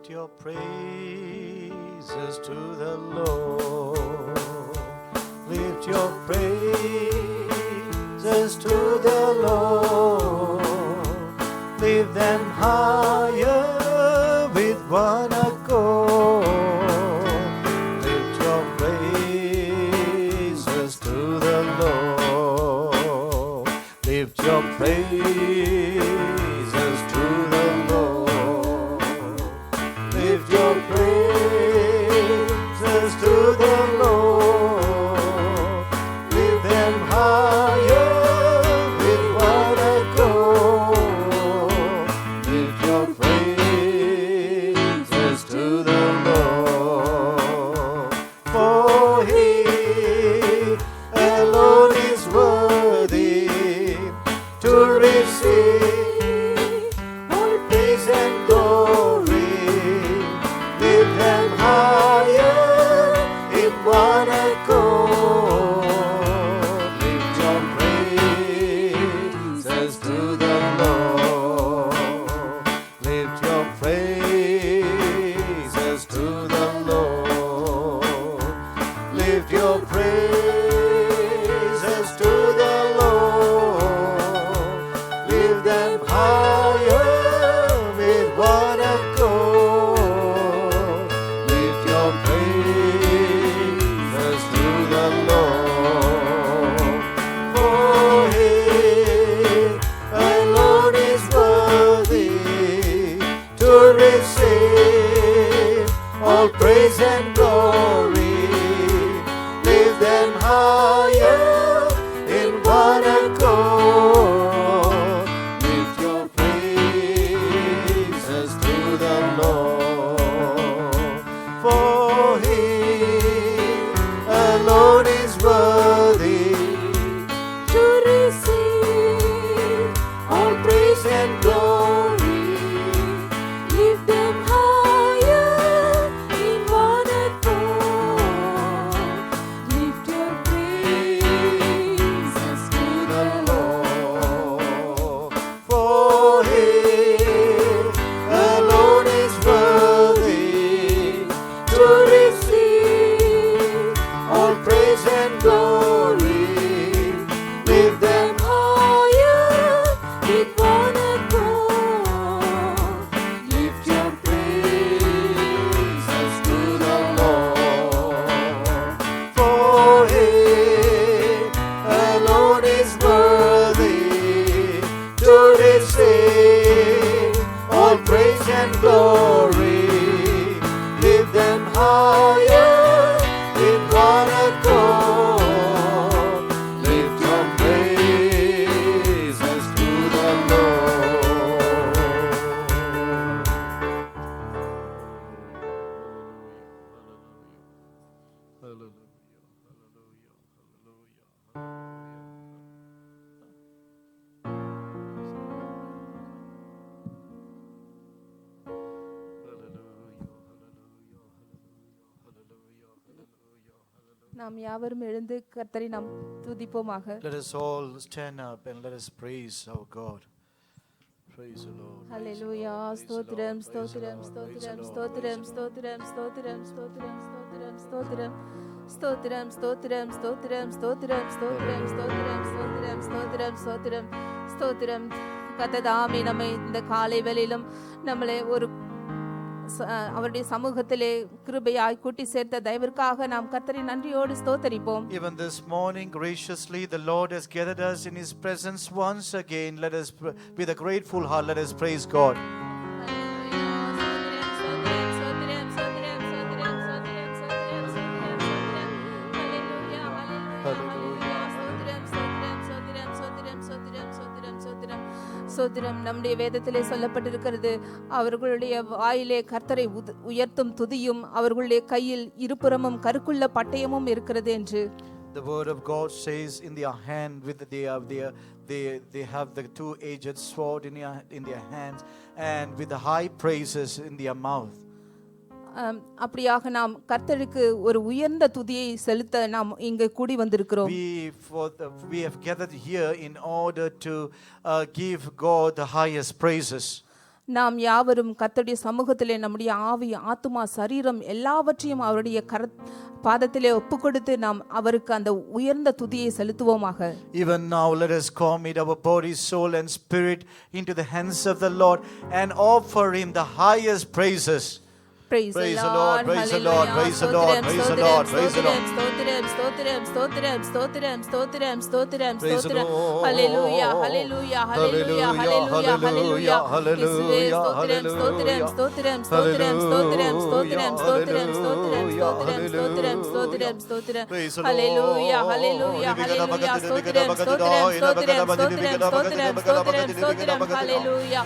your praises to the Lord. Lift your praises to the Lord. Lift them higher with one accord. Lift your praises to the Lord. Lift your praises to the Lord. Lift your praises to the Lord. Lift them higher with one accord. Lift your praises to the Lord. For He alone is worthy to receive all praise and glory. Lift them higher in one accord. Lift your praises to the Lord. Lift your praises to the Lord. Lift your praises to the Lord. Lift them higher with one accord. Lift your praises to the Lord. For He alone is worthy to receive all praise and glory. Lift them higher in one accord. Lift your praises to the Lord. For He alone is worthy to receive all praise and glory. Lift them higher in one accord. Lift your praises to the Lord. For He alone is worthy to receive all praise and glory. Lift them higher in one accord. Lift your praises to the Lord. For He alone is worthy to receive all praise and glory. Lift them higher in one accord. Lift your praises to the Lord. Hallelujah. நாம் யாவரும் எழுந்து கர்த்தரை நாம் துதிப்போமாக. Let us all stand up and let us praise our God. Praise the Lord. ஹல்லேலூயா. ஸ்தோத்திரம் ஸ்தோத்திரம் ஸ்தோத்திரம் ஸ்தோத்திரம் ஸ்தோத்திரம் ஸ்தோத்திரம் ஸ்தோத்திரம் ஸ்தோத்திரம் ஸ்தோத்திரம் ஸ்தோத்திரம் ஸ்தோத்திரம் ஸ்தோத்திரம் ஸ்தோத்திரம் ஸ்தோத்திரம் ஸ்தோத்திரம் ஸ்தோத்திரம் ஸ்தோத்திரம் ஸ்தோத்திரம். கர்த்ததாமே நம்மை இந்த காலை வேளையிலும் நம்மளை ஒரு அவருடைய சமூகத்திலே கிருபையாய் கூட்டி சேர்த்த தயவிற்காக நாம் கர்த்தரை நன்றியோடு ஸ்தோத்தரிப்போம். Even this morning graciously the Lord has gathered us in His presence once again. Let us with a grateful heart let us praise God. சோத்திரம். நம்முடைய வேதத்திலே சொல்லப்பட்டிருக்கிறது, அவர்களுடைய வாயிலே கர்த்தரை உயர்த்தும் துதியும் அவர்களுடைய கையில் இருபுறமும் கருக்குள்ள பட்டயமும் இருக்கிறது என்று. The word of God says in their hand with they have the two-edged sword in their hands and with the high praises in their mouth. அப்படியாக நாம் கர்த்தருக்கு ஒரு உயர்ந்த துதியை செலுத்த நாம் இங்கே கூடி வந்திருக்கிறோம். We have gathered here in order to give God the highest praises. நாம் யாவரும் கர்த்தருடைய சமூகத்திலே நம்முடைய ஆவி, ஆத்துமா, சரீரம் எல்லாவற்றையும் அவருடைய பாதத்திலே ஒப்புக்கொடுத்து நாம் அவருக்கு அந்த உயர்ந்த துதியை செலுத்துவோமாக. Even now let us commit our body, soul and spirit into the hands of the Lord and offer him the highest praises. Praise the Lord, praise the Lord, praise the Lord, praise the Lord, praise the Lord. Stotram, stotram, stotram, stotram, stotram, stotram, stotram. Hallelujah, hallelujah, hallelujah, hallelujah, hallelujah. Hallelujah, stotram, stotram, stotram, stotram, stotram, stotram, stotram, stotram, stotram, stotram, stotram. Hallelujah, hallelujah, hallelujah. Stotram, stotram, stotram, stotram, stotram, stotram, stotram. Hallelujah,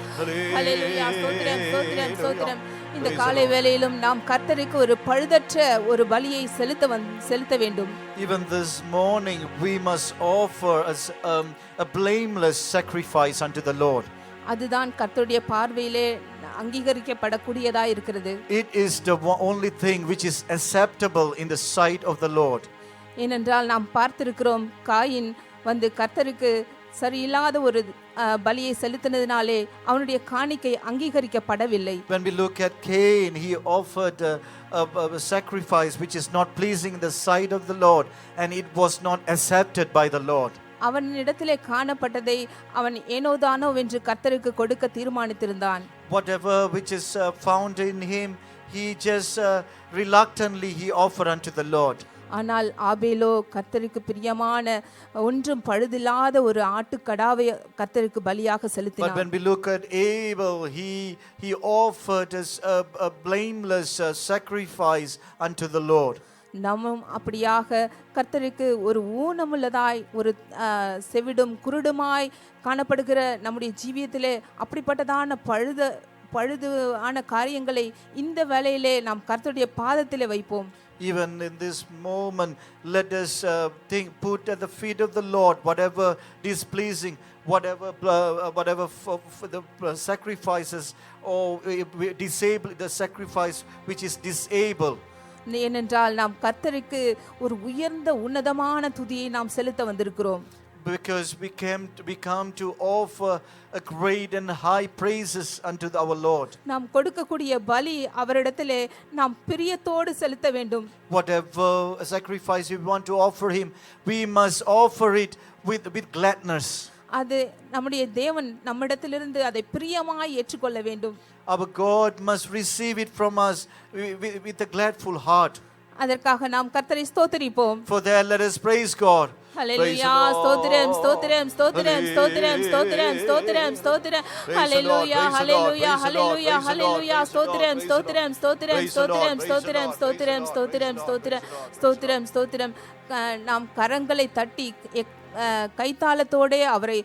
hallelujah, stotram, stotram, stotram. இந்த காலை வேளையிலும் நாம் கர்த்தருக்கு ஒரு பழுதற்ற ஒரு பலியை செலுத்த வேண்டும். Even this morning we must offer a blameless sacrifice unto the Lord. அதுதான் கர்த்தருடைய பார்வையிலே அங்கீகரிக்கப்படக்கூடியதா இருக்கிறது. It is the only thing which is acceptable in the sight of the Lord. ஏனென்றால் நாம் பார்த்திருக்கிறோம், காயின் கர்த்தருக்கு சரியில்லாத ஒரு பலியை செலுத்தினதினாலே அவனுடைய காணிக்கை அங்கீகரிக்கப்படவில்லை. When we look at Cain, he offered a sacrifice which is not pleasing in the sight of the Lord, and it was not accepted by the Lord. அவனிடத்திலே காணப்பட்டதை அவன் ஏனோதானோ என்று கர்த்தருக்கு கொடுக்க தீர்மானித்திருந்தான். Whatever which is found in him, he just reluctantly he offered unto the Lord. ஆனால் ஆபேலோ கர்த்தருக்கு பிரியமான ஒன்றும் பழுதில்லாத ஒரு ஆட்டுக்கடாவை கர்த்தருக்கு பலியாக செலுத்தினார். But when we look at Abel, he offered a blameless sacrifice unto the Lord. நாமும் அப்படியாக கர்த்தருக்கு ஒரு ஊனமுள்ளதாய், ஒரு செவிடும் குருடுமாய் காணப்படுகிற நம்முடைய ஜீவியத்திலே அப்படிப்பட்டதான பழுதான காரியங்களை இந்த வேளையிலே நாம் கர்த்தருடைய பாதத்திலே வைப்போம். Even in this moment, let us put at the feet of the Lord whatever displeasing, whatever the sacrifices, or disable the sacrifice which is disabled. ஏனென்றால் நாம் கர்த்தருக்கு ஒரு உயர்ந்த உன்னதமான துதியை நாம் செலுத்த வந்திருக்கிறோம். Because we come to offer a great and high praises unto our Lord. நாம் கொடுக்கக்கூடிய பலி அவரிடத்திலே நாம் பிரியத்தோடு செலுத்த வேண்டும். Whatever sacrifice we want to offer him, we must offer it with gladness. அது நம்முடைய தேவன் நம்மிடத்திலிருந்து அதை பிரியமாய் ஏற்றுக்கொள்ள வேண்டும். Our God must receive it from us with a gladful heart. அதற்காக நாம் கர்த்தரை ஸ்தோத்திரிப்போம். For that let us praise God. Hallelujah, stotram, stotram, stotram, stotram, stotram, stotram, stotram. Hallelujah, hallelujah, hallelujah, hallelujah. Stotram, stotram, stotram, stotram, stotram, stotram, stotram, stotram, stotram, stotram. நாம் கரங்களை தட்டி கைத்தாளத்தோடே அவரை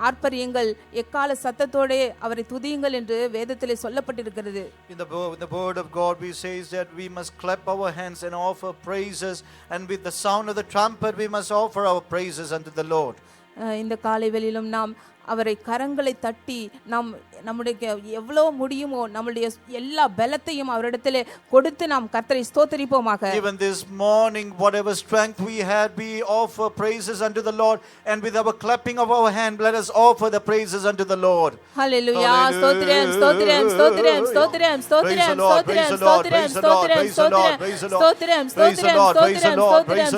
ஆர்ப்பரியுங்கள், எக்கால சத்தத்தோடே அவரை துதியுங்கள் என்று வேதத்திலே சொல்லப்பட்டிருக்கிறது. In the word of God we says that we must clap our hands and offer praises, and with the sound of the trumpet we must offer our praises unto the Lord. இந்த காலை வேளையிலும் நாம் அவரை கரங்களை தட்டி நம்முடைய எவ்வளவு முடியுமோ நம்முடைய எல்லா பலத்தையும் அவரிடத்திலே கொடுத்து நாம் கர்த்தரை ஸ்தோத்திரிப்போமாக. Even this morning whatever strength we had, we offer praises unto the Lord, and with our clapping of our hand let us offer the praises unto the Lord. Hallelujah, stotram, stotram, stotram, stotram, stotram, stotram, stotram, stotram, stotram, stotram, stotram,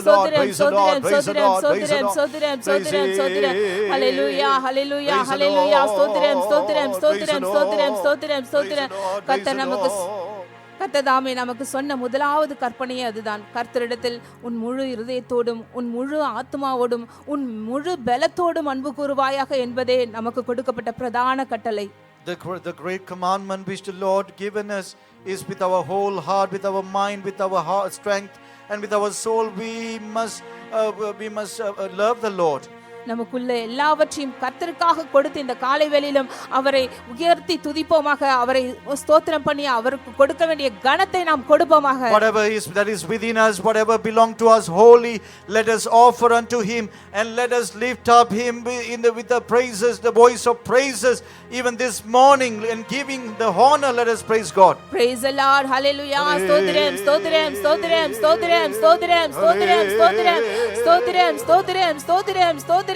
stotram, stotram, stotram, stotram, stotram, stotram, stotram. Hallelujah, hallelujah, hallelujah, stotram, stotram, stotram, stotram, stotram, stotram. கர்த்ததாமே நமக்கு சொன்ன முதலாவது கற்பனையே அதுதான். கர்த்தரிடத்தில் உன் முழு இருதயத்தோடும் உன் முழு ஆத்மாவோடும் உன் முழு பலத்தோடும் அன்பு கூறுவாயாக என்பதே நமக்கு கொடுக்கப்பட்ட பிரதான கட்டளை. The great commandment which the Lord given us is with our whole heart, with our mind, with our heart strength, and with our soul we must love the Lord. நமக்குள்ள எல்லாவற்றையும் கர்த்தருக்காக கொடுத்து இந்த காலை வேளையிலும் அவரை உயர்த்தி துதிப்போமாக. அவரை ஸ்தோத்திரம் பண்ணி அவருக்கு கொடுக்க வேண்டிய கனத்தை நாம் கொடுப்போமாக. Whatever that is within us, whatever belong to us wholly, let us offer unto him, and let us lift up him with the praises, the voice of praises, even this morning, and giving the honor. Let us praise God. Praise the Lord. Hallelujah. Stotram, stotram, stotram, stotram, stotram, stotram, stotram, stotram, stotram, stotram, stotram, stotram.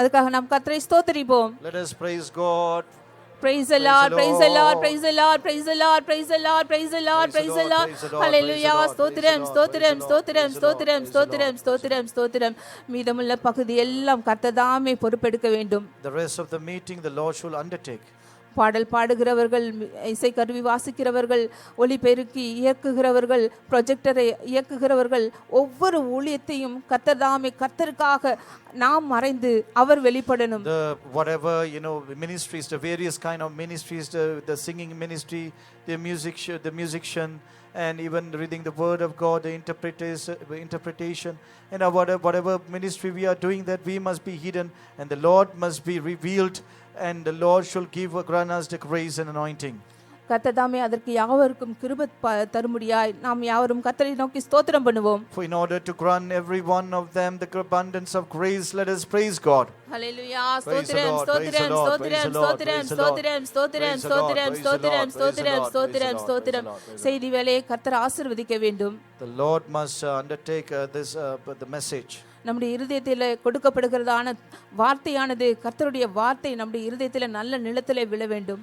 அதுக்காக நாம் கர்த்தரை ஸ்தோத்திரிப்போம். Let us praise God. Praise the Lord, praise the Lord, praise the Lord, praise the Lord, praise the Lord, praise the Lord, praise the Lord. Hallelujah. ஸ்தோத்திரம் ஸ்தோத்திரம் ஸ்தோத்திரம் ஸ்தோத்திரம் ஸ்தோத்திரம் ஸ்தோத்திரம் ஸ்தோத்திரம். மீதமுள்ள பகுதி எல்லாம் கர்த்தர் தாமே பொறுப்பெடுக்க வேண்டும். The rest of the meeting the Lord should undertake. பாடல் பாடுகிறவர்கள், இசைக்கருவி வாசிக்கிறவர்கள், ஒலிபெருக்கி இயக்குகிறவர்கள், ப்ரொஜெக்டரை இயக்குகிறவர்கள், ஒவ்வொரு ஊழியத்தையும் கர்த்தர் தாமே கர்த்தருக்காக நாம் மறைந்து அவர் வெளிப்படணும். Whatever ministries, the various kind of ministries, the singing ministry, the musician, and even reading the word of God, the interpretation, and whatever ministry we are doing, that we must be hidden and the Lord must be revealed, and the Lord should grant us the grace and anointing. கர்த்தர் தாமே அதற்கு யாவருக்கும் கிருபை தரும்படியாய் நாம் யாவரும் கர்த்தரை நோக்கி ஸ்தோத்திரம் பண்ணுவோம். For in order to grant every one of them the abundance of grace, let us praise God. Hallelujah. ஸ்தோத்திரம் ஸ்தோத்திரம் ஸ்தோத்திரம் ஸ்தோத்திரம் ஸ்தோத்திரம் ஸ்தோத்திரம் ஸ்தோத்திரம் ஸ்தோத்திரம் ஸ்தோத்திரம் ஸ்தோத்திரம் ஸ்தோத்திரம். செய்தி வேலையை கர்த்தர் ஆசீர்வதிக்க வேண்டும். The Lord must undertake the message. நம்முடைய இருதயத்தில் கொடுக்கப்படுகிறதான வார்த்தையானது, கர்த்தருடைய வார்த்தை நம்முடைய இருதயத்தில் நல்ல நிலத்திலே விழ வேண்டும்.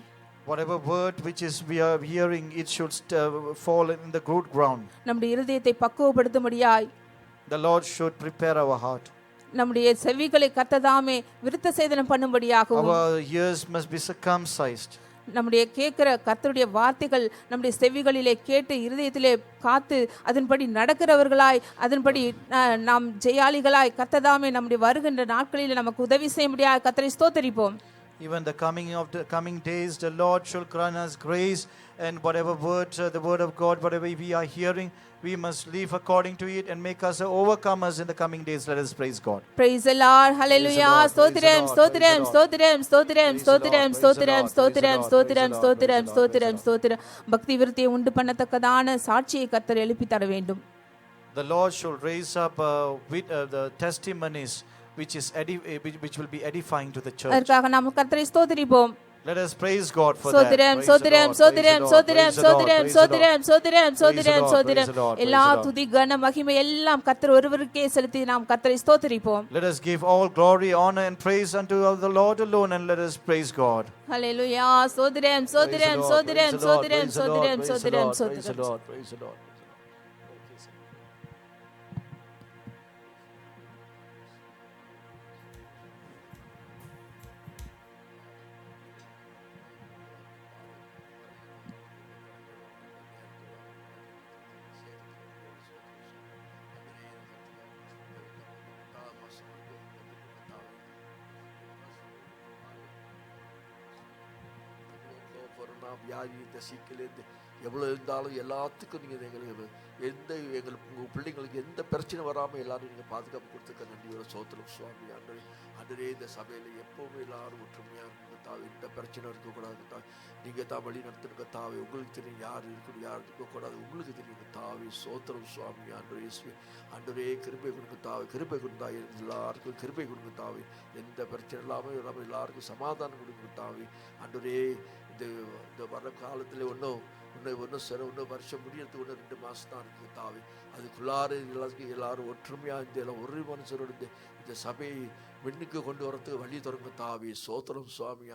Whatever word which is we are hearing, it should fall in the good ground. நம்முடைய இருதயத்தை பக்குவப்படுத்தும்படியாய் the Lord should prepare our heart. நம்முடைய செவிகளை கர்த்தர் தாமே விருத்த சேதனம் பண்ணும்படியாகவும், our ears must be circumcised. நம்முடைய கேட்கிற கர்த்தருடைய வார்த்தைகள் நம்முடைய செவிகளிலே கேட்டு இருதயத்திலே காத்து அதன்படி நடக்கிறவர்களாய், அதன்படி நாம் ஜெயாளிகளாய் கர்த்தர் தாமே நம்முடைய வருகின்ற நாட்களில் நமக்கு உதவி செய்ய முடியாது. கர்த்தரை ஸ்தோத்திரிப்போம். Even the coming days, the Lord shall grant us grace, and whatever word, the word of God, whatever we are hearing, we must live according to it and make us overcomers in the coming days. Let us praise God. Praise the Lord. Hallelujah. ஸ்தோத்திரம் ஸ்தோத்திரம் ஸ்தோத்திரம் ஸ்தோத்திரம் ஸ்தோத்திரம் ஸ்தோத்திரம் ஸ்தோத்திரம் ஸ்தோத்திரம் ஸ்தோத்திரம் ஸ்தோத்திரம் ஸ்தோத்திரம். பக்தி விருத்தியை உண்டு பண்ணத்தக்கதான சாட்சியை கர்த்தர் எழுப்பி தர வேண்டும். The Lord shall raise up with the testimonies which will be edifying to the church. அதற்காக நாம் கர்த்தரை ஸ்தோத்திரிப்போம். Let us praise God for that. சோத்திரம் சோத்திரம் சோத்திரம் சோத்திரம் சோத்திரம் சோத்திரம் சோத்திரம் சோத்திரம். எல்லா துதி கன மகிமை எல்லாம் கர்த்தர் ஒருவருக்கே செலுத்தி நாம் கர்த்தரை ஸ்தோத்திரிப்போம். Let us give all glory, honor and praise unto the Lord alone, and let us praise God. Hallelujah. சோத்திரம் சோத்திரம் சோத்திரம் சோத்திரம் சோத்திரம் சோத்திரம் சோத்திரம். Praise the Lord. Praise the Lord. வியாதி இந்த சீக்கிலேருந்து எவ்வளோ இருந்தாலும் எல்லாத்துக்கும் நீங்கள் எங்களுக்கு உங்கள் பிள்ளைங்களுக்கு எந்த பிரச்சனை வராமல் எல்லாரும் நீங்கள் பாதுகாப்பு கொடுத்துக்க நன்றியோட சோத்திரம் சுவாமி. அன்றே இந்த சபையில் எப்போவுமே எல்லாரும் ஒற்றுமையாக இருக்குங்க தாவே. இந்த பிரச்சனை இருக்கக்கூடாது தாவே. நீங்கள் தான் வழி நடத்துருங்க தாவே. உங்களுக்கு தெரியும் யார் இருக்கணும் யார் இருக்கக்கூடாது, உங்களுக்கு தெரியுங்க தாவே. சோத்திரம் சுவாமி. அன்றே கிருபை கொடுங்க தாவே. கிருபை கொடுத்தா எல்லாருக்கும் கிருபை கொடுங்க தாவே. எந்த பிரச்சனை இல்லாமல் நம்ம எல்லாருக்கும் சமாதானம் கொடுங்க தாவே. அன்றே இந்த வர காலத்தில் ஒன்றும் வருஷம் முடியறதுக்கு 2 மாதம் தான் இருக்குது தாவே. அதுக்குள்ளார எல்லாரும் ஒற்றுமையாக இந்த ஒரு மனுஷரோட இந்த சபையை வெண்ணுக்கு கொண்டு வரத்துக்கு வழி தொடங்க தாவே. சோத்திரம் சுவாமி.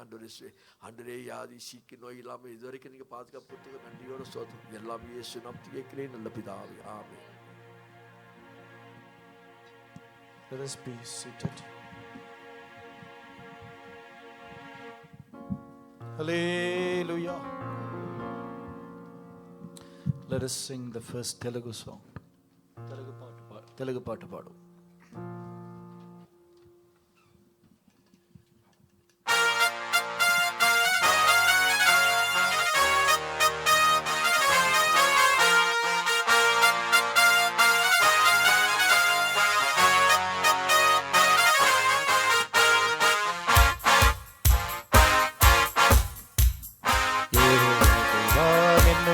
ஆண்டரே யாதி சீக்கு நோய் இல்லாமல் இது வரைக்கும் நீங்கள் பாதுகாப்பு கொடுத்துக்க நன்றியோட சோத்திரம். எல்லாமே இயேசு நாமத்தில் கேட்கிறேன் நல்ல பிதாவே. ஆமென். Let us be seated. Hallelujah. Let us sing the first Telugu song. Telugu paatu paadu.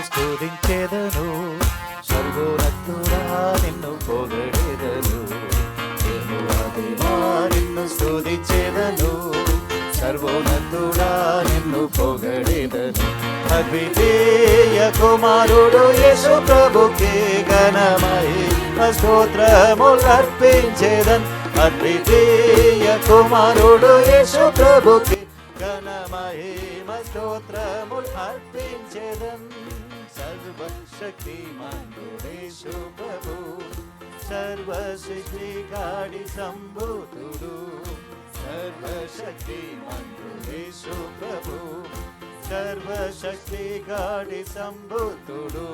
స్తుతించెదను సర్వోన్నతుడా నిన్ను పొగడెదను. యెహోవా నిన్ను స్తుతించెదను సర్వోన్నతుడా నిన్ను పొగడెదను. అద్వితీయ కుమారుడు యేసు ప్రభుకే ఘనమహిమ స్తోత్రములర్పించెదను. అద్వితీయ కుమారుడు యేసు ప్రభుకి ఘన మహిమ స్తోత్రములు అర్పించెదన్. సర్వశక్తిమంతుడు యేసు ప్రభు, సర్వశక్తిగాడి సంభూతుడు. సర్వశక్తిమంతుడు యేసు ప్రభు, సర్వశక్తిగాడి సంభూతుడు.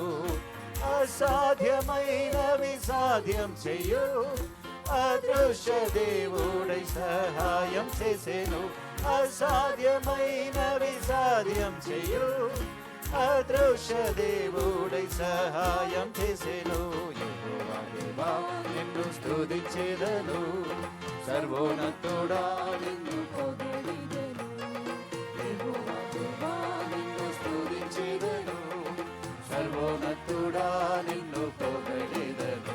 అసాధ్యమైనవి సాధ్యం చెయ్యు, అదృశ్య దేవుడై సహాయం చేసెను. అసాధ్యమైనవి సాధ్యం చెయ్యు, అదృశ్య దేవుడై సహాయం చేసెను. యెహోవా దేవా నిన్ను స్తుతించెదను, సర్వోన్నతుడా నిన్ను పొగిడెదను. యెహోవా దేవా నిన్ను స్తుతించెదను, సర్వోన్నతుడా నిన్ను పొగిడెదను.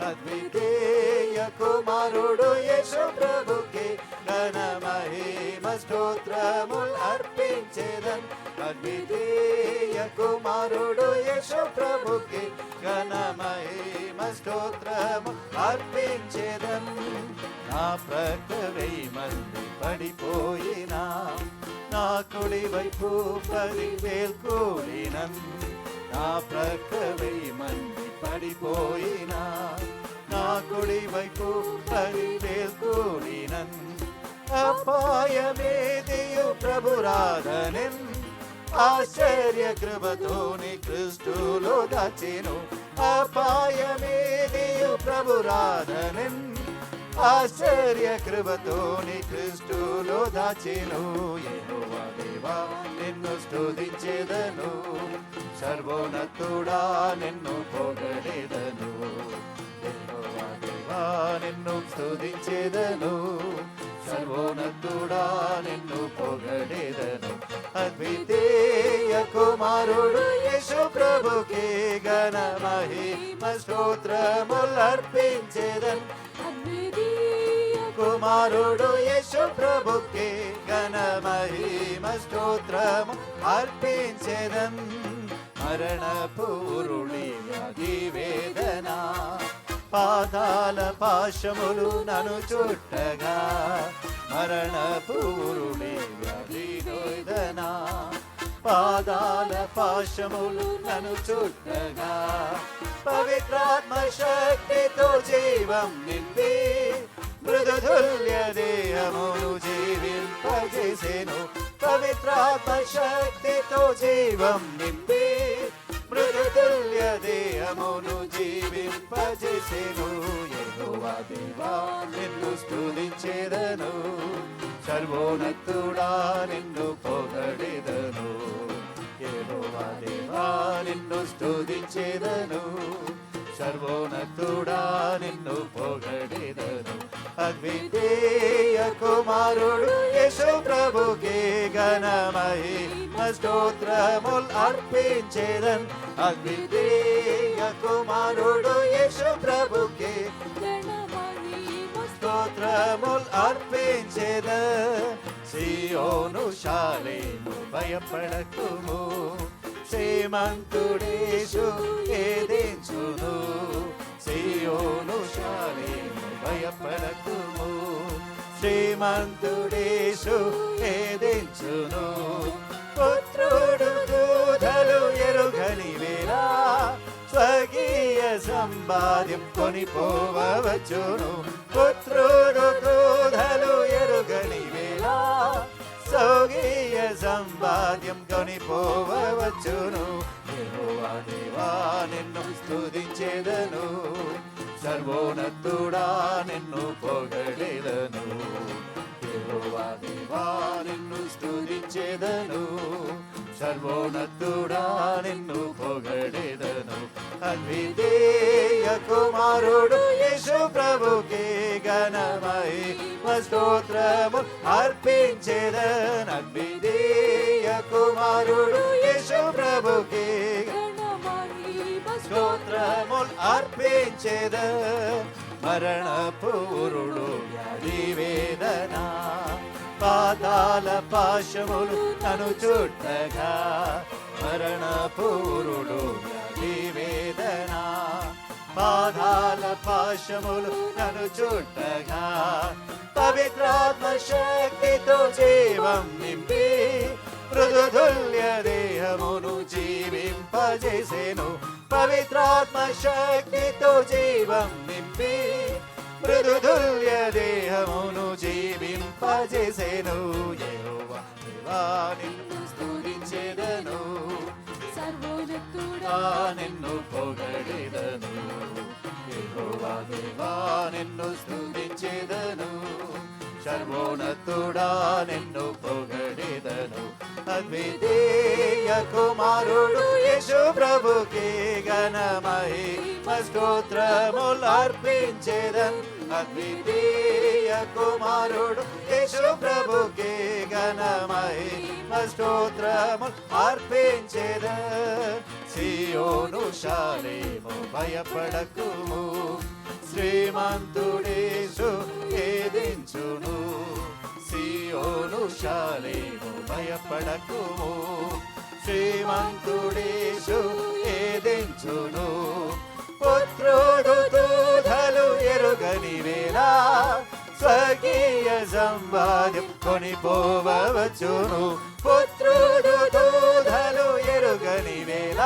అద్వితీయ కుమారుడు యేసు ప్రభుకి ఘన మహిమ స్తోత్రములు అర్పించెదన్. అద్వితీయ కుమారుడు యేసు ప్రభుకి ఘన మహిమ స్తోత్రములు అర్పించెదన్. నా ప్రక్క 1000 మంది పడిపోయినా, నా కుడి వైపు 10,000 కూడినన్. నా ప్రక్క 1000 మంది పడిపోయినా, నా కుడి వైపు 10,000 కూడినన్. అపాయమేదియు ప్రభురాధనెన్, ఆశ్చర్య కృపతోని క్రీస్తులో దాచెను. అపాయమేదియు ప్రభురాధనెన్, ఆశ్చర్య కృపతోని క్రీస్తులో దాచెను. యెహోవా దేవా నిన్ను స్తుతించెదను, సర్వోన్నతుడా నిన్ను పొగడెదను. యెహోవా దేవా నిన్ను స్తుతించెదను, సర్వోన్నతుడా నిన్ను పొగడెదను. అద్వితీయ కుమారుడు యేసు ప్రభుకి ఘన మహిమ స్తోత్రములు అర్పించెదన్. కుమారుడు యేసు ప్రభుకి ఘన మహిమ స్తోత్రము అర్పించెదన్. మరణ పూరుడి వ్యాధి వేదన, పాదాల పాశములు నన్ను చుట్టగా. మరణ పూరుడి వ్యాధి వేదన, పాదాల పాశములు నన్ను చుట్టగా. పవిత్రాత్మ శక్తితో జీవం నింపి, మృదుతుల్య దేహమును జీవింపజేసెను. పవిత్రాత్మ శక్తితో జీవం నింపి, మృదుతుల్య దేహమును జీవింపజేసెను. యెహోవా దేవా నిన్ను స్తుతించెదను, సర్వోన్నతుడా నిన్ను పొగడెదను. యెహోవా దేవా నిన్ను స్తుతించెదను, సర్వోన్నతుడా నిన్ను పొగడెదను. అద్వితీయ కుమారుడు యేసు ప్రభుకి ఘన మహిమ స్తోత్రములు అర్పించెదన్. అద్వితీయ కుమారుడు యేసు ప్రభుకి స్తోత్రములు అర్పించెదన్. సియోను శాలేము భయపడకుము, శ్రీమంతుడేసు ఏదించును. సియోను శాలేము భయపడకుము, శ్రీమంతుడేసు ఏదించును. పుత్రుడు దూతలు ఎరుగని వేళ, స్వకీయ సంపాద్యం కొనిపోవచ్చును. పుత్రుడు దూతలు ఎరుగని వేళ, స్వకీయ సంపాద్యం కొనిపోవచ్చును. యెహోవా దేవా నిన్ను స్తుతించెదను, సర్వోన్నతుడా నిన్ను పొగడెదను. యెహోవా దేవా నిన్ను స్తుతించెదను, సర్వోన్నతుడా నిన్ను పొగడెదను. అద్వితీయ కుమారుడు యేసు ప్రభుకి ఘన మహిమ స్తోత్రములు అర్పించెదన్. అద్వితీయ కుమారుడు యేసు ప్రభుకి స్తోత్రములు అర్పించెదన్. మరణ పూరుడు వ్యాధి వేదన, పాతాల పాశములు నన్ను చుట్టగా. మరణ పూరుడు వ్యాధి వేదన, పాదాల పాశములు నన్ను చుట్టగా పవిత్రాత్మ శక్తితో జీవం నింపి మృదుతుల్య దేహమును జీవింపజేసెను. పవిత్రాత్మ శక్తితో జీవం నింపి మృదుతుల్య దేహమును జీవింపజేసెను. యెహోవా దేవా నిన్ను స్తుతించెదను, సర్వోన్నతుడా నిన్ను పొగడెదను. యెహోవా దేవా నిన్ను స్తుతించెదను, సర్వోన్నతుడా నిన్ను పొగడెదను. అద్వితీయ కుమారుడు యేసు ప్రభుకి ఘనమహిమ స్తోత్రములు అర్పించెదన్. అద్వితీయ కుమారుడు యేసు ప్రభుకి ఘనమహిమ స్తోత్రములు అర్పించెదన్. సియోను శాలేము భయపడకుము, శ్రీమంతుడేసు ఏదించును. సియోను శాలేము భయపడకుము, శ్రీమంతుడేసు ఏదించును. పుత్రుడు దూతలు ఎరుగని వేళ స్వర్గీయ సంవాద్యం కొనిపోవచ్చును. పుత్రుడు దూతలు ఎరుగని వేళ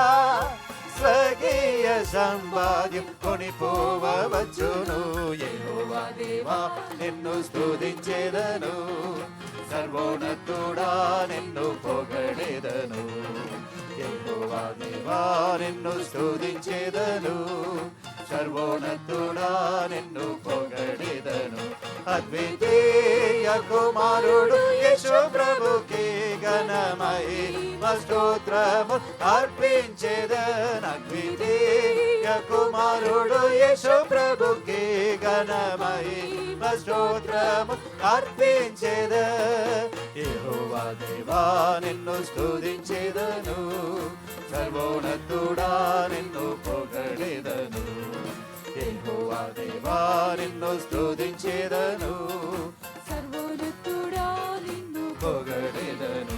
స్వర్గీయ సంవాద్యం కొనిపోవచ్చును. యెహోవా దేవా నిన్ను స్తుతించెదను, సర్వోన్నతుడా నిన్ను పొగడెదను. యెహోవా దేవా నిన్ను స్తుతించెదను, సర్వోన్నతుడా నిన్ను పొగడెదను. అద్వితీయ కుమారుడు యేసు ప్రభుకి ఘనమహిమ స్తోత్రము అర్పించెదన్. అద్వితీయ కుమారుడు యేసు ప్రభుకి ఘనమహిమ స్తోత్రము అర్పించెదన్. యెహోవా దేవా నిన్ను స్తుతించెదను, సర్వోన్నతుడా నిన్ను పొగడెదను. యెహోవా దేవా నిన్ను స్తుతించెదను, సర్వోన్నతుడా నిన్ను పొగడెదను.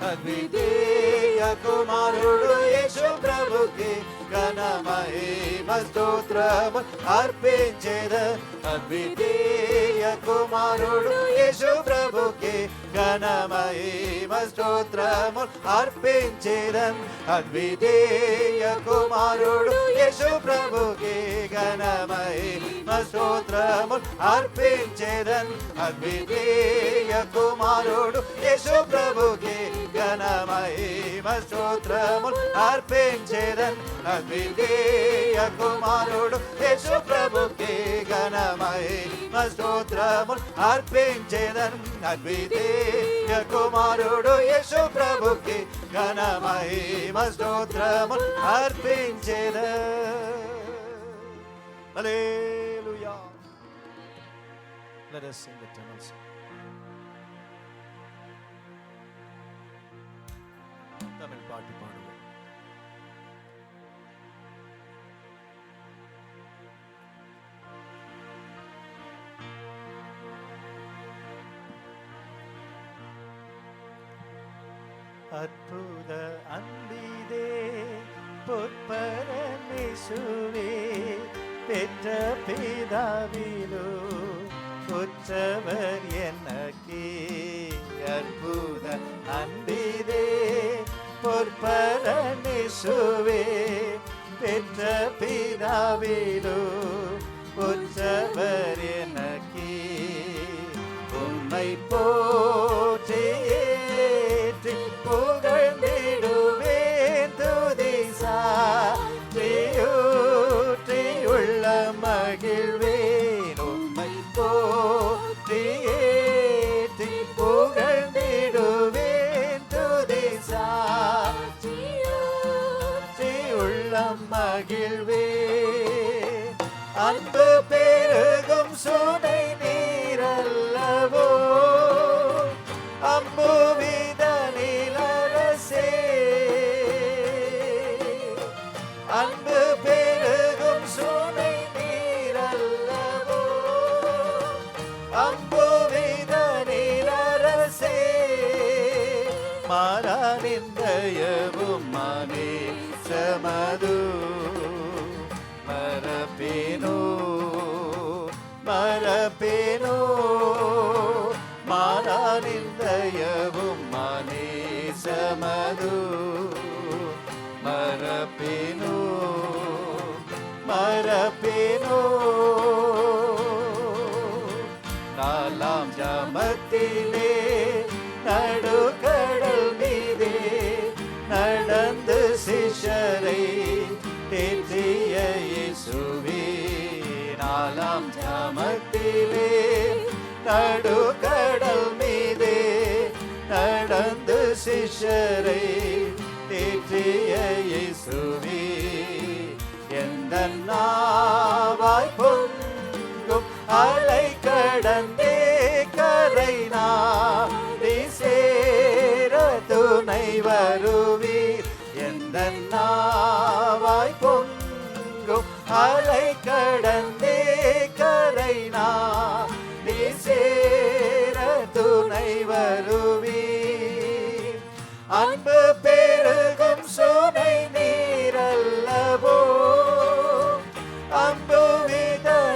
అద్వితీయ కుమారుడు యేసు ప్రభుకి ఘనమహిమ స్తోత్రము అర్పించెదన్. అద్వితీయ కుమారుడు యేసు ప్రభుకి ఘనమహిమ స్తోత్రము అర్పించెదన్. అద్వితీయ కుమారుడు యేసు ప్రభుకి ఘనమహిమ స్తోత్రము అర్పించెదన్. అద్వితీయ కుమారుడు యేసు ప్రభుకి ఘనమహిమ స్తోత్రము అర్పించెదన్. అద్వితీయ కుమారుడు యేసు ప్రభుకి ఘనమహిమ స్తోత్రము అర్పించెదన్. అద్వితీయ కుమారుడు యేసు ప్రభుకి ఘనమహిమ స్తోత్రము అర్పించెదన్. హల్లెలూయా. Let us sing the Tamil song. Tamil பாட்டு பாடுவோம். அற்புத அன்பிதே பொற்பரமேசுவே பெற்ற பிதாவிலோ உற்றவர் எனக்கே. அற்புத அன்பிதே பொற்பரமேசுவே பெற்ற பிதாவிலோ உற்றவர் எனக்கே. உம்மை போற்றி ஏற்றி புகழ்ந்திடுவேன், துதி சாற்றியூற்றி உள்ள மகிழ்வேன். உம்மை போற்றி ஏற்றி புகழ்ந்திடுவேன், துதி சாற்றியூற்றி உள்ள மகிழ்வேன். அன்பு பெருகும் சுனை நீரல்லவோ அம்புவிதனிலரசே. அன்பு பெருகும் சுனை நீரல்லவோ அம்புவிதனிலரசே. மாறானிந்தயவும் மானே சமது மரபி ಸಮದು ಮರಪೇನು மரப்பேனோ நாலாம் ஜாமத்திலே நடுக்கடல் மீதே நடந்து சிஷ்யரை தேற்றிய இயேசுவே நாலாம் ஜாமத்திலே நடுக்கடல் மீதே நடந்து சிஷ்யரை தேற்றிய இயேசுவே எந்த நாவாய் பொங்கும் அலை கடந்தே கரை நாடி சேர துணை வருவீர் எந்த நாவாய் பொங்கும் அலை கடந்தே கரை நாடி சேர துணை வருவீர் அன்பு பெருகும் சுனை நீரல்லவோ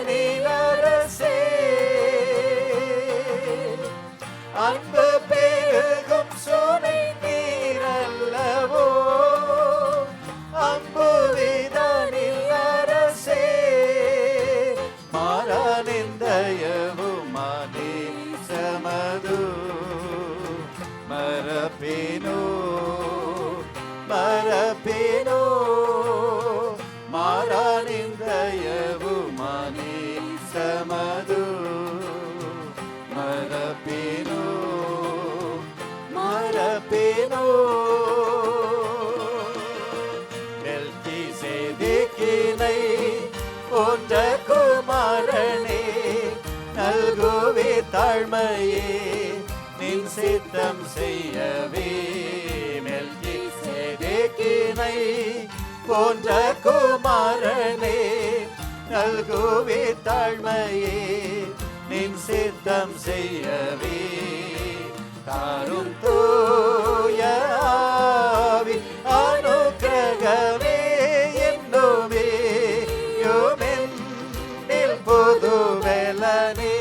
அம்புவிதனிலரசே அன்பு பெருகும் சுனை நீரல்லவோ அம்புவிதனிலரசே மாறானிந்தயவு மானே சமது மரப்பேனோ மரப்பேனோ மாறானிந்தயவு மானே சமது மரப்பேனோ மரப்பேனோ மெல்கிசேதேக்கினை போன்ற குமாரனே நல்குவே தாழ்மையே நின் சித்தம் செய்யவே மெல்கிசேதேக்கினை போன்ற குமாரனே நல்குவே தாழ்மையே நின் சித்தம் செய்யவே தாரும் தூய ஆவி அனுக்கிரகமே என்னுமே யோமென்னில் புது வெலனே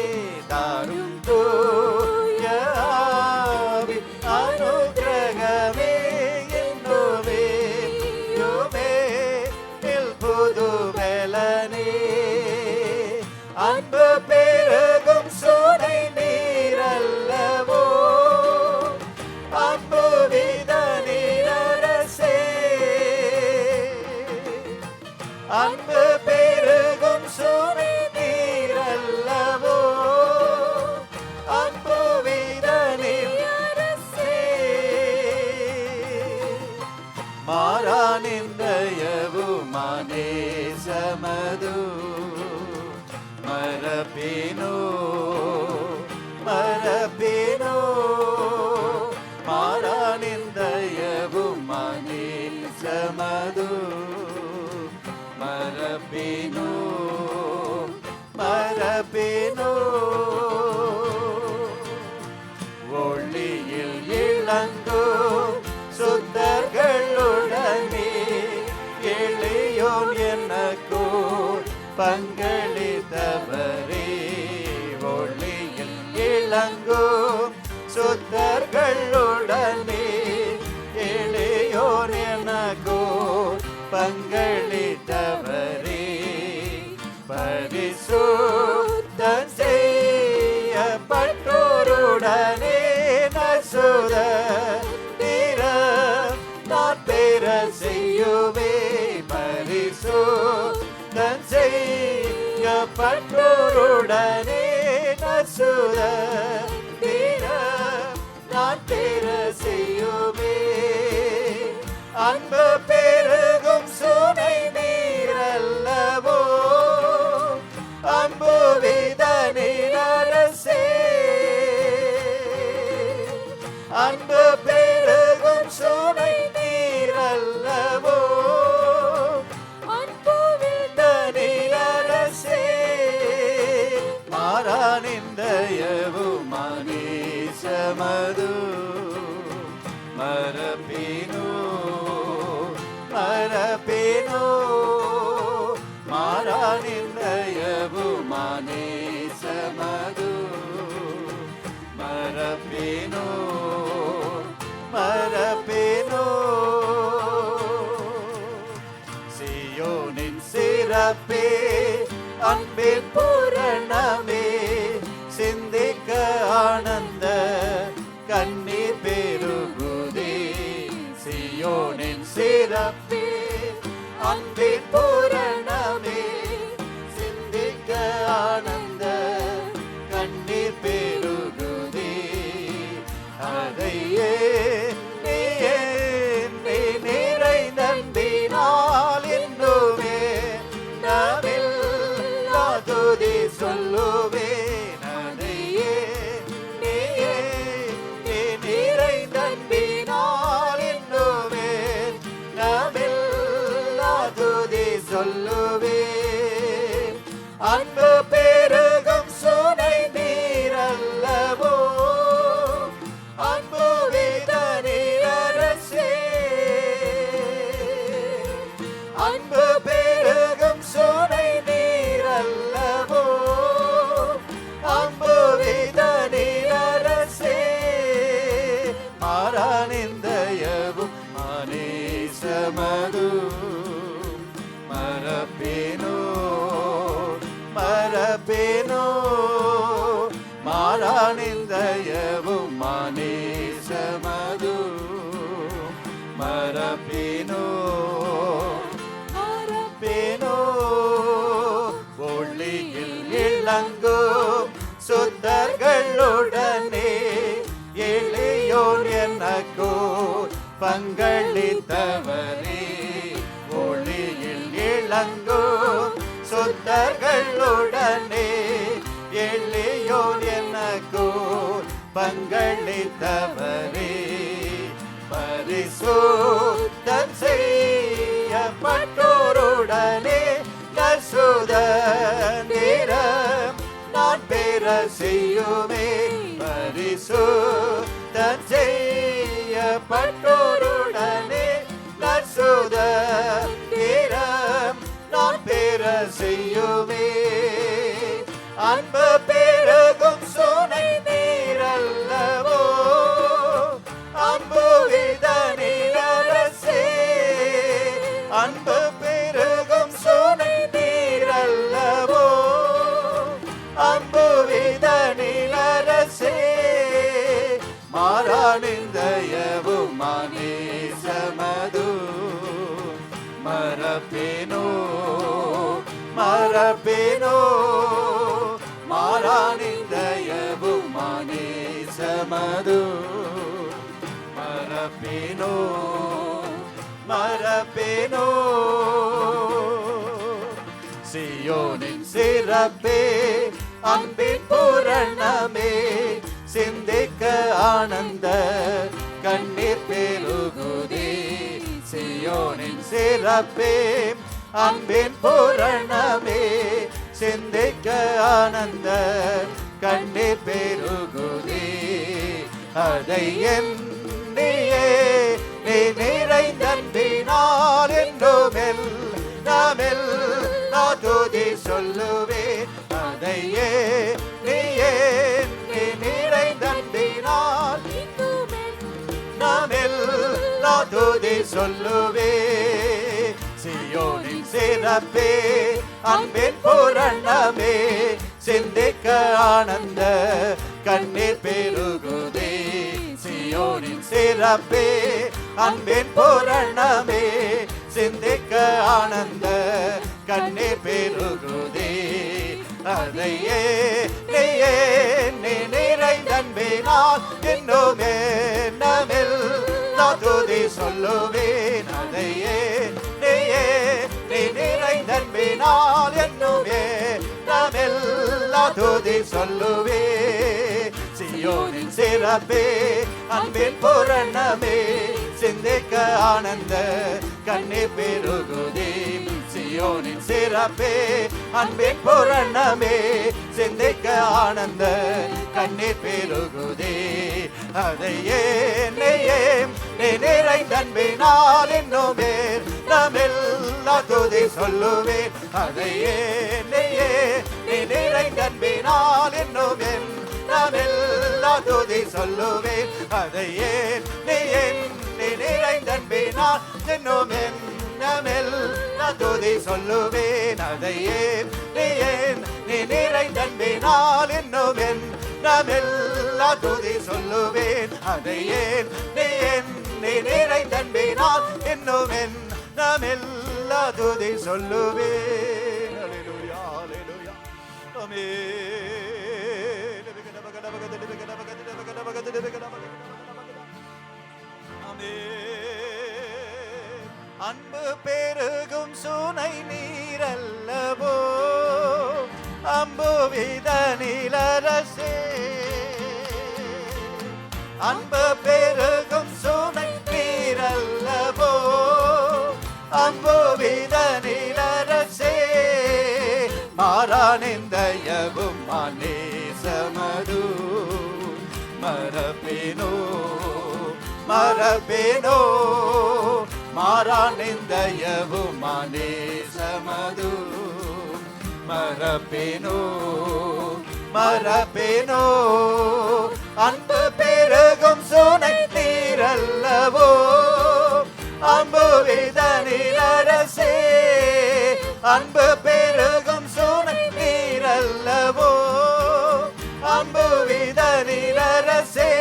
தாரும் தூய ஆவி அனுக்கிரகமே என்னுமே யோமென்னில் புது வெலனே அன்பு பெருகும் சுனை நீரல்லவோ அம்புவிதனிலரசே அன்பு பெருகும் சுனை நீரல்லவோ அம்புவிதனிலரசே மாறானிந்தயவு மானே சமது மரப்பேனோ மரப்பேனோ மாறானிந்தயவு மானே சமது மரப்பேனோ மரப்பேனோ ஒளியில் இளங்கோ சுத்தர்களுடனே எளியோன் எனக்கோ பங்களித்தவரே ஒளியில் இளங்கோ சுத்தர்களுடனே எளியோன் எனக்கோ பங்களித்தவரே பரிசுத்தம் செய்யப்பட்டோருடனே நசுத நான் பெற செய்யுவே பரிசுத்தம் செய்யப்பட்டோருடனே நசுத நான் பெற செய்யுவே அன்பு பெருகும் சுனை நீரல்லவோ அம்புவிதனிலரசே அன்பு பெருகும் சுனை நீரல்லவோ அம்புவிதனிலரசே மாறானிந்தயவு மானே சமது மரப்பேனோ மரப்பேனோ மாறானிந்தயவு மானே சமது மரப்பேனோ மரப்பேனோ சிறப்பே அன்பின் பூரணமே சிந்திக்க ஆனந்த கண்ணீர் பெருகுதே சியோனின் சிறப்பே அன்பின் பூரணமே சிந்திக்க ஆனந்த கண்ணீர் பெருகுதே அதையே நிறைந்தன்பினால் இன்னுமே நமில் துதி சொல்லுவேன் அதையே நிறைந்தன்பினால் இன்னுமே நமில் துதி சொல்லுவேன் அன்பு பெருகும் சுனை நீரல்லவோ அன்பு விதனிரசே அன்பு பெருகும் சுனை நீரல்லவோ அன்பு விதனிரசே மாறானிந்தயவும் மானேசமது மரபேனோ மரபேனோ மாறானிந்தயவும் மானேசமது மரபேனோ மரபேனோ ஒளியில் இளங்கும் சுத்தர்களுடனே எளியோர் எனக்கோ பங்களித்தவரே ஒளியில் இளங்கும் சுத்தர்களுடனே எளியோர் எனக்கோ பங்களித்தவரே பரிசுத்தம் செய்யப்பட்டோருடனே நசுதந்திரம் நான் பெற செய்யுமே பரிசுத்தம் செய்யப்பட்டோருடனே நசுதந்திரம் நான் பெற செய்யுமே அன்பு பெருகும் சுனை நீரல்லவோ அன்பு விதனிரசே அன்பு பெருகும் சுனை நீரல்லவோ அன்பு விதனிரசே மாறானிந்தயவும் மானேசமது மரபேனோ மரபேனோ மாறானிந்தயவும் மானேசமது மரபேனோ மரபேனோ சியோனின் சிறப்பே அன்பின் பூரணமே சிந்திக்க ஆனந்த கண்ணீர் பெருகுதே சியோனின் சிறப்பே அன்பின் பூரணமே சிந்திக்க ஆனந்த கண்ணீர் பெருகுதே அதை என்னையே நீ நிறைந்தன்பினால் என்றுமெல் நாமெல் துதி சொல்லுவேன் அதையே நீயே நீ நிறைந்தன்பினால் நாமெல் துதி சொல்லுவேன் சியோனின் சிறப்பே அன்பின் பூரணமே சிந்திக்க ஆனந்த கண்ணீர் பெருகுதே சியோனின் சிறப்பே அன்பின் பூரணமே சிந்திக்க ஆனந்த கண்ணீர் பெருகுதே அதையே நீயே நீ நிறைந்தன்பினால் இன்னுமே நமில் துதி சொல்லுவேன் அதையே நீயே நீ நிறைந்தன்பினால் இன்னுமே நமில் துதி சொல்லுவேன் சியோனின் சிறப்பே அன்பின் பூரணமே சிந்திக்க ஆனந்த கண்ணீர் பெருகுதே சியோனின் சிறப்பே அன்பின் பூரணமே சிந்திக்க ஆனந்த கண்ணீர் பெருகுதே அதையே நெய்யே நீ நிறைந்தன்பினால் இன்னுமே நமில்லா துதி சொல்லுவேன் அதையே நெய்யே நீ நிறைந்தன்பினால் இன்னுமே நமில்லா துதி சொல்லுவேன் அதையே நெய்யே நீ நிறைந்தன்பினால் இன்னுமே நமில்லா துதி சொல்லுவேன் அதையேன் நீ நிறைந்தன்பினால் இன்னும் என்னமெல்லா துதி சொல்லுவேன் அதையேன் நீ நிறைந்தன்பினால் இன்னும் என்னமெல்லா துதி சொல்லுவேன். ஹல்லேலூயா ஹல்லேலூயா ஆமென். அன்பு பெருகும் சுனை நீரல்லவோ அம்புவிதனிலரசே. அன்பு பெருகும் சுனை நீரல்லவோ அம்புவிதனிலரசே. மாறானிந்தயவும் மானேசமது மரபேனோ மரபேனோ மாறானிந்தயவு மானேசமது மரபேனோ மரபேனோ. அன்பு பெருகும் சுனை நீரல்லவோ அம்புவிதனிலரசே. அன்பு பெருகும் சுனை நீரல்லவோ அம்புவிதனிலரசே.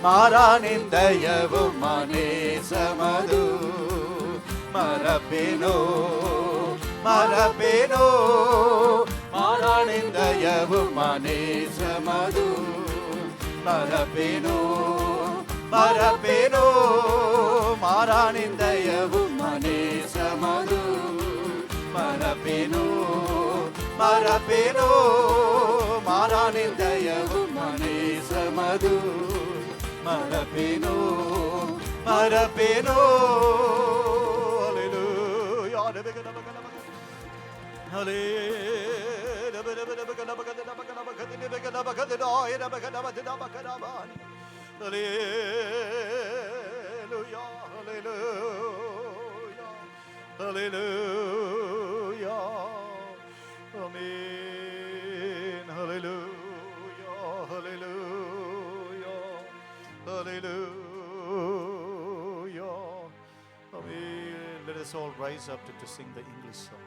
மாறானிந்தயவு மானேசமது மரபேனோ மரபேனோ. மாறானிந்தயவு மானேசமது மரபேனோ மரபேனோ. மாறானிந்தயவு மானேசமது மரபேனோ மரபேனோ. மாறானிந்தயவு மானேசமது மரபேனோ மரபேனோ. ஹல்லேலூயா ஹல்லேலூயா ஆமென். ஹல்லேலூயா ஹல்லேலூயா hallelujah amen. Let us all rise up to sing the English song.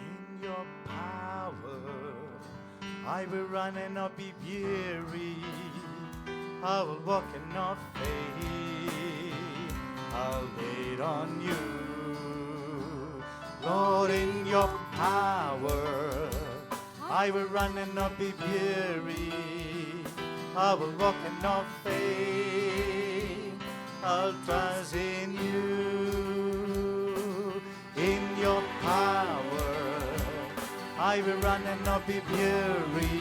In your power I will run and not be weary. I will walk and not faint. I'll wait on you. Lord, in your power, I will run and not be weary. I will walk and not faint. I'll trust in you. In your power, I will run and not be weary.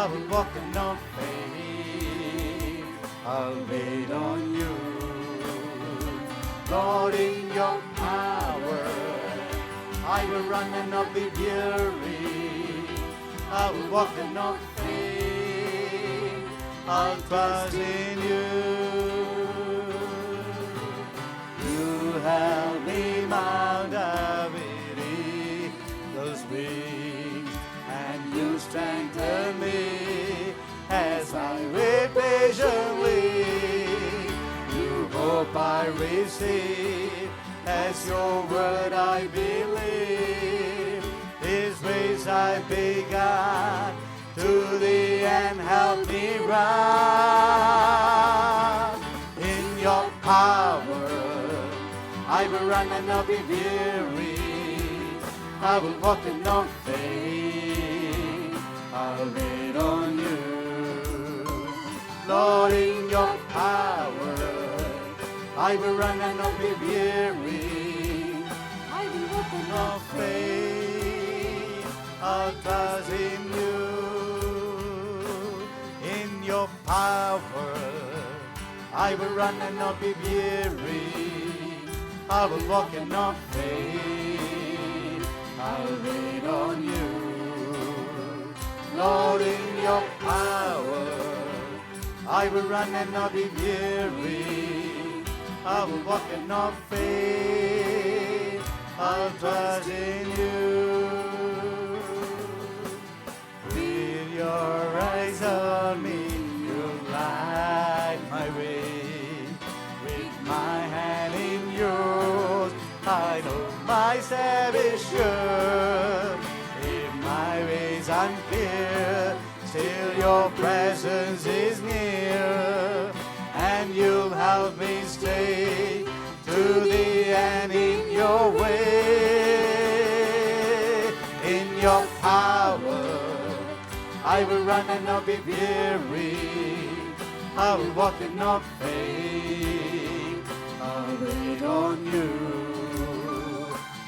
I will walk and not faint. I'll wait on you. Lord, in your power, I will run and not be weary. I will walk and not faint. I'll trust in you. You help me mount David those wings, and you strengthen me as I wait patiently. Hope I receive, as your word I believe. His ways I begun, to the end help me run. In your power I will run and not be weary. I will walk and not faint. I'll wait on you. Lord, in your power I will run and not be weary. I will walk and not faint. I'll trust in you. In your power I will run and not be weary. I will walk and not faint. I'll wait on you. Lord, in your power I will run and not be weary. I will walk and not faint. I'll trust in you. unclear, still your presence is near, and you'll help me stay to the end in your way. In your power, I will run and not be weary. I will walk and not faint. I'll wait on you.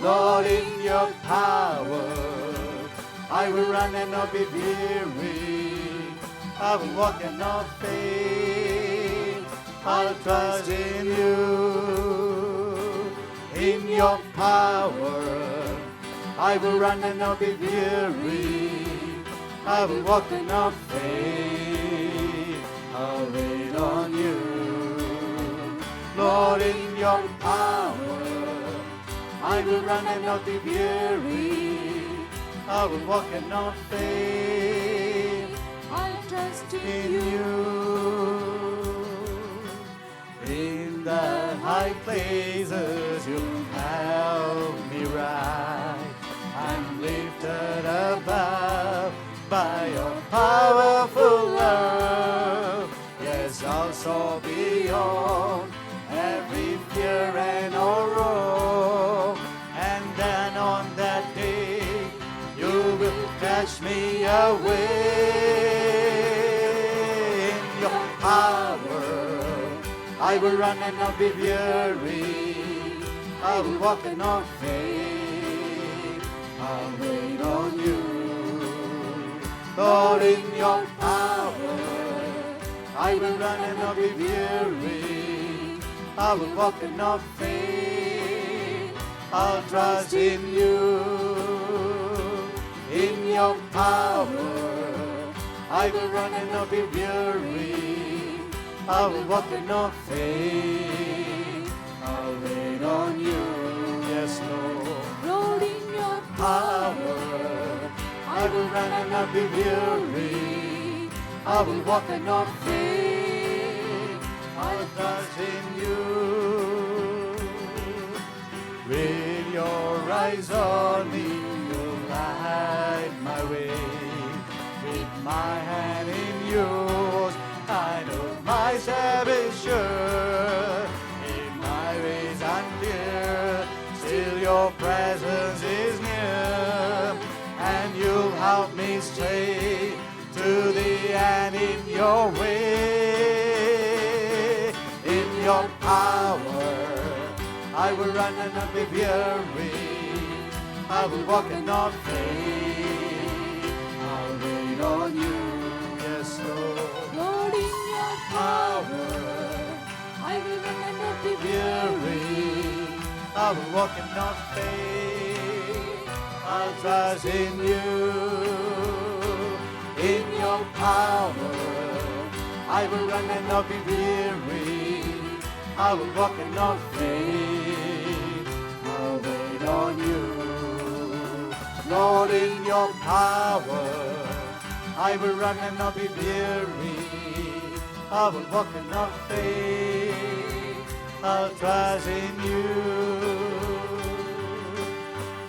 Lord, in your power, I will run and not be weary. I will walk and not faint. I'll trust in you. In your power, I will run and not be weary. I will walk and not faint. I'll wait on you. Lord, in your power, I will run and not be weary. I will walk and not faint. I'll trust In you. In the high places you help me rise. I'm lifted above by your powerful love. Yes, I'll soar beyond every fear and sorrow. And then on that day you will catch me away. In your power I will run and not be weary. I will walk and not faint. I'll wait on you. Lord, in your power I will run and not be weary. I will walk and not faint. I'll trust in you. In your power I will run and not be weary. I will walk and not faint. I'll wait on you. Yes, Lord. Lord, in your Power I will run and not be weary. I will walk and not faint. I'll trust in you. With your eyes on me, you'll light my way. With my hand in yours, I know my step is sure. In my ways unclear, still your presence is near, and you'll help me stay to the end in your way. In your power I will run and not be weary. I will walk and not faint. I'll wait on you. Yes, Lord. Lord, in your Power I will run and not be weary. I will walk and not faint. I'll trust in you. In your power I will run and not be weary. I will walk and not faint. I'll wait on you. Lord, in your power I will run and not be weary. I will walk and not faint. I'll trust in you.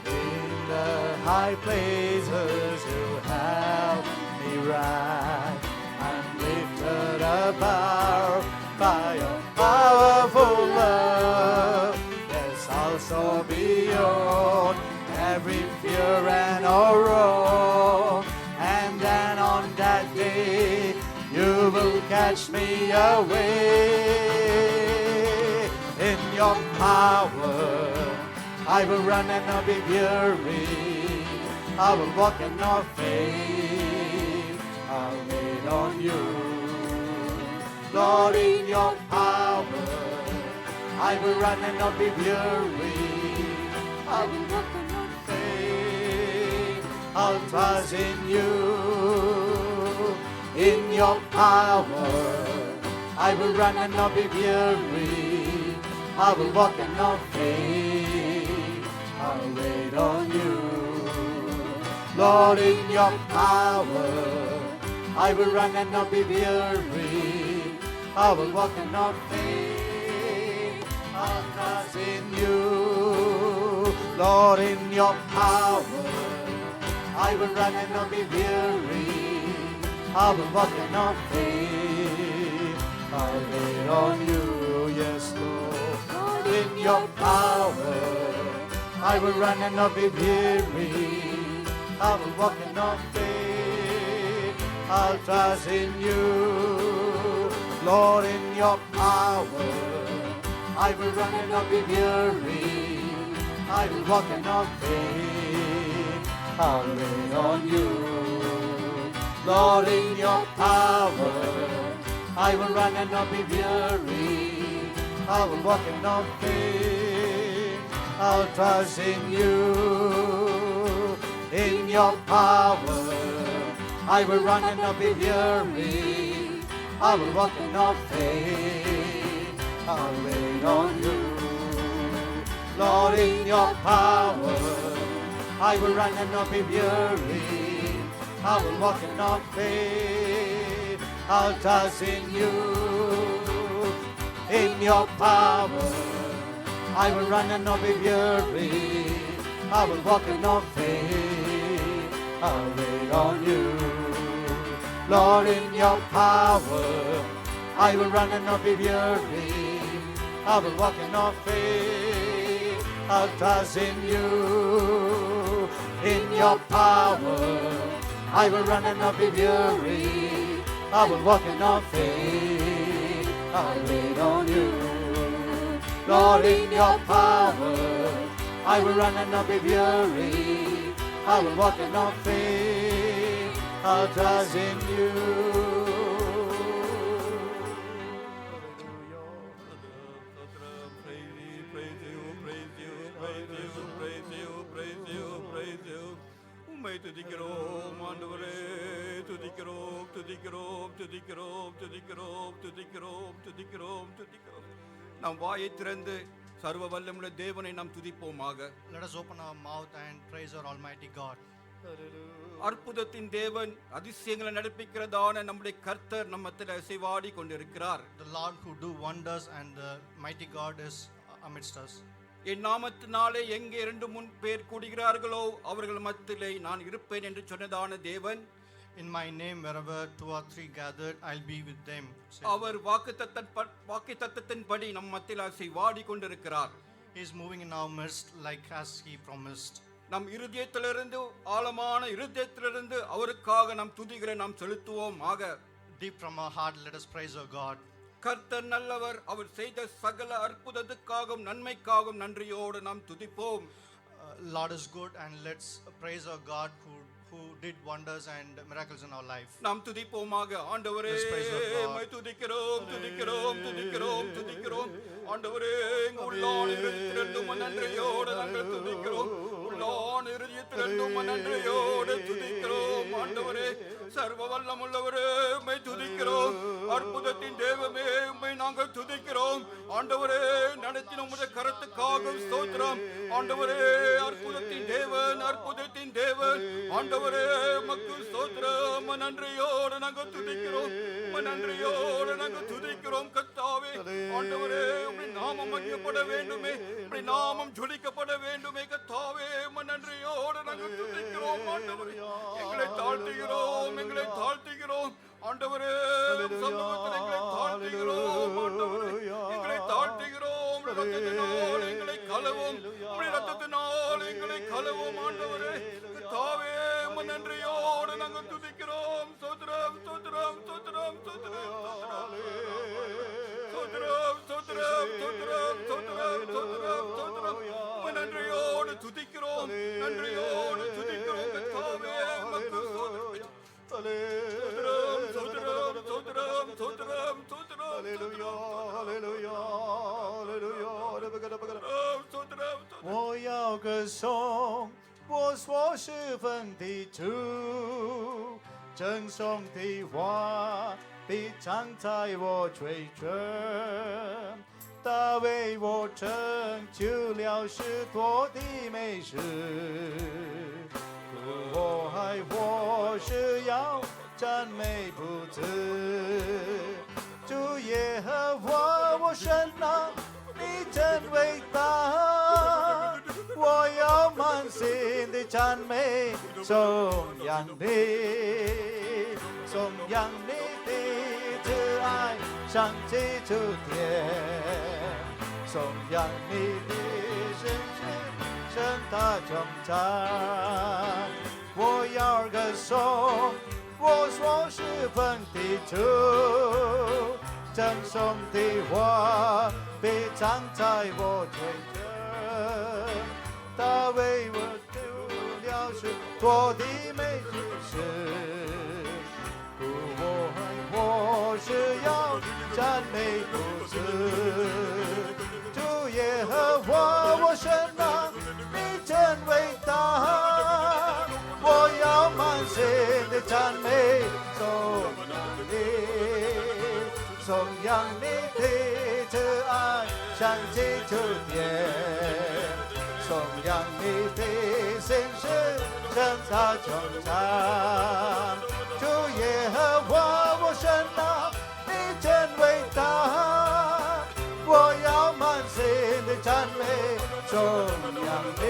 In the high places you help me rise. I'm lifted above by your powerful love. Yes, I'll soar beyond every fear and sorrow. And then on that day you will catch me away. In your power I will run and not be weary. I will walk and not faint. I'll wait on you. Lord, in your power I will run and not be weary. I will walk and not faint. I'll trust in you. In your power I will run and not be weary. I will walk and not faint. I'll wait on you. Lord, in your power I will run and not be weary. I will walk and not faint. I'll trust in you. Lord, in your power I will run and not be weary. I will walk and not faint. I'll wait on you, yes, Lord. In your power, I will run and not be weary. I will walk and not faint. I'll trust in you, Lord, in your power. I will run and not be weary. I will walk and not faint. I'll wait on you, Lord, in your power. I will run and not be weary. I will walk and not faint. I'll trust in you, in your power. I will run and not be weary. I will walk and not faint. I'll wait on you, Lord, in your power. I will run and not be weary. I will walk and not faint. I'll trust in you, in your power. I will run and not be weary. I will walk and not faint. I'll wait on you, Lord, in your power. I will run and not be weary. I will walk and not faint. I'll trust in you, in your power. I will run and not be weary. I will walk and not faint. I'll wait on you, Lord, in your power. I will run and not be weary. I will walk and not faint. I'll trust in you. உம்மை துதிக்கிறோம் ஆண்டவரே, துதிக்கிறோம் துதிக்கிறோம் துதிக்கிறோம் துதிக்கிறோம் துதிக்கிறோம் துதிக்கிறோம் துதிக்கிறோம். நாம் வாயை திறந்து சர்வ வல்லமுள்ள தேவனை நாம் துதிப்போமாக. Let us open our mouth and praise our Almighty God. அற்புதத்தின் தேவன், அதிசயங்களை நடப்பிக்கிறதான நம்முடைய கர்த்தர் நம்மத்தில் அசைவாடி கொண்டிருக்கிறார். The Lord who do wonders and the mighty God is amidst us. என் நாமத்தினாலே எங்கே 2-3 பேர் கூடுகிறார்களோ அவர்கள் மத்தியிலே நான் இருப்பேன் என்று சொன்னதான தேவன், In my name wherever 2 or 3 gathered, I'll be with them. அவர் வாக்குத்தத்தத்தின்படி நம் மத்தியில் அசைவாடி கொண்டிருக்கிறார். He is moving in our midst like as He promised. நம் இருதயத்திலிருந்து, ஆழமான இருதயத்திலிருந்து அவருக்காக நாம் துதிகளை நாம் செலுத்துவோம் ஆக. Deep from our heart, let us praise our God. கர்த்தர் நல்லவர், அவர் செய்த சகல அற்புதத்துக்காகவும் நன்மைக்காகவும் நன்றியோடு நாம் துதிப்போம். Lord is good, and let's praise our God who did wonders and miracles in our life. நாம் துதிப்போமாக. ஆண்டவரே, உம்மை துதிக்கிறோம் துதிக்கிறோம் துதிக்கிறோம் துதிக்கிறோம். ஆண்டவரே, எங்கள் உள்ளான இருதயத்திலிருந்து நன்றியோடு நாங்கள் துதிக்கிறோம். உள்ளான இருதயத்திலிருந்து நன்றியோடு துதிக்கிறோம். ஆண்டவரே, சர்வ வல்லமுள்ளவரே, உம்மை துதிக்கிறோம். அற்புதத்தின் தேவமே, உம்மை நாங்கள் துதிக்கிறோம். ஆண்டவரே, நடத்தின உம்முடைய கரத்துக்காக ஸ்தோத்திரம். ஆண்டவரே, அற்புதத்தின் தேவன், அற்புதத்தின் தேவன். ஆண்டவரே, உமக்கு ஸ்தோத்திரம். நன்றியோடு நாங்கள் துதிக்கிறோம். நன்றியோடு நாங்கள் துதிக்கிறோம் கர்த்தாவே. ஆண்டவரே, உம்முடைய நாமம் மகிமைப்பட வேண்டுமே, உம்முடைய நாமம் ஜொலிக்கப்பட வேண்டுமே கர்த்தாவே. நன்றியோடு நாங்கள் துதிக்கிறோம். ஆண்டவரே, எங்களை தாழ்த்துகிறோம், எங்களை தாழ்த்துகிறோம். ஆண்டவரே, சமூகத்தில் எங்களை தாழ்த்துகிறோம். ஆண்டவரே, எங்களை தாழ்த்துகிறோம். ரத்தத்தினால் எங்களை கலவும், ரத்தத்தினால் எங்களை கலவும். ஆண்டவரே கர்த்தாவே, நன்றியோடு நாங்கள் துதிக்கிறோம். ஸ்தோத்திரம் ஸ்தோத்திரம் ஸ்தோத்திரம் ஸ்தோத்திரம் ஸ்தோத்திரம் ஸ்தோத்திரம் ஸ்தோத்திரம் ஸ்தோத்திரம் ஸ்தோத்திரம் ஸ்தோத்திரம். நன்றியோடு துதிக்கிறோம், நன்றியோடு துதிக்கிறோம் கர்த்தாவே. உமக்கு ஸ்தோத்திரம். ஸ்தோத்திரம் ஸ்தோத்திரம் ஸ்தோத்திரம் ஸ்தோத்திரம்.我要歌颂我所侍奉的主，赠送的话必常在我嘴唇，他为我成就了许多的美事，我爱我是要赞美不止。主耶和华我神啊，你真伟大，我要满心的赞赞美，颂扬你，颂扬你的慈爱，上起诸天，颂扬你的圣旨，圣大颂赞。我要歌颂我所侍奉的主，赠送的话必藏在我嘴中，他为我做了许多的美事，故我是要赞美不止。主耶和华我神啊，你真伟大，我要满心的赞美，颂扬你的慈爱，上起诸天，颂扬你的信实，圣大颂赞。主耶和华我神啊，你真伟大，我要满心的赞美，颂扬你，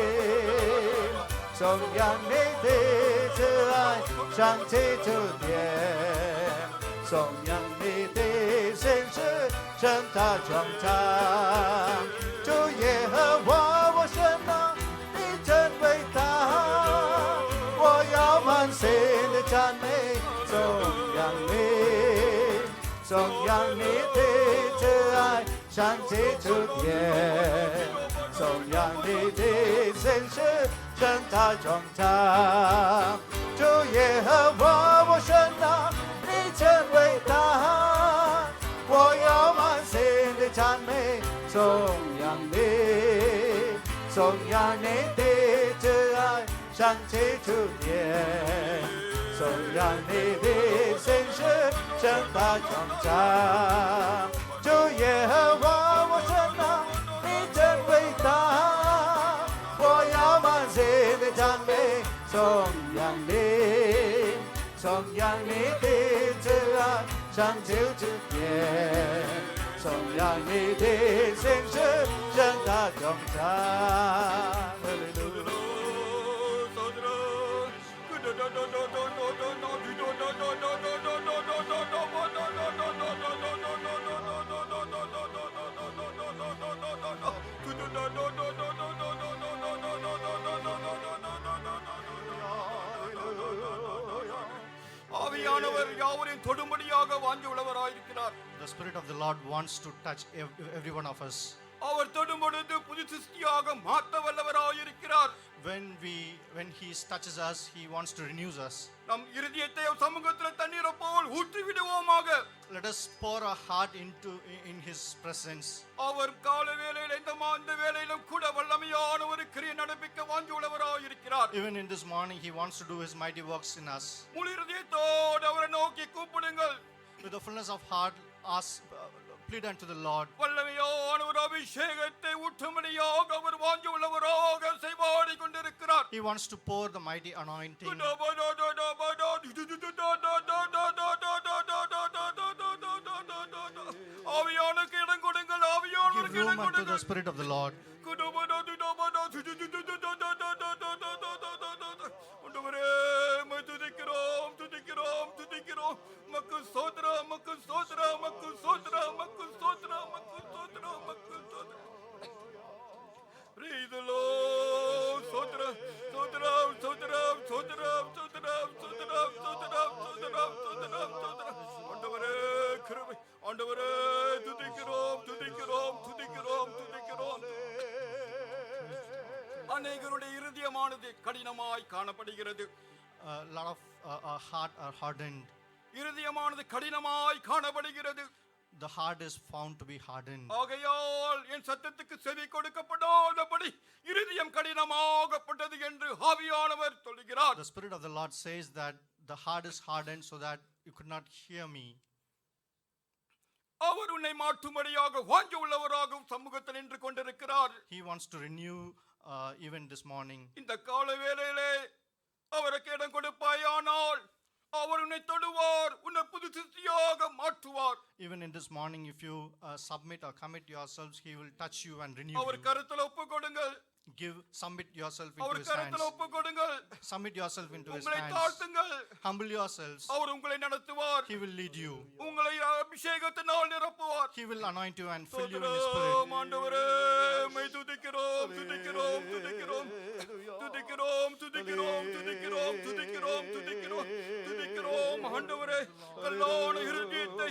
颂扬你的慈爱，上起诸天，颂扬你的信实，圣大颂赞。主耶和华我神啊，你真伟大，我要满心的赞美，颂扬你，颂扬你的慈爱，上起诸天，颂扬你的信实，圣大颂赞。主耶和华我神啊，你真伟大，我要满心的赞美，颂扬你，颂扬你的慈爱，上起诸天，颂扬你的信实，圣大颂赞。主耶和华我神啊，你真伟大，我要满心的赞美，颂扬你，颂扬你的慈爱，上起诸天，颂扬你的信实，圣大颂赞。ஆவியானவர் யாவரையும் தொடும்படியாக வாஞ்சியுள்ளவராயிருக்கிறார். The Spirit of the Lord wants to touch every one of us. அவர் தொடும் பொழுது புது சிருஷ்டியாக மாற்ற வல்லவராயிருக்கிறார். When He touches us, He wants to renew us. நம் இருதயத்தை சமூகத்தில் தண்ணீரை போல் ஊற்றி விடுவோமாக. Let us pour our heart in His presence. அவர் கால வேளையில் இந்த வேளையிலும் கூட வல்லமையான ஒரு கிரியை நடப்பிக்க வாஞ்சியுள்ளவராயிருக்கிறார். Even in this morning, He wants to do His mighty works in us. முழு இருதயத்தோடு அவரை நோக்கி கூப்பிடுங்கள். With the fullness of heart, plead unto the Lord. வல்லமையான ஒரு அபிஷேகத்தை ஊற்றும்படியாக அவர் வாஞ்சியுள்ளவராக செய்வாடி கொண்டிருக்கிறார். He wants to pour the mighty anointing. ஆவியானுக்கு இடம் கொடுங்கள். ஆவியானவருக்கு Give room இடம் unto the கொடுங்கள். Spirit of the Lord. ஆண்டவரே, உம்மை துதிக்கிறோம், துதிக்கிறோம், துதிக்கிறோம். மக்கு ஸ்தோத்திரம், மக்கு ஸ்தோத்திரம், மக்கு ஸ்தோத்திரம், மக்கு ஸ்தோத்திரம், மக்கு ஸ்தோத்திரம், மக்கு ஸ்தோத்திரம். Praise the Lord. ஸ்தோத்திரம், ஸ்தோத்திரம், ஸ்தோத்திரம், ஸ்தோத்திரம், ஸ்தோத்திரம், ஸ்தோத்திரம், ஸ்தோத்திரம், ஸ்தோத்திரம், ஸ்தோத்திரம், ஸ்தோத்திரம். ஆண்டவரே கிருபை, ஆண்டவரே துதிக்கிறோம், துதிக்கிறோம், துதிக்கிறோம், துதிக்கிறோம். அநேகருடைய இருதயமானது கடினமாய் காணப்படுகிறது. A lot of our heart are hardened. இருதயமானது கடினமாய் காணப்படுகிறது. The heart is found to be hardened. ஆகையால் என் சத்தத்துக்கு செவி கொடுக்கப்படாதபடி இருதயம் கடினமாகப்பட்டது என்று ஆவியானவர் சொல்கிறார். The Spirit of the Lord says that the heart is hardened so that you could not hear me. அவர் உன்னை மாற்றும்படியாக வாஞ்சை உள்ளவராக சமூகத்தில் நின்று கொண்டிருக்கிறார். He wants to renew even this morning. இந்த கால வேளையிலே அவருக்கு இடம் கொடுப்பாயானால் அவர் உன்னை தொடுவார், உன்னை புது சிருஷ்டியாக மாற்றுவார். Even in this morning, if you submit or commit yourselves, He will touch you and renew our you. கருத்துல ஒப்பு கொடுங்கள். Submit yourself into அவர் His hands. கருத்துல ஒப்பு கொடுங்கள். Submit yourself into His உங்களை hands. தாழ்த்துங்கள். Humble yourselves. அவர் உங்களை நடத்துவார். He will lead you. உங்களை அபிஷேகத்தினால் நிரப்புவார். He will anoint you and fill you in His Spirit. ஆண்டவரே, உம்மை துதிக்கிறோம், துதிக்கிறோம், துதிக்கிறோம். துதிக்கிறோம், துதிக்கிறோம், துதிக்கிறோம், துதிக்கிறோம், துதிக்கிறோம், துதிக்கிறோம். ஆண்டவரே, கல்லான இருதயத்தை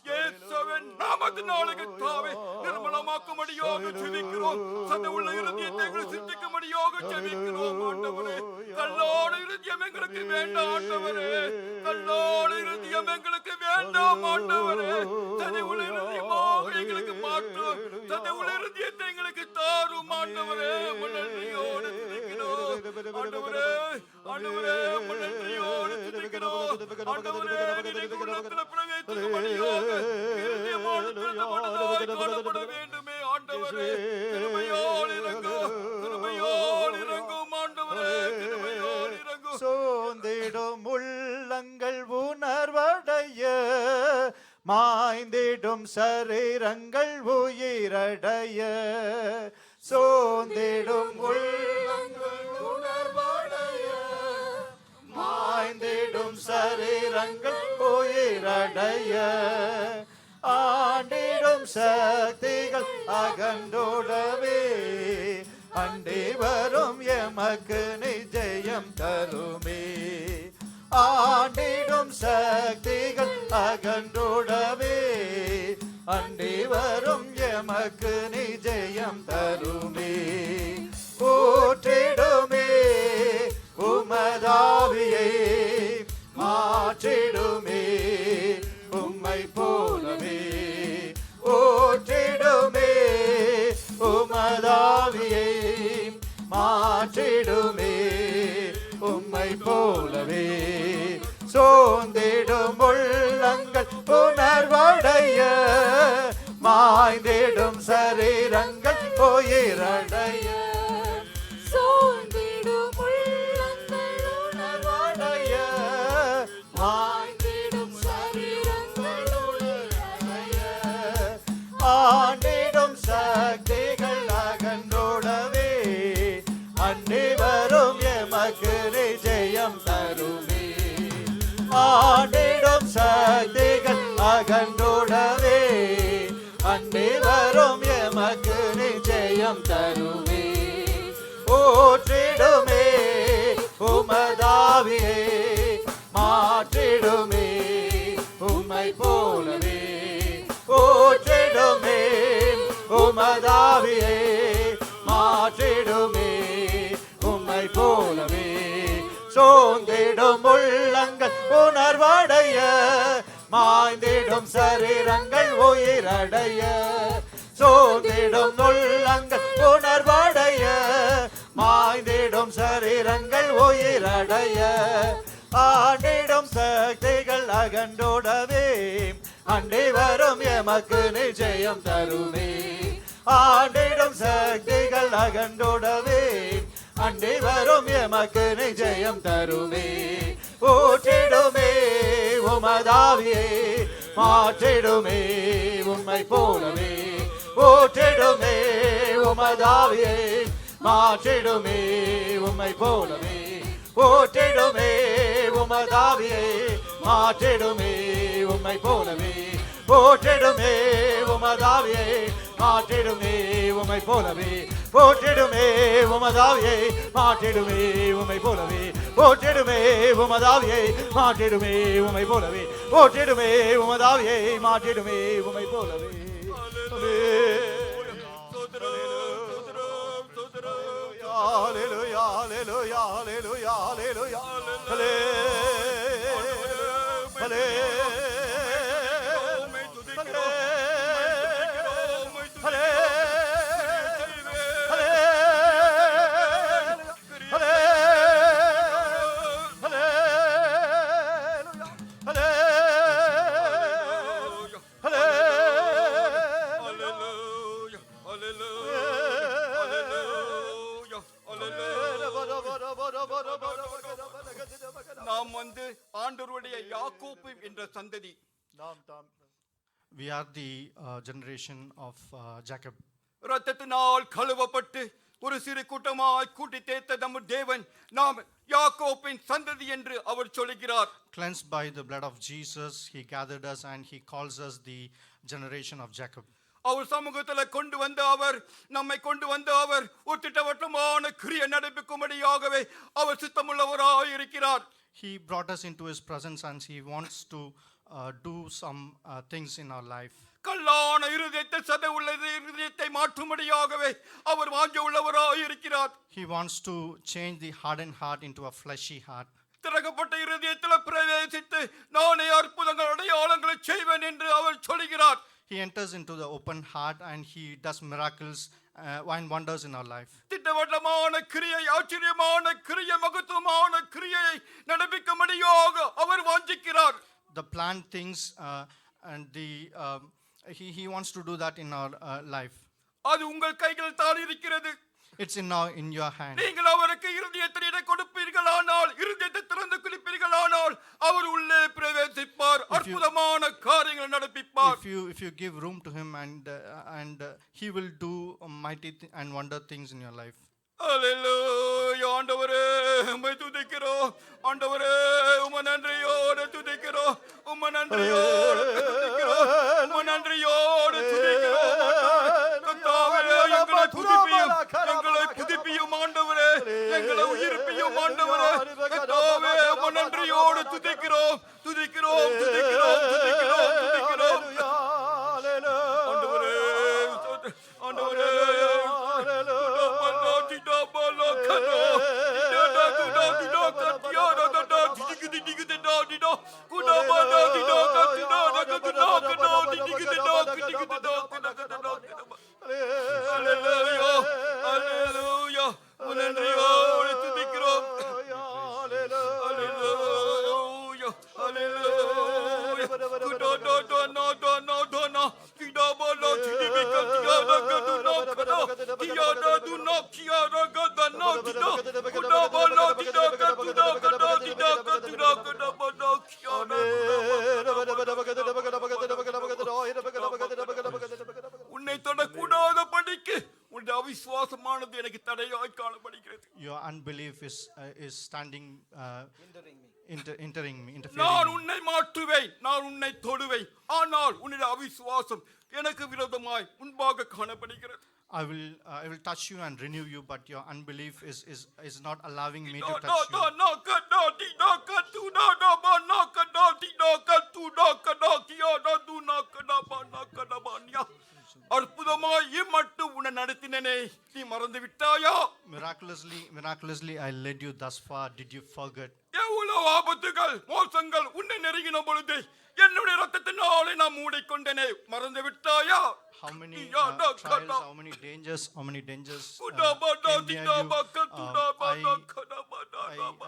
இயேசுவின் நாமத்தினாலே கர்த்தாவே நிர்மலமாக்கும்படியாக ஜெபிக்கிறோம். சதையுள்ள இருதயத்தை எங்களுக்கு சிந்திக்கும்படியாக ஜெபிக்கிறோம். ஆண்டவரே, கல்லான இருதயம் எங்களுக்கு வேண்டாம். ஆண்டவரே, கல்லான இருதயம் எங்களுக்கு வேண்டாம். ஆண்டவரே, சதையுள்ள இருதயமாக எங்களுக்கு மாற்றும். சதையுள்ள இருதயத்தை எங்களுக்கு தாரும். ஆண்டவரே, நன்றியோடு துதிக்கிறோம். ஆண்டவரே, ஆண்டவரே, நன்றியோடு துதிக்கிறோம். ஆண்டவரே, நீர் உள்ளத்துல பிரவேசிக்கும்படியாக இருதயமான திறந்தவனதாய் காணப்பட வேண்டுமே. ஆண்டவரே, கிருபையால் இறங்கும், கிருபையால் இறங்கும். ஆண்டவரே, கிருபையால் இறங்கும். சோர்ந்திடும் உள்ளங்கள் உணர்வடைய, மாய்ந்திடும் சரீரங்கள் உயிரடைய. சோர்ந்திடும் உள்ளங்கள் உணர்வடைய, மாய்ந்திடும் சரீரங்கள் உயிரடைய. ஆண்டிடும் சக்திகள் அகன்றோடவே, அண்டி வரும் எமக்கு நிஜயம் தருமே. ஆண்டிடும் சக்திகள் அகன்றோடவே, அண்டி வரும் எமக்கு நிஜயம் தருமே. ஊற்றிடுமே உமதாவியை, மாற்றிடுமே உம்மை போலவே. ஊற்றிடுமே உமதாவியை, மாற்றிடுமே உம்மை போலவே. சோர்ந்திடும் உள்ளங்கள் உணர்வடைய, மாய்ந்திடும் சரீரங்கள் உயிரடைய. சோர்ந்திடும் உள்ளங்கள் உணர்வடைய, மாய்ந்திடும் சரீரங்கள் உயிரடைய. ஆண்டிடும் சக்திகள் அகன்றோடவே, அண்டி வரும் எமக்கு நிஜயம் தருமே. ஆண்டிடும் சக்திகள் அகன்றோடவே, அண்டி வரும் எமக்கு நிஜயம் தருமே. ஊற்றிடுமே உமதாவியை, மாற்றிடுமே உம்மை போலவே. ஊற்றிடுமே உமதாவியை, மாற்றிடுமே உம்மை போலவே. சோர்ந்திடும் உள்ளங்கள் உணர்வடைய, மாய்ந்திடும் சரீரங்கள் உயிரடைய. சோர்ந்திடும் உள்ளங்கள் உணர்வடைய, மாய்ந்திடும் சரீரங்கள் உயிரடைய. ஆண்டிடும் சக்திகள் அகன்றோடவே, அண்டி வரும் எமக்கு நிஜயம் தருமே. ஆண்டிடும் சக்திகள் அகன்றோடவே, அண்டி வரும் எமக்கு நிஜயம் தருமே. ஊற்றிடுமே உமதாவியை, மாற்றிடுமே உம்மை போலவே. ஊற்றிடுமே உமதாவியை, மாற்றிடுமே உம்மை போலவே. ஊற்றிடுமே உமதாவியை, மாற்றிடுமே உம்மை போலவே. ஊற்றிடுமே உமதாவியை, மாற்றிடுமே உம்மை போலவே. ஊற்றிடுமே உமதாவியை, மாற்றிடுமே உம்மை போலவே. ஊற்றிடுமே உமதாவியை, மாற்றிடுமே உம்மை போலவே. ஊற்றிடுமே உமதாவியை, மாற்றிடுமே உம்மை போலவே. Hallelujah, hallelujah, hallelujah, hallelujah, நாம் ஆண்டவருடைய யாக்கோப்பு என்ற சந்ததி. We are the generation of Jacob. இரத்தத்தினால் கழுவப்பட்டு ஒரு சிறு கூட்டமாய் கூட்டி தேர்த்த நம்ம தேவன் நாம் யாக்கோப்பின் சந்ததி என்று அவர் சொல்கிறார். Cleansed by the blood of Jesus, he gathered us and he calls us the generation of Jacob. அவர் சமூகத்தில் நம்மை கொண்டு வந்த அவர் ஒரு திட்டவட்டமான கிரியை நடப்பிக்கும்படியாகவே அவர் சித்தமுள்ளவராய் இருக்கிறார். He brought us into his presence and he wants to do some things in our life. கல்லான இருதயத்தை சதை உள்ள இருதயத்தை மாற்றும்படியாகவே அவர் வாஞ்சை உள்ளவராய் இருக்கிறார். He wants to change the hardened heart into a fleshy heart. திறக்கப்பட்ட இருதயத்தில் பிரவேசித்து நானே அற்புதங்கள் அடையாளங்களை செய்வேன் என்று அவர் சொல்கிறார். He enters into the open heart and he does miracles and wonders in our life. திட்டவட்டமான கிரியை, ஆச்சரியமான கிரியை, மகத்துவமான கிரியை நடப்பிக்கும்படியாக அவர் வாஞ்சிக்கிறார். The planned things and he wants to do that in our life. அது உங்கள் கைகளில் தான் இருக்கிறது. It's in your hand. நீங்கள் அவருக்கு இருதயத்தை இடம் கொடுப்பீர்களானால், இருதயத்தை திறந்து குளிப்பீர்களானால் அவர் உள்ளே பிரவேசிப்பார், அற்புதமான காரியங்களை நடப்பிப்பார். If you give room to him and he will do mighty and wonder things in your life. அல்லேலூயா. ஆண்டவரே உம்மை துதிக்கிறோம். ஆண்டவரே உம்மை நன்றியோடு துதிக்கிறோம். உம்மை நன்றியோடு துதிக்கிறோம். உம்மை நன்றியோடு துதிக்கிறோம். கர்த்தாவே எங்களை புதுப்பியும், எங்களை புதுப்பியும் ஆண்டவரே, எங்களை உயிர்ப்பியும் ஆண்டவரே. கர்த்தாவே உம்மை நன்றியோடு துதிக்கிறோம், துதிக்கிறோம், துதிக்கிறோம், துதிக்கிறோம், துதிக்கிறோம். ஆண்டவரே ஆண்டவரே உன்னை தொடக்கூடாத படிக்கு உன்னுடைய அவிசுவாசமானது எனக்கு தடையாய் காணப்படுகிறது. Your unbelief is standing interfering me. நான் உன்னை மாற்றுவேன், நான் உன்னை தொடுவேன், ஆனால் உன்னுடைய அவிசுவாசம் எனக்கு விரோதமாய் முன்பாக காணப்படுகிறது. I will touch you and renew you, but your unbelief is not allowing me to touch you. அற்புதமாய் மட்டும் உன்னை நடத்தினேனே, நீ மறந்து விட்டாயா? Miraculously I led you thus far. Did you forget? எவ்வளவு ஆபத்துகள், மோசங்கள் உன்னை நெருங்கின பொழுது என்னுடைய ரத்தத்தினாலே நான் மூடிக்கொண்டேனே, மறந்து விட்டாயா? How many trials, how many dangers came near you.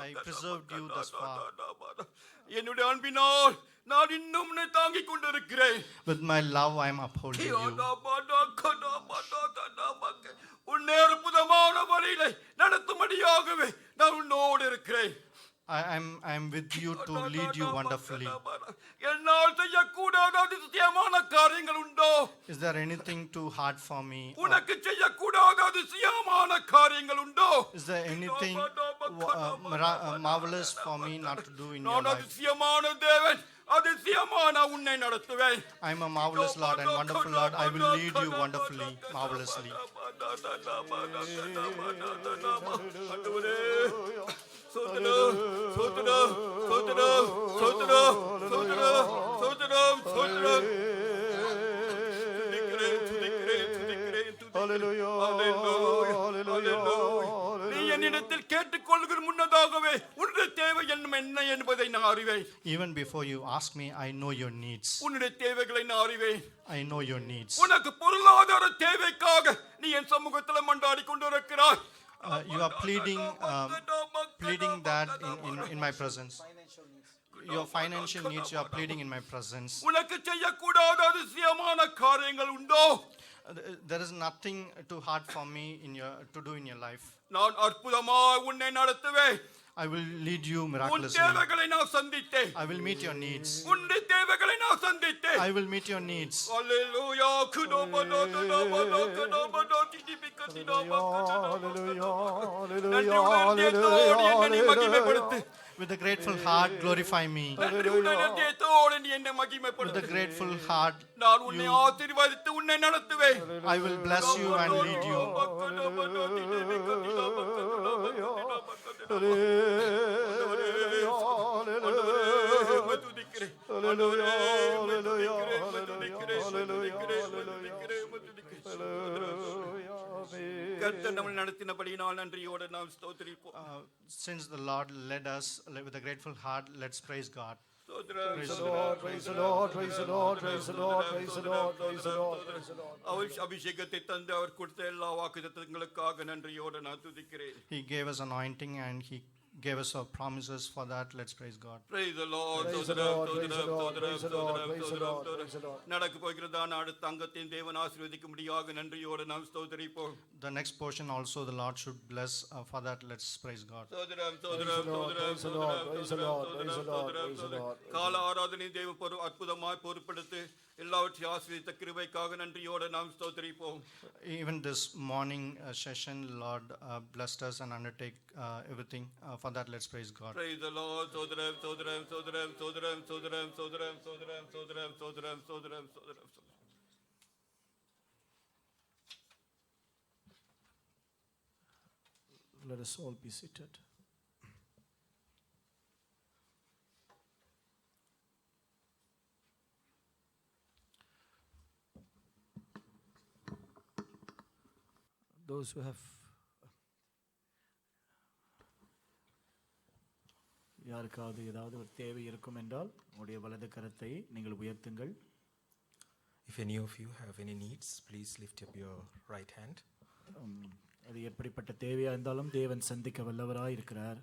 I preserved you thus far. என்னுடைய அன்பினால் நான் இன்னும் உன்னை தாங்கிக் கொண்டிருக்கிறேன். With my love I am upholding you. உன்னை அற்புதமான வழியிலே நடத்தும்படியாகவே நான் உன்னோடு இருக்கிறேன். I am with you to lead you wonderfully. என்னால் செய்யக்கூடாத அதிசயமான காரியங்கள் உண்டோ? Is there anything too hard for me? உனக்கு செய்யக்கூடாத அதிசயமான காரியங்கள் உண்டோ? Is there anything marvelous for me not to do in your நான் life? அதிசயமான தேவன், அதிசயமான உன்னை நடத்துவேன். I am a marvelous Lord and wonderful Lord. I will lead you wonderfully, marvelously. சோதரம் சோதரம் சோதரம் சோதரம் சோதரம் சோதரம் சோதரம். நீ என்னிடத்தில் கேட்டுக்கொள்கிற முன்னதாகவே உன்னுடைய தேவை என்ன என்பதை நான் அறிவேன். Even before you ask me, I know your needs. உன்னுடைய தேவைகளை நான் அறிவேன். I know your needs. உனக்கு பொருளாதார தேவைக்காக நீ என் சமூகத்தில் மண்டாடி கொண்டிருக்கிறாய். You are pleading that in my presence. Your financial needs, you are pleading in my presence. உனக்கு செய்யக்கூடாத அதிசயமான காரியங்கள் உண்டோ? There is nothing too hard for me to do in your life. நான் அற்புதமாய் உன்னை நடத்துவேன். I will lead you உன் miraculously. தேவைகளை நான் சந்தித்தேன். I will meet your needs. உன்னுடைய தேவைகளை நான் சந்தித்தேன். I will meet your needs. அல்லேலூயா குடோபனோ துடோபனோ குடோபனோ திதிபிகதினோபனோ நன்றியுடன் என்னை மகிமைப்படுத்து. With a grateful heart, glorify me. நன்றியுடன் நீ என்னை With மகிமைப்படுத்து. a grateful heart, நான் உன்னை ஆசீர்வதித்து உன்னை நடத்துவேன். I will bless you and lead you. கர்த்தர் நம்மை நடத்தினபடியினால் நன்றியோடு நாம் ஸ்தோத்திரிப்போம். Since the Lord led us with a grateful heart, let's praise God. Praise the Lord, praise the Lord, praise the Lord, praise the Lord, praise the Lord, praise the Lord, praise the Lord. அவர் அபிஷேகத்தை தந்து அவர் கொடுத்த எல்லா வாக்குத்தத்தங்களுக்காக நன்றியோடு நான் துதிக்கிறேன். He gave us anointing and He gave us our promises. For that, let's praise God. Praise the Lord. Praise the Lord, praise the Lord, praise the Lord, praise the Lord, praise the Lord. நடக்க போகிறதான அடுத்த அங்கத்தின் தேவன் ஆசீர்வதிக்கும்படியாக நன்றியோடு நாம் ஸ்தோத்திரிப்போம். The next portion also the Lord should bless. For that, let's praise God. ஸ்தோத்திரம் Praise the Lord, praise the Lord, praise the Lord, praise the Lord, praise the Lord. கால ஆராதனை தேவ அற்புதமாய் பொறுப்படுத்து எல்லாவற்றையும் ஆசீர்வதித்த கிருபைக்காக நன்றியோடு நாம் ஸ்தோத்திரிப்போம். Even this morning session, Lord blessed us and undertake everything. For that, let's praise God. Praise the Lord. ஸ்தோத்திரம் ஸ்தோத்திரம் ஸ்தோத்திரம் ஸ்தோத்திரம் ஸ்தோத்திரம் ஸ்தோத்திரம் ஸ்தோத்திரம் ஸ்தோத்திரம் ஸ்தோத்திரம் ஸ்தோத்திரம் ஸ்தோத்திரம். Let us all be seated. Those who have யாருக்காவது ஏதாவது ஒரு தேவை இருக்கும் என்றால் உங்களுடைய வலது கரத்தை நீங்கள் உயர்த்துங்கள். If any of you have any needs, please lift up your right hand. அது எப்படிப்பட்ட தேவையா இருந்தாலும் தேவன் சந்திக்க வல்லவராய் இருக்கிறார்.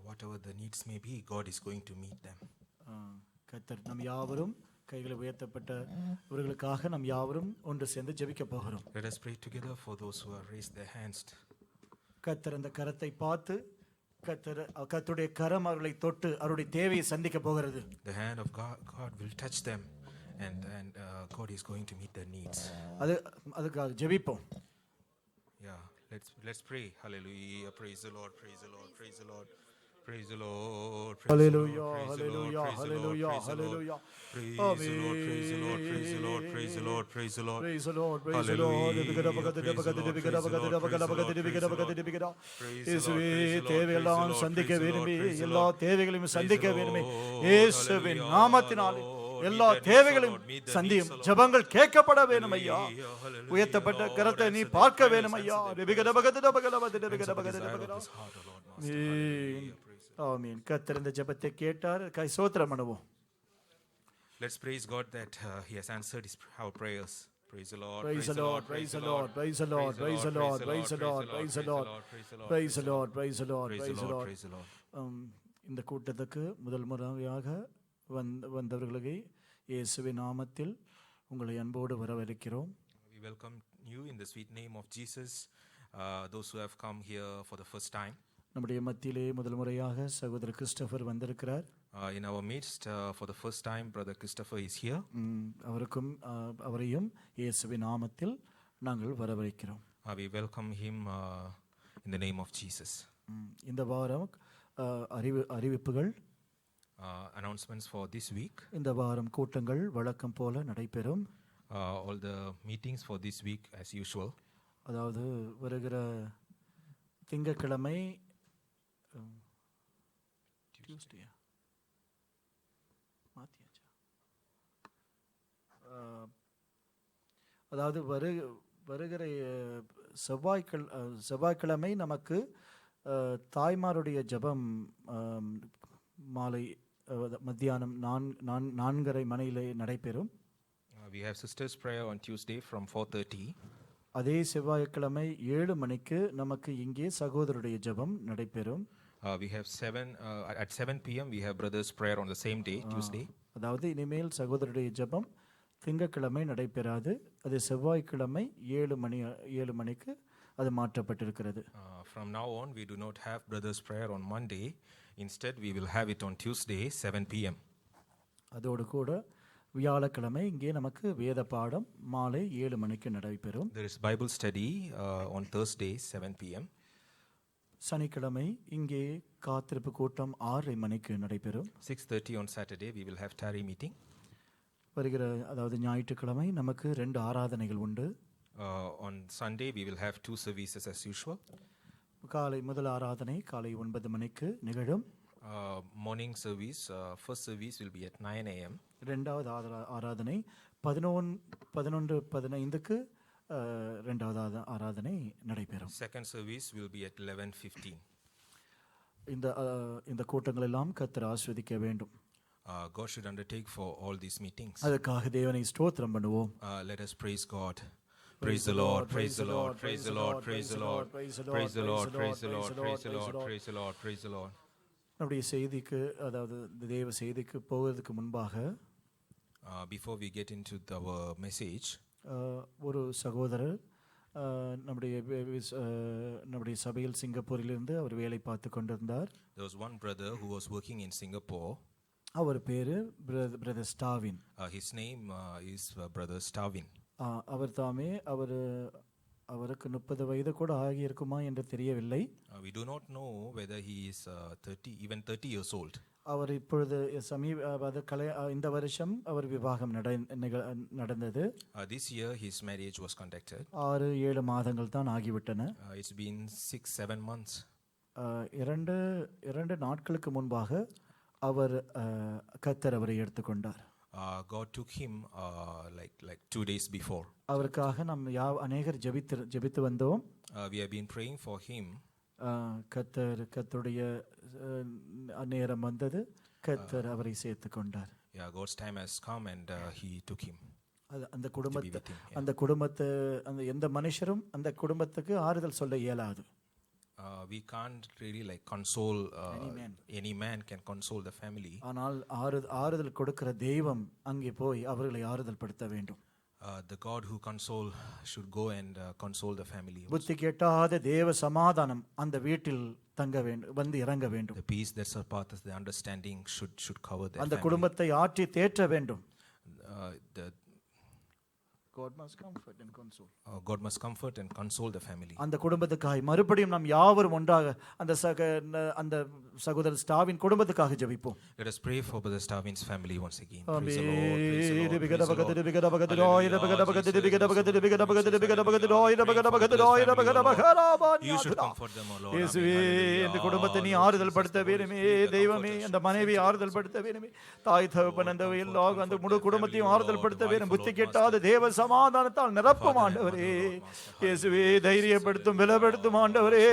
Whatever the needs may be, God is going to meet them. கர்த்தர் நம் யாவரும் கைகளை உயர்த்தப்பட்ட இவர்களுக்காக நாம் யாவரும் ஒன்று சேர்ந்து ஜெபிக்க போகிறோம். Let us pray together for those who have raised their hands. கர்த்தர் அந்த கரத்தை பார்த்து கர்த்தருடைய கரம் அவர்களை தொட்டு அவருடைய தேவையை சந்திக்க போகிறது. The hand of God will touch them, and God is going to meet their needs. அதுக்காக ஜெபிப்போம். Yeah, let's pray. Hallelujah. Praise the Lord. Praise the Lord. Praise the Lord. Praise the Lord. Hallelujah. Hallelujah. Hallelujah. Hallelujah. Praise the Lord. Praise the Lord. Praise the Lord. Praise the Lord. Praise the Lord. Praise the Lord. Praise the Lord. இயேசுவே தேவையெல்லாம் சந்திக்க விரும்பி எல்லா தேவைகளையும் சந்திக்க விரும்பி இயேசுவின் நாமத்தினாலே எல்லா தேவைகளையும் சந்தியும். ஜெபங்கள் கேட்கப்பட வேண்டும் ஐயா. உயர்த்தப்பட்ட கரத்தை நீ பார்க்க வேண்டும் ஐயா. ஆமென். கர்த்தர் இந்த ஜெபத்தை கேட்டார். கை ஸ்தோத்திரம் பண்ணுவோம். Let's praise God that He has answered our prayers. Praise the Lord. Praise the Lord. Praise the Lord. Praise the Lord. Praise the Lord. Praise the Lord. Praise the Lord. Praise the Lord. Praise the Lord. Praise the Lord. Praise the Lord. இந்த கூட்டத்துக்கு முதல் முறையாக வந்தவர்களுக்கு இயேசுவின் நாமத்தில் உங்களை அன்போடு வரவேற்கிறோம். We welcome you in the sweet name of Jesus. Those who have come here for the first time. நம்முடைய மத்தியிலே முதல் முறையாக சகோதரர் கிறிஸ்டோபர் வந்திருக்கிறார். In our midst, for the first time, Brother Christopher is here. அவரையும் இயேசுவின் நாமத்தில் நாங்கள் வரவேற்கிறோம். We welcome him in the name of Jesus. இந்த வாரம் அறிவிப்புகள் Announcements for this week. இந்த வாரம் கூட்டங்கள் வழக்கம் போல நடைபெறும். All the meetings for this week as usual. அதாவது வருகிற திங்கட்கிழமை அதாவது வருகிற செவ்வாய்க்கிழமை நமக்கு தாய்மாருடைய ஜெபம் மாலை மத்தியானம் 4:30 மணியிலே நடைபெறும். We have sisters prayer on Tuesday from 4:30. அதே செவ்வாய்க்கிழமை 7 மணிக்கு நமக்கு இங்கே சகோதரருடைய ஜெபம் நடைபெறும். We have at 7 p.m. we have brothers prayer on the same day, Tuesday. அதாவது இனிமேல் சகோதரருடைய ஜெபம் திங்கட்கிழமை நடைபெறாது. அது செவ்வாய்க்கிழமை 7 மணிக்கு அது மாற்றப்பட்டிருக்கிறது. From now on, we do not have brothers' prayer on Monday. Instead, we will have it on Tuesday, 7 p.m. அதோடு கூட வியாழக்கிழமை இங்கே நமக்கு வேத பாடம் மாலை 7 மணிக்கு நடைபெறும். There is Bible study on Thursday, 7 p.m. சனிக்கிழமை இங்கே காத்திருப்பு கூட்டம் 6 மணிக்கு நடைபெறும். 6:30 on Saturday, we will have Tari meeting. வருகிற அதாவது ஞாயிற்றுக்கிழமை நமக்கு 2 ஆராதனைகள் உண்டு. On Sunday, we will have 2 services as usual. காலை முதல் ஆராதனை காலை 9 மணிக்கு நிகழும். Morning service, first service will be at 9 a.m. இரண்டாவது ஆராதனை 11:15க்கு இரண்டாவது ஆராதனை நடைபெறும். Second service will be at 11:15. இந்த கூட்டங்கள் எல்லாம் கர்த்தர் ஆசீர்வதிக்க வேண்டும். God should undertake for all these meetings. அதற்காக தேவனை ஸ்தோத்திரம் பண்ணுவோம். Let us praise God. Praise the Lord, praise the Lord, praise the Lord, praise the Lord, praise the Lord, praise the Lord, praise the Lord, praise the Lord, praise the Lord, praise the Lord. நம்முடைய செய்திக்கு அதாவது தேவ செய்திக்கு போவதற்கு முன்பாக before we get into our message, ஒரு சகோதரர் நம்முடைய சபையில் சிங்கப்பூரிலிருந்து அவர் வேலை பார்த்து கொண்டிருந்தார். There was one brother who was working in Singapore. அவர் பேரு brother Stalin. His name is brother Stavin. அவர் தாமே அவருக்கு 30 வயது கூட ஆகி இருக்குமா என்று தெரியவில்லை. We do not know whether he is 30 years old. அவர் இப்பொழுது இந்த வருஷம் அவர் விவாகம் நடந்தது. This year his marriage was conducted. 6-7 மாதங்கள் தான் ஆகிவிட்டன. It's been 6-7 months. 2 நாட்களுக்கு முன்பாக அவர் கர்த்தர் அவரை எடுத்துக்கொண்டார். God took him like 2 days before. அவருக்காக நாம் அநேகர் ஜெபித்து வந்தோம். We have been praying for him. கர்த்தருடைய நேரம் வந்தது, கர்த்தர் அவரை சேர்த்துக் கொண்டார். Yeah, God's time has come and he took him. அந்த குடும்பத்தை எந்த மனுஷரும் அந்த குடும்பத்துக்கு ஆறுதல் சொல்ல இயலாது. We can't really console any man can console the family. ஆனால் ஆறுதல் கொடுக்கிற தெய்வம் அங்கே போய் அவர்களை ஆறுதல் படுத்த வேண்டும். The God who console should go and console the family. புத்தி கேட்டாத தேவ சமாதானம் அந்த வீட்டில் தங்க வேண்டும், வந்து இறங்க வேண்டும். The peace that surpasses the understanding should cover that அந்த family. குடும்பத்தை ஆற்றி தேற்ற வேண்டும். God must comfort and console. God must comfort and console the family. அந்த குடும்பத்துக்காக மறுபடியும் நாம் யாவரும் ஒன்றாக அந்த சகோதரர் ஸ்டாவின் குடும்பத்துக்காக ஜெபிப்போம். Let us pray for Brother Stavin's family once again. Praise the Lord, praise the Lord, praise the Lord. You should comfort them, O Lord. இந்த குடும்பத்தை நீ ஆறுதல் படுத்த வேணுமே தெய்வமே, அந்த மனைவி ஆறுதல் படுத்த வேணுமே, தாய் தகப்பன் அந்த எல்லா அந்த முழு குடும்பத்தையும் ஆறுதல் படுத்த வேணும். புத்தி கெட்டாத தேவ சமாதானத்தால் நிரப்பும் ஆண்டவரே. இயேசுவே தைரியப்படுத்தும், பலப்படுத்தும் ஆண்டவரே.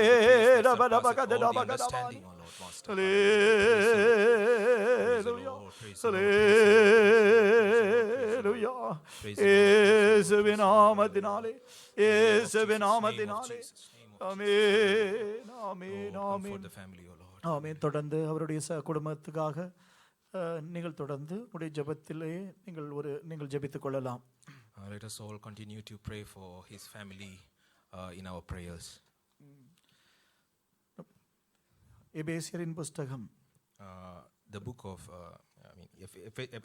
இயேசுவின் நாமத்தினாலே, இயேசுவின் நாமத்தினாலே. ஆமென், ஆமென், ஆமென், ஆமென். தொடர்ந்து அவருடைய குடும்பத்துக்காக நீங்கள் தொடர்ந்து உடைய ஜெபத்திலே நீங்கள் ஜெபித்துக் கொள்ளலாம். Let us all continue to pray for his family in our prayers. எபேசியரின் புஸ்தகம் The book of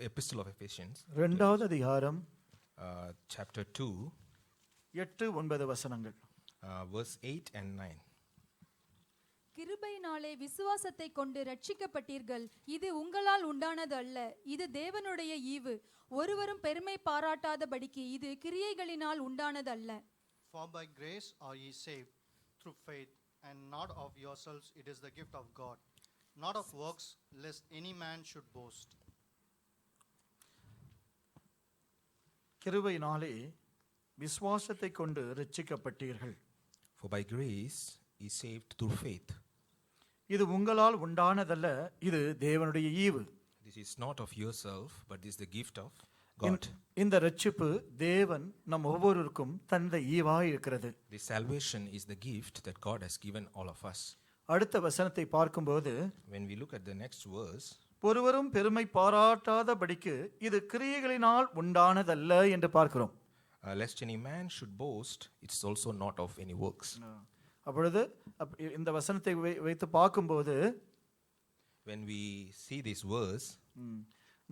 Epistle of Ephesians, 2வது அதிகாரம் chapter 2, 8-9 வசனங்கள். verse 8 and 9. கிருபையினாலே விசுவாசத்தை கொண்டு ரட்சிக்கப்பட்டீர்கள். இது உங்களால் உண்டானது அல்ல, இது தேவனுடைய ஈவு. ஒருவரும் பெருமை பாராட்டாதபடிக்கு இது கிரியைகளினால் உண்டானது அல்ல. For by grace are ye saved through faith, and not of yourselves, it is the gift of God, not of works, lest any man should boast. கிருபையினாலே விசுவாசத்தை கொண்டு ரட்சிக்கப்பட்டீர்கள். For by grace ye saved through faith. இது உங்களால் உண்டானதல்ல, இது தேவனுடைய ஈவு. This is not of yourself, but this is the gift of God. இந்த ரட்சிப்பு தேவன் நம் ஒவ்வொருவருக்கும் தந்த ஈவாய் இருக்கிறது. This salvation is the gift that God has given all of us. அடுத்த வசனத்தை பார்க்கும்போது, When we look at the next verse, ஒருவரும் பெருமை பாராட்டாதபடிக்கு இது கிரியைகளினால் உண்டானதல்ல என்று பார்க்கிறோம். lest any man should boast, it's also not of any works. அப்பொழுது இந்த வசனத்தை வைத்து பார்க்கும்போது When we see this verse,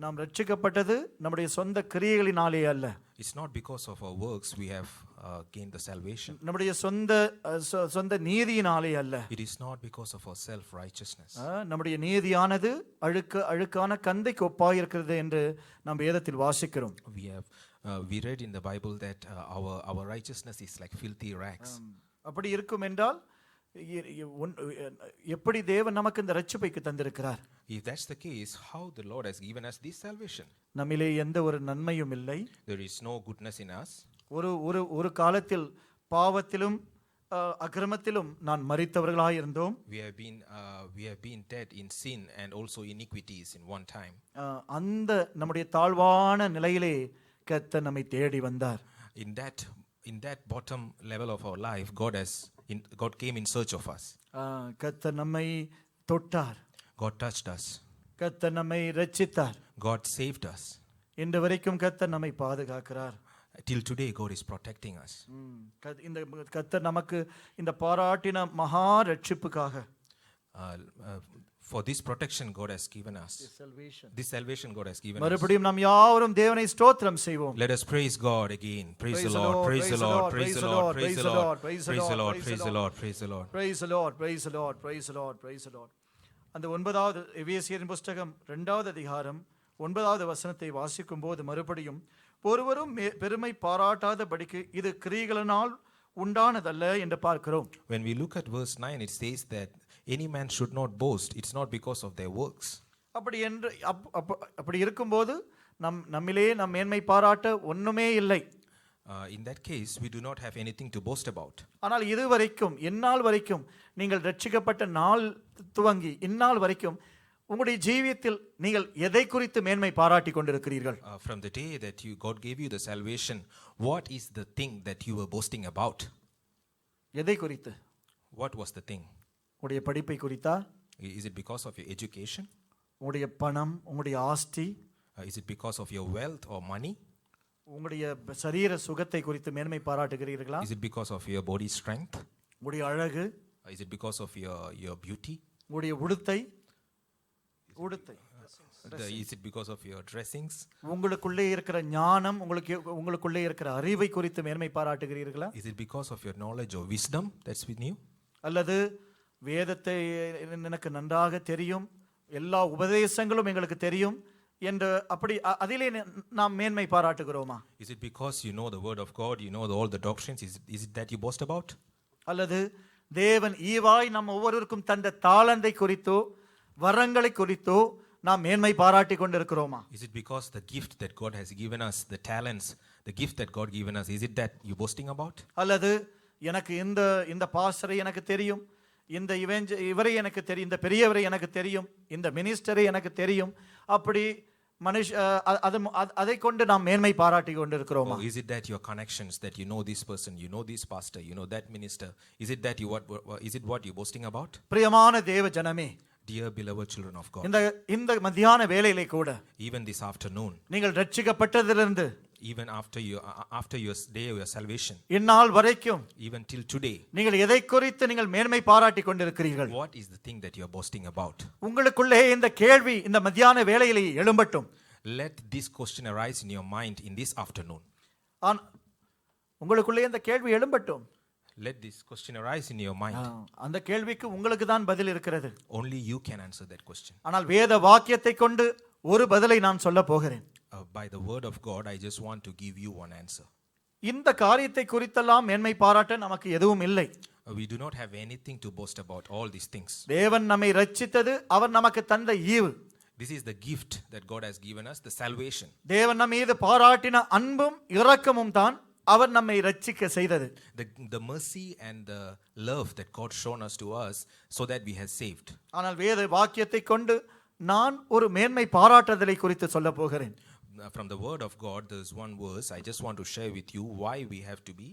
நாம் ரட்சிக்கப்பட்டது நம்முடைய சொந்த கிரியைகளினாலே அல்ல. it's not because of our works we have gained the salvation. நம்முடைய சொந்த நீதியினாலே அல்ல. It is not because of our self-righteousness. நம்முடைய நீதியானது அழுக்கான கந்தைக்கு ஒப்பாக இருக்கிறது என்று நாம் வேதத்தில் வாசிக்கிறோம். We read in the Bible that our righteousness is like filthy rags. அப்படி இருக்கும் என்றால் எப்படி தேவன் நமக்கு இந்த ரட்சிப்பைக்கு தந்திருக்கிறார்? If that's the case, how the Lord has given us this salvation? நம்மிலே எந்த ஒரு நன்மையும் இல்லை. There is no goodness in us. ஒரு காலத்தில் பாவத்திலும் அக்கிரமத்திலும் நான் மரித்தவர்களாய் இருந்தோம். We have been dead in sin and also iniquities in one time. அந்த நம்முடைய தாழ்வான நிலையிலே கர்த்தர் நம்மை தேடி வந்தார். In that bottom level of our life, God came in search of us. கர்த்தர் நம்மை தொட்டார். God touched us. கர்த்தர் நம்மை ரட்சித்தார். God saved us. இன்று வரைக்கும் கர்த்தர் நம்மை பாதுகாக்கிறார். Till today, God is protecting us. இந்த கர்த்தர் நமக்கு இந்த பாராட்டின மகா ரட்சிப்புக்காக For this protection God has given us. This salvation God has given us. மறுபடியும் நாம் யாவரும் தேவனை ஸ்தோத்திரம் செய்வோம். Let us praise God again. Praise the Lord. Praise the Lord. Praise the Lord. Praise the Lord. Praise the Lord. Praise the Lord. Praise the Lord. Praise the Lord. Praise the Lord. Praise the Lord. Praise the Lord. அந்த 9வது எபேசியரின் புத்தகம் 2வது அதிகாரம் 9வது வசனத்தை வாசிக்கும் போது மறுபடியும் ஒருவரும் பெருமை பாராட்டாதபடிக்கு இது கிரியைகளினால் உண்டானதல்ல என்று பார்க்கிறோம். When we look at verse 9, it says that any man should not boast. It's not because of their works. அப்படி இருக்கும்போது நம்மிலே நம் மேன்மை பாராட்ட ஒண்ணுமே இல்லை. In that case, we do not have anything to boast about. ஆனால் இதுவரைக்கும் இந்நாள் வரைக்கும் நீங்கள் ரட்சிக்கப்பட்ட நாள் துவங்கி இந்நாள் வரைக்கும் உங்களுடைய ஜீவியத்தில் நீங்கள் எதை குறித்து மேன்மை பாராட்டி கொண்டிருக்கிறீர்கள்? From the day that God gave you the salvation, what is the thing that you were boasting about? எதை குறித்து? What was the thing? உங்களுடைய படிப்பை குறித்தா? Is it because of your education? உங்களுடைய பணம், உங்களுடைய ஆஸ்தி? Is it because of your wealth or money? உங்களுடைய சரீர சுகத்தை குறித்து மேன்மை பாராட்டுகிறீர்களா? Is it because of your body strength? உங்களுடைய அழகு? Is it because of your beauty? உங்களுடைய உடுத்தை? Is it because of your dressings? உங்களுக்குள்ளே இருக்கிற ஞானம், உங்களுக்குள்ளே இருக்கிற அறிவை குறித்து மேன்மை பாராட்டுகிறீர்களா? Is it because of your knowledge or wisdom that's with you? அல்லது வேதத்தை எனக்கு நன்றாக தெரியும், எல்லா உபதேசங்களும் எங்களுக்கு தெரியும் என்று அப்படி அதிலே நாம் மேன்மை பாராட்டுகிறோமா? Is it because you know the word of God, you know all the doctrines? Is it that you boast about? அல்லது தேவன் ஈவாய் நம் ஒவ்வொருவருக்கும் தந்த தாளந்தை குறித்தோ வரங்களை குறித்தோ நாம் மேன்மை பாராட்டி கொண்டிருக்கிறோமா? Is it because the gift that God has given us, the talents, the gift that God given us, is it that you boasting about? அல்லது எனக்கு இந்த பாஸ்டரை எனக்கு தெரியும், இந்த இவரை எனக்கு தெரியும், இந்த பெரியவரை எனக்கு தெரியும், இந்த மினிஸ்டரை எனக்கு தெரியும், அப்படி அதை கொண்டு நாம் மேன்மை பாராட்டி கொண்டிருக்கிறோமா? Is it that your connections, that you know this person, you know this pastor, you know that minister, is it that what you boasting about? பிரியமான தேவ ஜனமே, dear beloved children of God, இந்த மத்தியான வேளையிலே கூட even this afternoon, நீங்கள் ரட்சிக்கப்பட்டதிலிருந்து even after your day of your salvation, இந்நாள் வரைக்கும் even till today, நீங்கள் எதை குறித்து நீங்கள் மேன்மை பாராட்டி கொண்டிருக்கிறீர்கள்? what is the thing that you are boasting about? உங்களுக்குள்ளே இந்த கேள்வி இந்த மத்தியான வேளையிலே எழும்பட்டும். Let this question arise in your mind in this afternoon. உங்களுக்குள்ளே இந்த கேள்வி எழும்பட்டும். Let this question arise in your mind. அந்த கேள்விக்கு உங்களுக்கு தான் பதில் இருக்கிறது. Only you can answer that question. ஆனால் வேத வாக்கியத்தை கொண்டு ஒரு பதிலை நான் சொல்ல போகிறேன். By the word of God, I just want to give you one answer. இந்த காரியத்தை குறித்தெல்லாம் மேன்மை பாராட்ட நமக்கு எதுவும் இல்லை. We do not have anything to boast about all these things. தேவன் நம்மை ரட்சித்தது அவர் நமக்கு தந்த ஈவு. This is the gift that God has given us, the salvation. தேவன் நம்ம மீது பாராட்டின அன்பும் இரக்கமும் தான் அவர் நம்மை ரட்சிக்க செய்தது. The mercy and the love that God shown us to us so that we have saved. ஆனால் வேத வாக்கியத்தை கொண்டு நான் ஒரு மேன்மை பாராட்டுதலை குறித்து சொல்ல போகிறேன். From the word of God, there is one verse I just want to share with you why we have to be.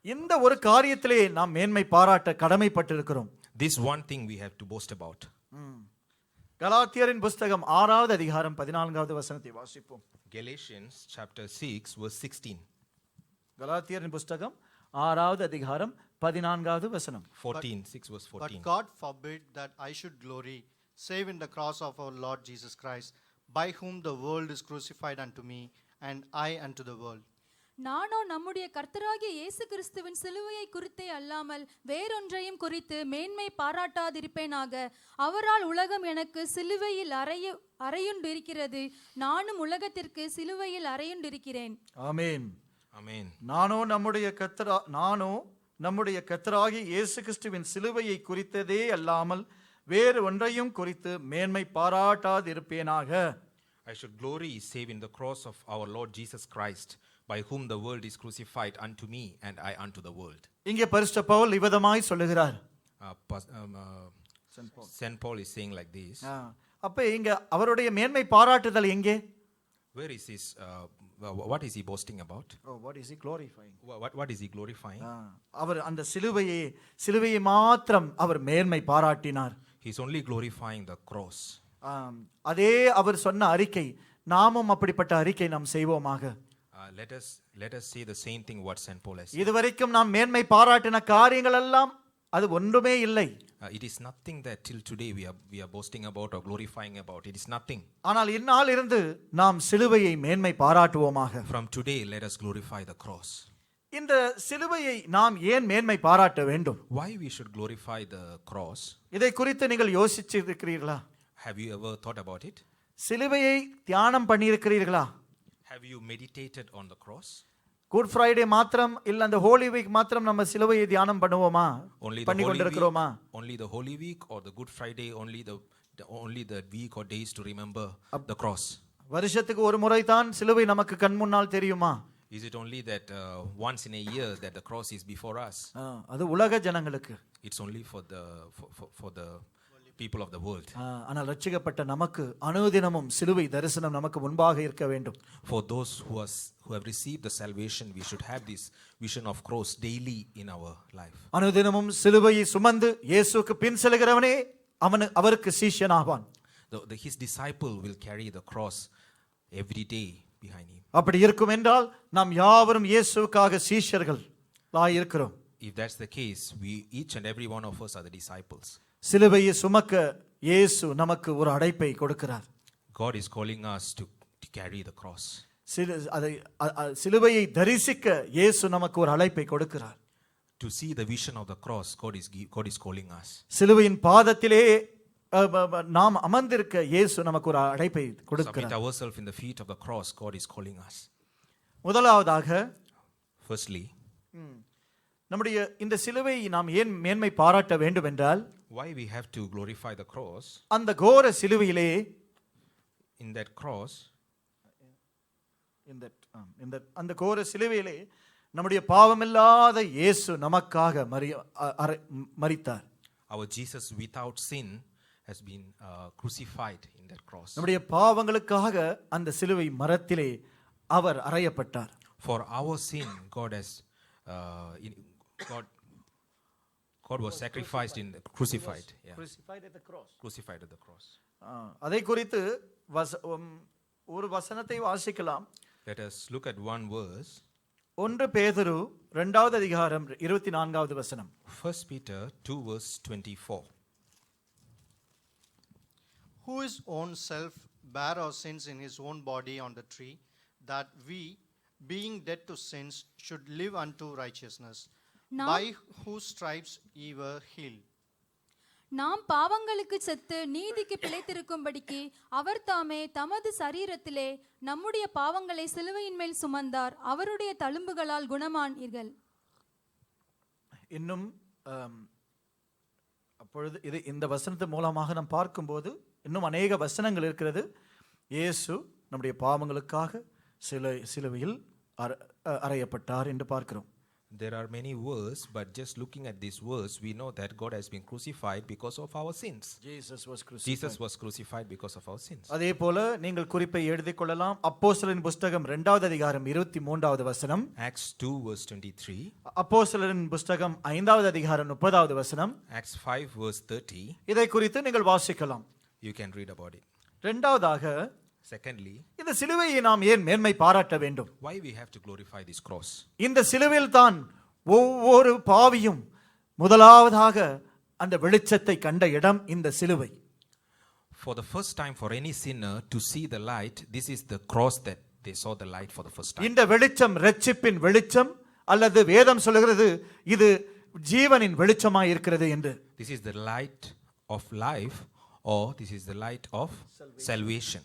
இந்த ஒரு காரியத்திலே நாம் மேன்மை பாராட்ட கடமைப்பட்டிருக்கிறோம். This one thing we have to boast about. கலாத்தியரின் புத்தகம் 6வது அதிகாரம் 14வது வசனத்தை வாசிப்போம். Galatians chapter 6 verse 16. கலாத்தியரின் புஸ்தகம் 6வது அதிகாரம் 14வது வசனம். 14, 6 verse But 14. God forbid that I should glory, save in the cross of our Lord Jesus Christ, by whom the world is crucified unto me, and I unto the world. நானோ நம்முடைய கர்த்தராகிய இயேசு கிறிஸ்துவின் சிலுவையை குறித்தே அல்லாமல் வேறொன்றையும் குறித்து மேன்மை பாராட்டாதிருப்பேனாக. அவரால் உலகம் எனக்கு சிலுவையில் அறையுண்டிருக்கிறது, நானும் உலகத்திற்கு சிலுவையில் அறையுண்டிருக்கிறேன். ஆமென். Amen. நானோ நம்முடைய கர்த்தராகிய இயேசு கிறிஸ்துவின் சிலுவையை குறித்ததே அல்லாமல் வேறு ஒன்றையும் குறித்து மேன்மை பாராட்டாதிருப்பேனாக. I should glory save in the cross of our Lord Jesus Christ, by whom the world is crucified unto me, and I unto the world. இங்கே பரிசுத்த பவுல் இவ்விதமாய் சொல்லுகிறார். Saint Paul is saying like this. அப்ப இங்க அவருடைய மேன்மை பாராட்டுதல் எங்கே? Where is his, what is he boasting about? Oh, what is he glorifying? What is he glorifying? அவர் அந்த சிலுவையை மாத்திரம் அவர் மேன்மை பாராட்டினார். He is only glorifying the cross. அதே அவர் சொன்ன அறிக்கை நாமும் அப்படிப்பட்ட அறிக்கை நாம் செய்வோமாக. Let us say the same thing what Saint Paul has said. இதுவரைக்கும் நாம் மேன்மை பாராட்டின காரியங்கள் எல்லாம் அது ஒன்றுமே இல்லை. It is nothing that till today we are boasting about or glorifying about. It is nothing. ஆனால் இந்நாள் இருந்து நாம் சிலுவையை மேன்மை பாராட்டுவோமாக. From today let us glorify the cross. இந்த சிலுவையை நாம் ஏன் மேன்மை பாராட்ட வேண்டும்? Why we should glorify the cross? இதை குறித்து நீங்கள் யோசிச்சிருக்கிறீர்களா? Have you ever thought about it? சிலுவையை தியானம் பண்ணியிருக்கிறீர்களா? Have you meditated on the cross? Good Friday மாத்திரம் இல்ல அந்த ஹோலி வீக் மாத்திரம் நம்ம சிலுவையை தியானம் பண்ணுவோமா? பண்ணி கொண்டிருக்கிறோமா? Only the Holy Week or the Good Friday, only the week or days to remember the cross? வருஷத்துக்கு ஒரு முறை தான் சிலுவை நமக்கு கண் முன்னால் தெரியுமா? Is it only that once in a year that the cross is before us? அது உலக ஜனங்களுக்கு. It's only for the people of the world. ஆனால் ரட்சிக்கப்பட்ட நமக்கு அனுதினமும் சிலுவை தரிசனம் நமக்கு முன்பாக இருக்க வேண்டும். For those who have received the salvation, we should have this vision of cross daily in our life. அனுதினமும் சிலுவையை சுமந்து இயேசுவுக்கு பின் செல்கிறவனே அவருக்கு சீஷனாவான். His disciple will carry the cross every day behind him. அப்படி இருக்கும் என்றால் நாம் யாவரும் இயேசுவுக்காக சீஷர்களாய் இருக்கிறோம். If that's the case, each and every one of us are the disciples. சிலுவையை சுமக்க இயேசு நமக்கு ஒரு அழைப்பை கொடுக்கிறார். God is calling us to carry the cross. சிலுவையை தரிசிக்க இயேசு நமக்கு ஒரு அழைப்பை கொடுக்கிறார். To see the vision of the cross, God is calling us. சிலுவையின் பாதத்திலே நாம் அமர்ந்திருக்க இயேசு நமக்கு ஒரு அழைப்பை கொடுக்கிறார். Submit ourselves in the feet of the cross, God is calling us. முதலாவதாக, firstly, நம்முடைய இந்த சிலுவை நாம் ஏன் மேன்மை பாராட்ட வேண்டும் என்றால், why we have to glorify the cross? அந்த கோர சிலுவையிலே, in that cross, அந்த கோர சிலுவையிலே நம்முடைய பாவமில்லாத இயேசு நமக்காக மரித்தார். Our Jesus without sin has been crucified in that cross. நம்முடைய பாவங்களுக்காக அந்த சிலுவை மரத்திலே அவர் அறையப்பட்டார். For our sin, God was sacrificed in crucified. Yeah. Crucified at the cross. Crucified at the cross. அதை குறித்து ஒரு வசனத்தை வாசிக்கலாம். Let us look at one verse. 1 பேதுரு 2வது அதிகாரம் 24வது வசனம். 1 Peter 2 verse 24. Who his own self bare our sins in his own body on the tree, that we, being dead to sins, should live unto righteousness, by whose stripes ye were healed. நாம் பாவங்களுக்கு செத்து நீதிக்கு பிழைத்திருக்கும்படிக்கு அவர் தாமே தமது சரீரத்திலே நம்முடைய பாவங்களை சிலுவையின் மேல் சுமந்தார், அவருடைய தழும்புகளால் குணமானீர்கள். இன்னும் அப்பொழுது இந்த வசனத்து மூலமாக நாம் பார்க்கும்போது இன்னும் அநேக வசனங்கள் இருக்கிறது. இயேசு நம்முடைய பாவங்களுக்காக சிலுவையில் அறையப்பட்டார் என்று பார்க்கிறோம். There are many words, but just looking at this verse, we know that God has been crucified because of our sins. Jesus was crucified because of our sins. அதே போல நீங்கள் குறிப்பை எழுதிக் கொள்ளலாம். அப்போஸ்தலரின் புத்தகம் 2வது அதிகாரம் 23வது வசனம். Acts 2 verse 23. அப்போஸ்தலரின் புத்தகம் 5வது அதிகாரம் 30வது வசனம். Acts 5 verse 30. இதை குறித்து நீங்கள் வாசிக்கலாம். You can read about it. இரண்டாவதாக, Secondly, இந்த சிலுவையை நாம் ஏன் மேன்மை பாராட்ட வேண்டும்? why we have to glorify this cross? இந்த சிலுவையில் தான் ஒவ்வொரு பாவியும் முதலாவதாக அந்த வெளிச்சத்தை கண்ட இடம் இந்த சிலுவை. For the first time for any sinner to see the light, this is the cross that they saw the light for the first time. இந்த வெளிச்சம் இரட்சிப்பின் வெளிச்சம், அல்லது வேதம் சொல்கிறது இது ஜீவனின் வெளிச்சமாய் இருக்கிறது என்று. This is the light of life, or this is the light of salvation.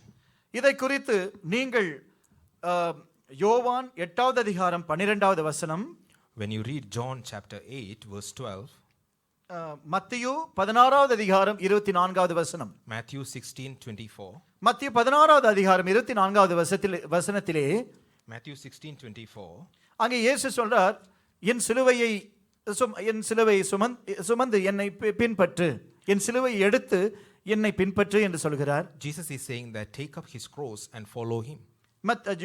இதை குறித்து நீங்கள் யோவான் 8வது அதிகாரம் 12வது வசனம், When you read John chapter 8 verse 12, மத்தேயு 16வது அதிகாரம் 24வது வசனம், Matthew 16:24, மத்தேயு 16வது அதிகாரம் 24வது வசனத்திலே Matthew 16:24, அங்கே இயேசு சொல்றார், என் சிலுவையை சுமந்து என்னை பின்பற்று, என் சிலுவையை எடுத்து என்னை பின்பற்று என்று சொல்கிறார். Jesus is saying that take up his cross and follow him.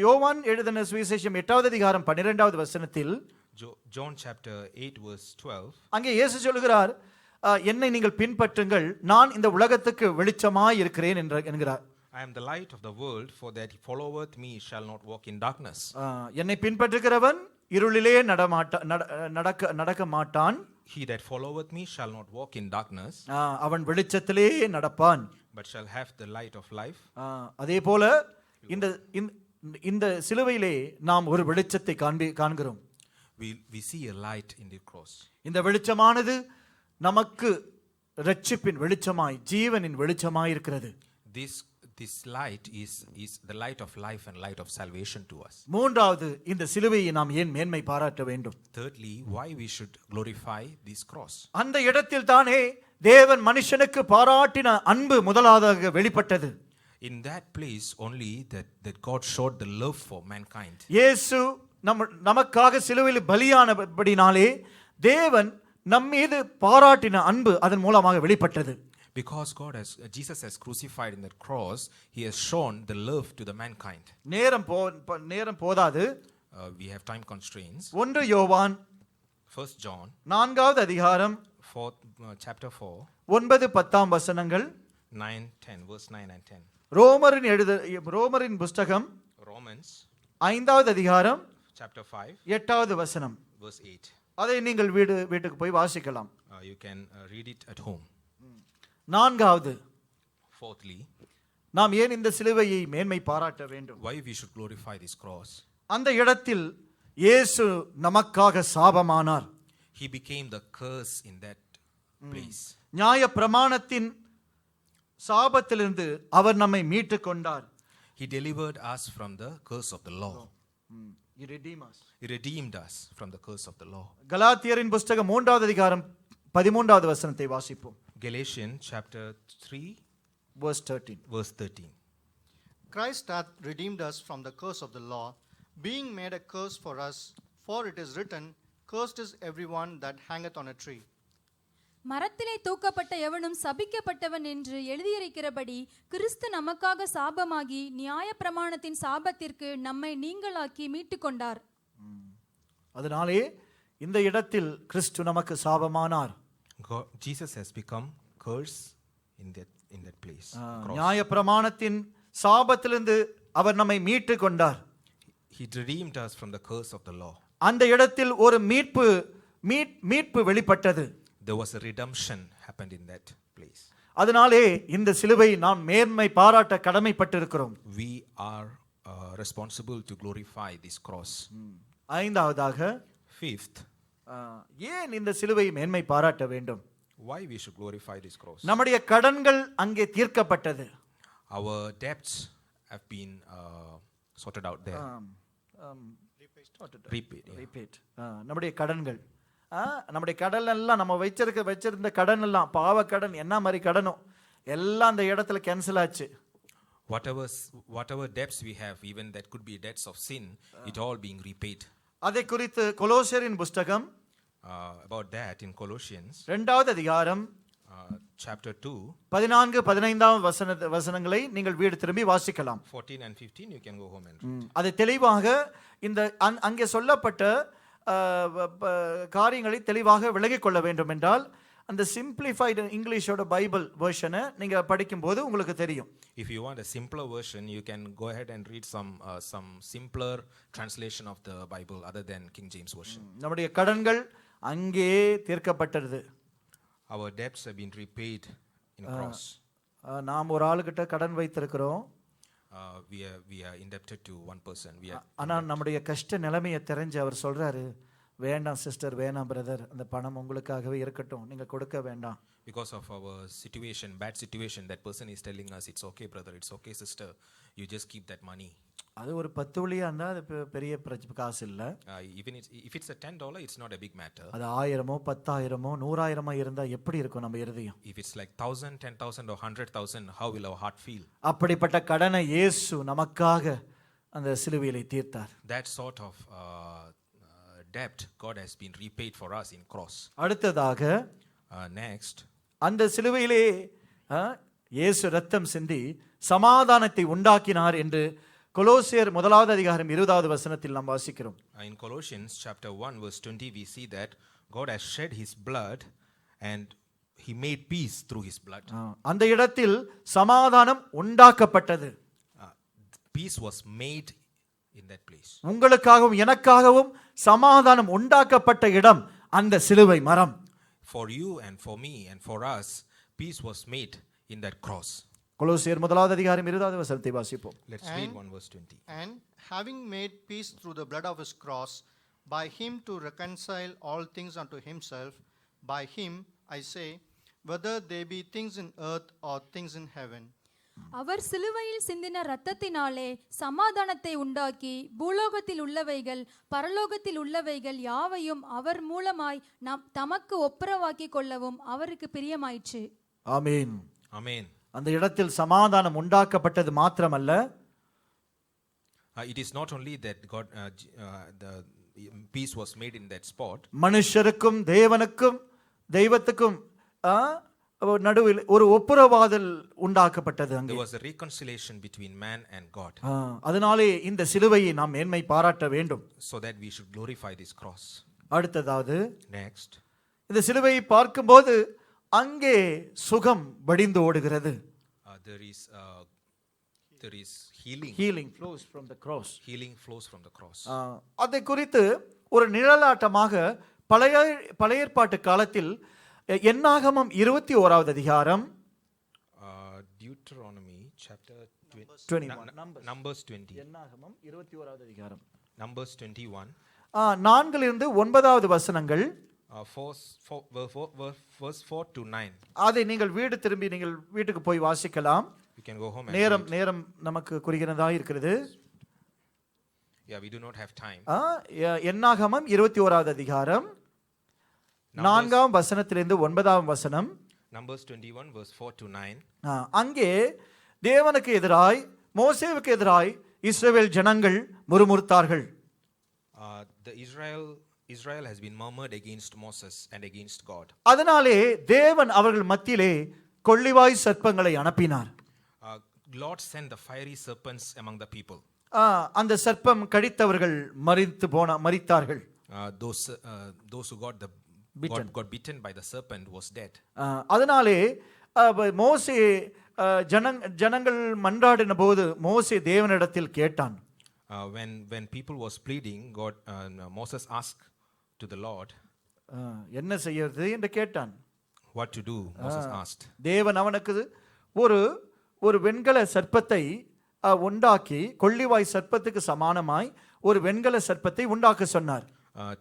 யோவான் எழுதின சுவிசேஷம் 8வது அதிகாரம் 12வது வசனத்தில், John chapter 8 verse 12, அங்கே இயேசு சொல்கிறார், என்னை நீங்கள் பின்பற்றுங்கள், நான் இந்த உலகத்துக்கு வெளிச்சமாய் இருக்கிறேன் என்கிறார். I am the light of the world, for that he followeth me shall not walk in darkness. என்னை பின்பற்றுகிறவன் இருளிலே நடக்க மாட்டான். He that followeth me shall not walk in darkness, அவன் வெளிச்சத்திலே நடப்பான். but shall have the light of life. அதே போல இந்த சிலுவையிலே நாம் ஒரு வெளிச்சத்தை காண்கிறோம். We see a light in the cross. இந்த வெளிச்சமானது நமக்கு இரட்சிப்பின் வெளிச்சமாய், ஜீவனின் வெளிச்சமாய் இருக்கிறது. This light is the light of life and light of salvation to us. மூன்றாவது, இந்த சிலுவையை நாம் ஏன் மேன்மை பாராட்ட வேண்டும்? Thirdly, why we should glorify this cross. அந்த இடத்தில் தானே தேவன் மனுஷனுக்கு பாராட்டின அன்பு முதலாவதாக வெளிப்பட்டது. In that place only that God showed the love for mankind. இயேசு நமக்காக சிலுவையில் பலியானபடினாலே தேவன் நம்மீது பாராட்டின அன்பு அதன் மூலமாக வெளிப்பட்டது. Because Jesus has crucified in that cross, he has shown the love to the mankind. நேரம் போதாது, we have time constraints. 1 யோவான் 1 John 4வது அதிகாரம் chapter 4 9-10 வசனங்கள், 9-10 verse 9 and 10. ரோமரின் புஸ்தகம் Romans 5வது அதிகாரம் chapter 5 8வது வசனம், verse 8. அதை நீங்கள் வீட்டுக்கு போய் வாசிக்கலாம். You can read it at home. நான்காவது, Fourthly, நாம் ஏன் இந்த சிலுவையை மேன்மை பாராட்ட வேண்டும்? why we should glorify this cross. அந்த இடத்தில் இயேசு நமக்காக சாபமானார். He became the curse in that place. நியாய பிரமாணத்தின் சாபத்திலிருந்து அவர் நம்மை மீட்டு கொண்டார். He delivered us from the curse of the law. He redeemed us. He redeemed us from the curse of the law. கலாத்தியரின் புஸ்தகம் 3வது அதிகாரம் 13வது வசனத்தை வாசிப்போம். Galatians chapter 3 verse 13. verse 13. Christ hath redeemed us from the curse of the law, being made a curse for us, for it is written, cursed is everyone that hangeth on a tree. மரத்திலே தூக்கப்பட்ட எவனும் சபிக்கப்பட்டவன் என்று எழுதியிருக்கிறபடி கிறிஸ்து நமக்காக சாபமாகி நியாய பிரமாணத்தின் சாபத்திற்கு நம்மை நீங்களாக்கி மீட்டு கொண்டார். அதனாலே இந்த இடத்தில் கிறிஸ்து நமக்கு சாபமானார். Jesus has become curse in that place. நியாய பிரமாணத்தின் சாபத்திலிருந்து அவர் நம்மை மீட்டு கொண்டார். He redeemed us from the curse of the law. அந்த இடத்தில் ஒரு மீட்பு வெளிப்பட்டது. There was a redemption happened in that place. அதனாலே இந்த சிலுவை நாம் மேன்மை பாராட்ட கடமைப்பட்டிருக்கிறோம். We are responsible to glorify this cross. ஐந்தாவதாக, Fifth, ஏன் இந்த சிலுவை மேன்மை பாராட்ட வேண்டும்? why we should glorify this cross. நம்முடைய கடன்கள் அங்கே தீர்க்கப்பட்டது. Our debts have been sorted out there. Repaid. நம்முடைய கடன்கள், நம்முடைய கடன் எல்லாம், நம்ம வச்சிருந்த கடன் எல்லாம், பாவ கடன் என்ன மாதிரி கடனோ எல்லாம் அந்த இடத்துல கேன்சல் ஆச்சு. Whatever debts we have, even that could be debts of sin, it all being repaid. அதை குறித்து கொலோசியரின் புஸ்தகம் About that in Colossians 2வது அதிகாரம் chapter 2 14-15 வசனங்களை நீங்கள் வீடு திரும்பி வாசிக்கலாம். 14 and 15 you can go home and read. அது தெளிவாக இந்த அங்கே சொல்லப்பட்ட காரியங்களை தெளிவாக விளங்கிக் கொள்ள வேண்டும் என்றால் அந்த சிம்பிளிஃபைடு இங்கிலீஷோட பைபிள் வெர்ஷனை நீங்க படிக்கும்போது உங்களுக்கு தெரியும். If you want a simpler version, you can go ahead and read some simpler translation of the Bible other than King James version. நம்முடைய கடன்கள் அங்கே தீர்க்கப்பட்டது. Our debts have been repaid in cross. நாம் ஒரு ஆளுகிட்ட கடன் வைத்திருக்கிறோம். We are indebted to one person. ஆனா நம்முடைய கஷ்ட நிலைமையை தெரிஞ்சு அவர் சொல்றாரு, வேண்டாம் சிஸ்டர், வேண்டாம் பிரதர், அந்த பணம் உங்களுக்காகவே இருக்கட்டும், நீங்க கொடுக்க வேண்டாம். Because of our situation, bad situation, that person is telling us, it's okay brother, it's okay sister, you just keep that money. அது ஒரு 10 வெள்ளியா இருந்தா அது பெரிய காசு இல்ல. Even if it's a $10, it's not a big matter. அது 1000மோ 10,000மோ 100,000மோ இருந்தா எப்படி இருக்கும் நம்ம இருதயம்? If it's like 1,000, 10,000 or 100,000, how will our heart feel? அப்படிப்பட்ட கடனை இயேசு நமக்காக அந்த சிலுவையிலே தீர்த்தார். That sort of debt God has been repaid for us in cross. அடுத்ததாக Next, அந்த சிலுவையிலே இயேசு ரத்தம் சிந்தி சமாதானத்தை உண்டாக்கினார் என்று கொலோசியர் 1வது அதிகாரம் 20வது வசனத்தில் நாம் வாசிக்கிறோம். In Colossians chapter 1 verse 20 we see that God has shed his blood and he made peace through his blood. அந்த இடத்தில் சமாதானம் உண்டாக்கப்பட்டது. Peace was made in that place. உங்களுக்காகவும் எனக்காகவும் சமாதானம் உண்டாக்கப்பட்ட இடம் அந்த சிலுவை மரம். For you and for me and for us, peace was made in that cross. கொலோசியர் 1வது அதிகாரம் 20வது வசனத்தை வாசிப்போம். Let's read 1 verse 20. And having made peace through the blood of his cross, by him to reconcile all things unto himself, by him, I say, whether they be things in earth or things in heaven. அவர் சிலுவையில் சிந்தின இரத்தத்தினாலே சமாதானத்தை உண்டாக்கி பூலோகத்தில் உள்ளவைகள் பரலோகத்தில் உள்ளவைகள் யாவையும் அவர் மூலமாய் நாம் தமக்கு ஒப்புரவாக்கி கொள்ளவும் அவருக்கு பிரியமாயிற்று. ஆமென். Amen. அந்த இடத்தில் சமாதானம் உண்டாக்கப்பட்டது மாத்திரமல்ல, It is not only that the peace was made in that spot. மனுஷருக்கும் தேவனுக்கும் தெய்வத்துக்கும் நடுவில் ஒரு ஒப்புரவாதல் உண்டாக்கப்பட்டது. அங்கே There was a reconciliation between man and God. அதனாலே இந்த சிலுவையை நாம் மேன்மை பாராட்ட வேண்டும். So that we should glorify this cross. அடுத்ததாவது Next, இந்த சிலுவையை பார்க்கும்போது அங்கே சுகம் வடிந்து ஓடுகிறது. There is healing. Healing flows from the cross. Healing flows from the cross. அதை குறித்து ஒரு நிழலாட்டமாக பழைய ஏற்பாட்டு காலத்தில் என்னாகமம் 21வது அதிகாரம் Deuteronomy chapter 21 Numbers 20. என்னாகமம் 21வது அதிகாரம் Numbers 21. 4லிருந்து 9வது வசனங்கள், verse 4 to 9. அதை நீங்கள் வீடு திரும்பி நீங்கள் வீட்டுக்கு போய் வாசிக்கலாம். You can go home and நேரம் நமக்கு குறுகினதா இருக்கிறது. Yeah, we do not have time. என்னாகமம் 21வது அதிகாரம் 4ஆம் வசனத்திலிருந்து 9ஆம் வசனம். Numbers 21 verse 4 to 9. அங்கே தேவனுக்கு எதிராய் மோசேவுக்கு எதிராய் இஸ்ரவேல் ஜனங்கள் முறுமுறுத்தார்கள். Israel has been murmured against Moses and against God. அதனாலே தேவன் அவர்கள் மத்தியிலே கொள்ளிவாய் சர்ப்பங்களை அனுப்பினார். Lord sent the fiery serpents among the people. அந்த சர்ப்பம் கடித்தவர்கள் மரித்தார்கள். Those who got bitten by the serpent was dead. அதனாலே மோசே ஜனங்கள் மன்றாடின போது மோசே தேவனிடத்தில் கேட்டான். When people was pleading, Moses asked to the Lord, என்ன செய்யறது என்று கேட்டான். What to do? Moses asked. தேவன் அவனுக்கு ஒரு வெண்கல சர்ப்பத்தை உண்டாக்கி கொள்ளிவாய் சர்ப்பத்துக்கு சமானமாய் ஒரு வெண்கல சர்ப்பத்தை உண்டாக்க சொன்னார்.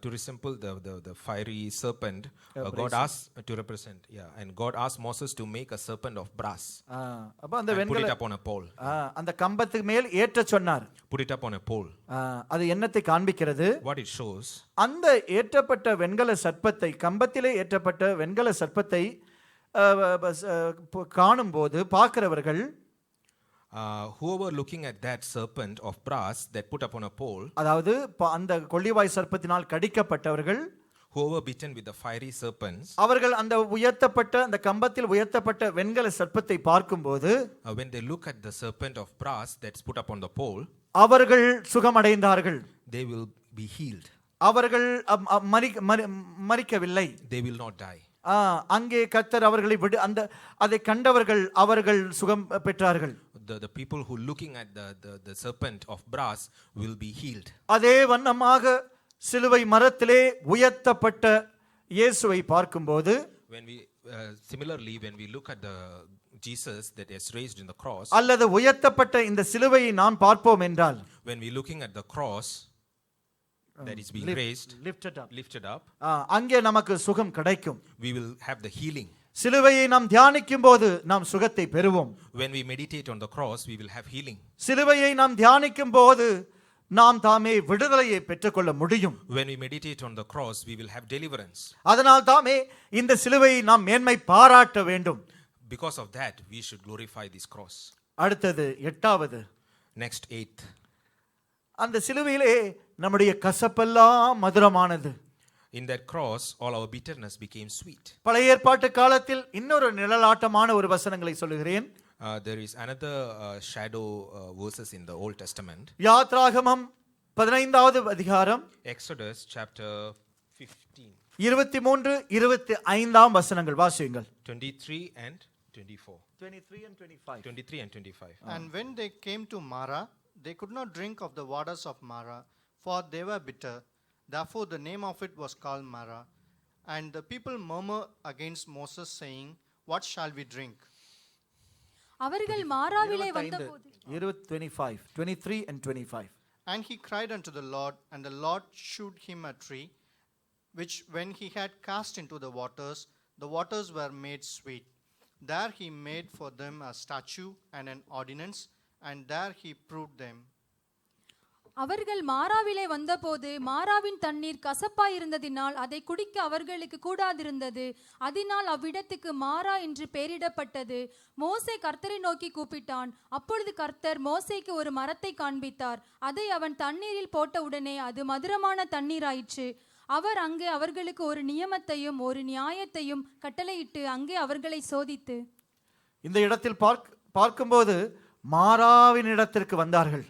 To resemble the fiery serpent, God asked to represent, and God asked Moses to make a serpent of brass. அப்ப அந்த Put வெண்கல it up on a pole. அந்த கம்பத்துக்கு மேல் ஏற்ற சொன்னார். Put it up on a pole. அது என்னத்தை காண்பிக்கிறது? What it shows, அந்த ஏற்றப்பட்ட வெண்கல சர்ப்பத்தை, கம்பத்திலே ஏற்றப்பட்ட வெண்கல சர்ப்பத்தை காணும்போது பார்க்கிறவர்கள், whoever looking at that serpent of brass that put upon a pole, அதாவது அந்த கொள்ளிவாய் சர்ப்பத்தினால் கடிக்கப்பட்டவர்கள், whoever bitten with the fiery serpents, அவர்கள் அந்த உயர்த்தப்பட்ட அந்த கம்பத்தில் உயர்த்தப்பட்ட வெண்கல சர்ப்பத்தை பார்க்கும்போது, when they look at the serpent of brass that's put upon the pole, அவர்கள் சுகமடைந்தார்கள். they will be healed. அவர்கள் மரிக்கவில்லை. They will not die. அங்கே கர்த்தர் அவர்களை அந்த அதை கண்டவர்கள் அவர்கள் சுகம் பெற்றார்கள். The people who looking at the serpent of brass will be healed. அதே வண்ணமாக சிலுவை மரத்திலே உயர்த்தப்பட்ட இயேசுவை பார்க்கும்போது, similarly when we look at the Jesus that is raised in the cross, அல்லது உயர்த்தப்பட்ட இந்த சிலுவையை நாம் பார்ப்போம் என்றால், when we looking at the cross that is being raised, lifted up, அங்கே நமக்கு சுகம் கிடைக்கும். we will have the healing. சிலுவையை நாம் தியானிக்கும் போது நாம் சுகத்தை பெறுவோம். When we meditate on the cross, we will have healing. சிலுவையை நாம் தியானிக்கும் போது நாம் தாமே விடுதலையை பெற்றுக்கொள்ள முடியும். When we meditate on the cross, we will have deliverance. அதனால் தாமே இந்த சிலுவையை நாம் மேன்மை பாராட்ட வேண்டும். Because of that, we should glorify this cross. அடுத்தது 8வது. Next 8th. அந்த சிலுவையிலே நம்முடைய கசப்பெல்லாம் மதுரமானது. In that cross, all our bitterness became sweet. பழைய ஏற்பாட்டு காலத்தில் இன்னொரு நிழலாட்டமான ஒரு வசனங்களை சொல்லுகிறேன். There is another shadow verses in the Old Testament. யாத்ராகமம் 15வது அதிகாரம், Exodus chapter 15. 23 25 வசனங்கள் வாசியுங்கள். 23 and 24. 23 and 25. 23 and 25. And when they came to Mara, they could not drink of the waters of Mara, for they were bitter. Therefore the name of it was called Mara. And the people murmured against Moses, saying, what shall we drink? அவர்கள் மாராவிலே வந்தபோது 23 and 25. And he cried unto the Lord, and the Lord shewed him a tree, which when he had cast into the waters were made sweet. There he made for them a statute and an ordinance, and there he proved them. அவர்கள் மாராவிலே வந்தபோது மாராவின் தண்ணீர் கசப்பாயிருந்ததினால் அதை குடிக்க அவர்களுக்கு கூடாதிருந்தது. அதனால் அவ்விடத்துக்கு மாரா என்று பெயரிடப்பட்டது. மோசே கர்த்தரை நோக்கி கூப்பிட்டான். அப்பொழுது கர்த்தர் மோசேக்கு ஒரு மரத்தை காண்பித்தார். அதை அவன் தண்ணீரில் போட்ட உடனே அது மதுரமான தண்ணீராயிற்று. அவர் அங்கே அவர்களுக்கு ஒரு நியமத்தையும் ஒரு நியாயத்தையும் கட்டளையிட்டு அங்கே அவர்களை சோதித்து. இந்த இடத்தில் பார்க்கும்போது மாராவின் இடத்திற்கு வந்தார்கள்.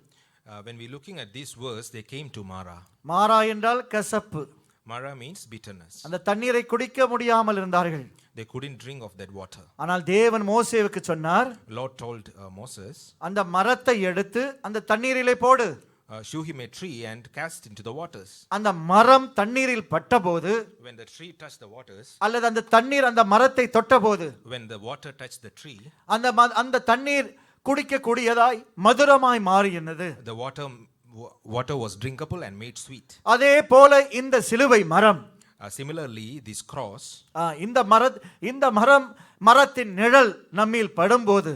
When we looking at this verse, they came to Mara. மாரா என்றால் கசப்பு. Mara means bitterness. அந்த தண்ணீரை குடிக்க முடியாமல் இருந்தார்கள். They couldn't drink of that water. ஆனால் தேவன் மோசேவுக்கு சொன்னார், Lord told Moses, அந்த மரத்தை எடுத்து அந்த தண்ணீரிலே போடு. Shew him a tree and cast into the waters. அந்த மரம் தண்ணீரில் பட்டபோது, when the tree touched the waters, அல்லது அந்த தண்ணீர் அந்த மரத்தை தொட்டபோது, when the water touched the tree, அந்த தண்ணீர் குடிக்க கூடியதாய் மதுரமாய் மாறினது. the water was drinkable and made sweet. அதே போல இந்த சிலுவை மரம், similarly this cross, இந்த மரத்தின் நிழல் நம்மில் படும்போது,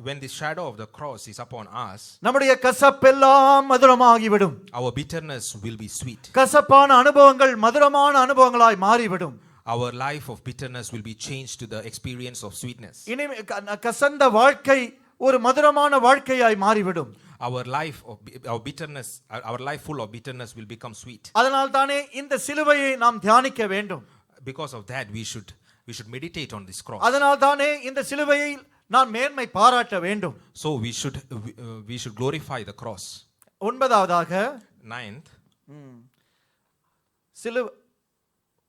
when the shadow of the cross is upon us, நம்முடைய கசப்பெல்லாம் மதுரமாகிவிடும். our bitterness will be sweet. கசப்பான அனுபவங்கள் மதுரமான அனுபவங்களாய் மாறிவிடும். Our life of bitterness will be changed to the experience of sweetness. இனி கசந்த வாழ்க்கை ஒரு மதுரமான வாழ்க்கையாய் மாறிவிடும். Our life full of bitterness will become sweet. அதனால் தானே இந்த சிலுவையை நாம் தியானிக்க வேண்டும். Because of that we should meditate on this cross. அதனால் தானே இந்த சிலுவையை நான் மேன்மை பாராட்ட வேண்டும். So we should glorify the cross. 9வதாக 9th,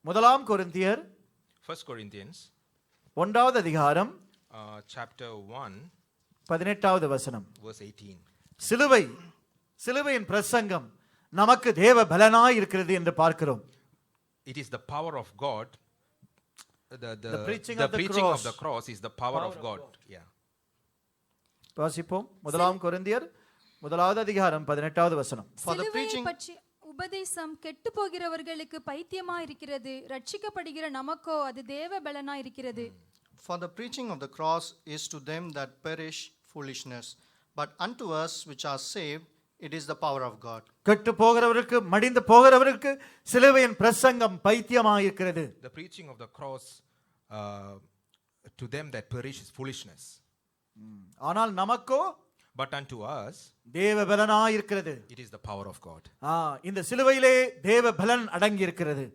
முதலாம் கொரிந்தியர் 1 Corinthians 1வது அதிகாரம் chapter 1 18வது வசனம். verse 18. சிலுவையின் பிரசங்கம் நமக்கு தேவ பலனாய் இருக்கிறது என்று பார்க்கிறோம். It is the power of God. The preaching of of the cross is the power of God. Yeah. வாசிப்போம். முதலாம் கொரிந்தியர் 1வது அதிகாரம் 18வது வசனம். சிலுவையை பற்றி உபதேசம் கெட்டு போகிறவர்களுக்கு பைத்தியமா இருக்கிறது, ரட்சிக்கப்படுகிற நமக்கோ அது தேவ பலனா இருக்கிறது. For the preaching of the cross is to them that perish foolishness, but unto us which are saved it is the power of God. கெட்டு போகிறவருக்கு மடிந்து போகிறவருக்கு சிலுவையின் பிரசங்கம் பைத்தியமாக இருக்கிறது. The preaching of the cross to them that perish is foolishness. ஆனால் நமக்கோ but unto us தேவ பலனாய் இருக்கிறது. it is the power of God. இந்த சிலுவையிலே தேவ பலன் அடங்கி இருக்கிறது.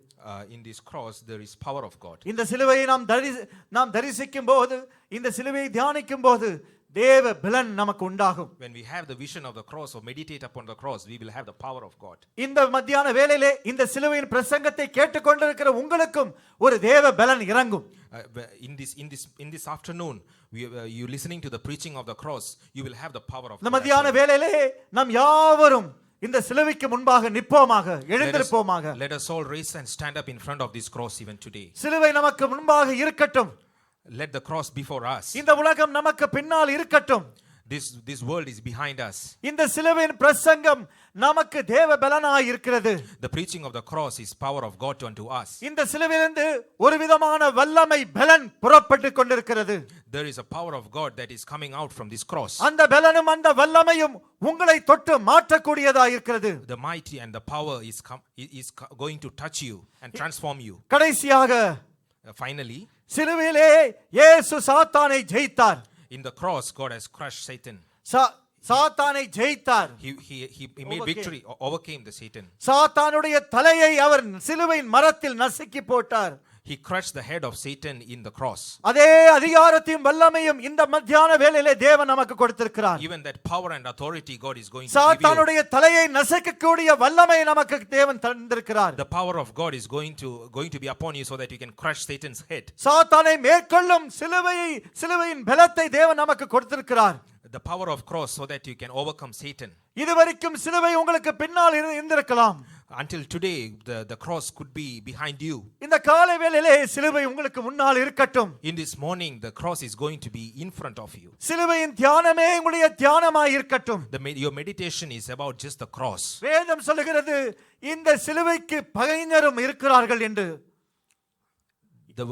In this cross there is power of God. இந்த சிலுவையை நாம் தரிசிக்கும் போது, இந்த சிலுவையை தியானிக்கும் போது தேவ பலன் நமக்கு உண்டாகும். When we have the vision of the cross or meditate upon the cross, we will have the power of God. இந்த மத்தியான வேளையிலே இந்த சிலுவையின் பிரசங்கத்தை கேட்டுக்கொண்டிருக்கிற உங்களுக்கும் ஒரு தேவ பலன் இறங்கும். In this afternoon, you listening to the preaching of the cross, you will have the power of God. இந்த மத்தியான வேளையிலே நாம் யாவரும் இந்த சிலுவைக்கு முன்பாக நிற்போமாக, எழுந்திருப்போமாக. Let us all raise and stand up in front of this cross even today. சிலுவை நமக்கு முன்பாக இருக்கட்டும். Let the cross before us. இந்த உலகம் நமக்கு பின்னால் இருக்கட்டும். This world is behind us. இந்த சிலுவையின் பிரசங்கம் நமக்கு தேவ பலனாய் இருக்கிறது. The preaching of the cross is power of God unto us. இந்த சிலுவையிலிருந்து ஒரு விதமான வல்லமை பலன் புறப்பட்டு கொண்டிருக்கிறது. There is a power of God that is coming out from this cross. அந்த பலனும் அந்த வல்லமையும் உங்களை தொட்டு மாற்றக்கூடியதாய் இருக்கிறது. The mighty and the power is going to touch you and transform you. கடைசியாக Finally, சிலுவையிலே இயேசு சாத்தானை ஜெயித்தார். in the cross, God has crushed Satan. சாத்தானை ஜெயித்தார். He made victory, overcame the Satan. சாத்தானுடைய தலையை அவர் சிலுவையின் மரத்தில் நசுக்கி போட்டார். He crushed the head of Satan in the cross. அதே அதிகாரத்தையும் வல்லமையும் இந்த மத்தியான வேளையிலே தேவன் நமக்கு கொடுத்திருக்கிறார். Even that power and authority God is going to give you. சாத்தானுடைய தலையை நசுக்கக்கூடிய வல்லமையை நமக்கு தேவன் தந்திருக்கிறார். The power of God is going to be upon you so that you can crush Satan's head. சாத்தானை மேற்கொள்ளும் சிலுவையின் பலத்தை தேவன் நமக்கு கொடுத்திருக்கிறார். The power of cross so that you can overcome Satan. இதுவரைக்கும் சிலுவை உங்களுக்கு பின்னால் இருந்திருக்கலாம். Until today, the cross could be behind you. இந்த காலை வேளையிலே சிலுவை உங்களுக்கு முன்னால் இருக்கட்டும். In this morning, the cross is going to be in front of you. சிலுவையின் தியானமே உங்களுடைய தியானமாய் இருக்கட்டும். Your meditation is about just the cross. வேதம் சொல்லுகிறது இந்த சிலுவைக்கு பகைஞரும் இருக்கிறார்கள் என்று. The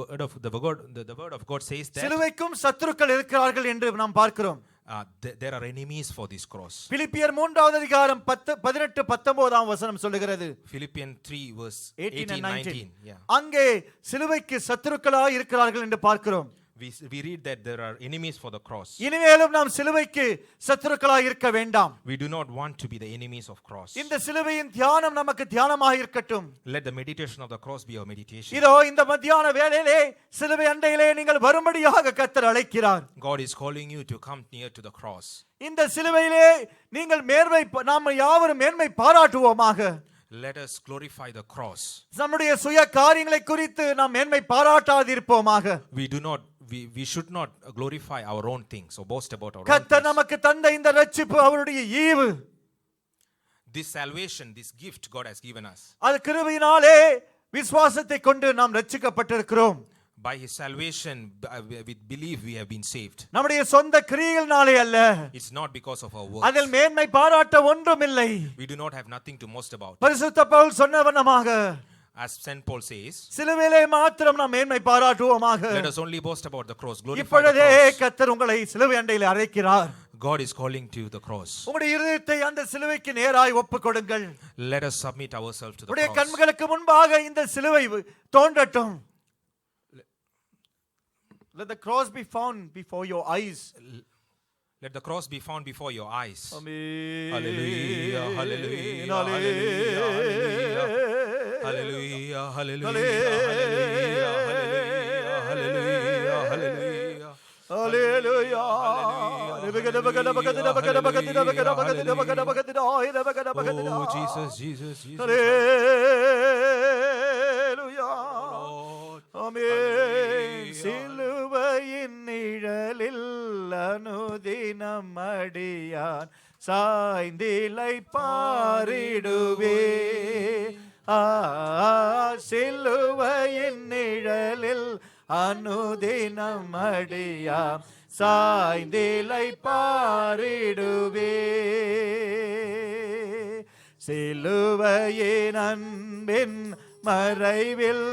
word of God says that சிலுவைக்கும் சத்துருக்கள் இருக்கிறார்கள் என்று நாம் பார்க்கிறோம். there are enemies for this cross. பிலிப்பியர் 3வது அதிகாரம் 18-19 வசனம் சொல்லுகிறது. Philippians 3 verse 18-19. Yeah. அங்கே சிலுவைக்கு சத்துருக்களாய் இருக்கிறார்கள் என்று பார்க்கிறோம். We read that there are enemies for the cross. இனிமேலும் நாம் சிலுவைக்கு சத்துருக்களாய் இருக்க வேண்டாம். We do not want to be the enemies of cross. இந்த சிலுவையின் தியானம் நமக்கு தியானமாக இருக்கட்டும். Let the meditation of the cross be our meditation. இதோ இந்த மத்தியான வேளையிலே சிலுவை அண்டையிலே நீங்கள் வரும்படியாக கர்த்தர் அழைக்கிறார். God is calling you to come near to the cross. இந்த சிலுவையிலே நீங்கள் நாம் யாவரும் மேன்மை பாராட்டுவோமாக. Let us glorify the cross. நம்முடைய சுய காரியங்களை குறித்து நாம் மேன்மை பாராட்டாதிருப்போமாக. We should not glorify our own things or boast about our own கர்த்தர் things. நமக்கு தந்த இந்த ரட்சிப்பு அவருடைய ஈவு. This salvation, this gift God has given us. அது கிருபையினாலே விசுவாசத்தை கொண்டு நாம் ரட்சிக்கப்பட்டிருக்கிறோம். By his salvation, with belief we have been saved. நம்முடைய சொந்த கிரியைகளினாலே அல்ல. It's not because of our works. அதில் மேன்மை பாராட்ட ஒன்றுமில்லை. We do not have nothing to boast about. பரிசுத்த Pavul சொன்னவனமாக, as Saint Paul says, சிலுவையிலே மாத்திரம் நாம் மேன்மை பாராட்டுவோமாக. let us only boast about the cross, glorify the இப்பொழுதே cross. கர்த்தர் உங்களை சிலுவை அண்டையில் அழைக்கிறார். God is calling to the cross. உங்களுடைய இதயத்தை அந்த சிலுவைக்கு நேராய் ஒப்புக்கொடுங்கள். Let us submit ourselves to the உங்களுடைய cross. கண்களுக்கு முன்பாக இந்த சிலுவை தோன்றட்டும். Let the cross be found before your eyes. Let the cross be found before your eyes. Amen. Hallelujah, hallelujah, Hallelujah. hallelujah, hallelujah, hallelujah, hallelujah, hallelujah. Oh, Jesus, Jesus, Jesus. ஆமென். சிலுவையின் நிழலில் அனுதினம் அடியான் சாய்ந்திலை பாரிடுவே. சிலுவையின் நிழலில் அனுதினம் அடியான் சாய்ந்திலை பாரிடுவே. சிலுவையின் அன்பின் மறைவில்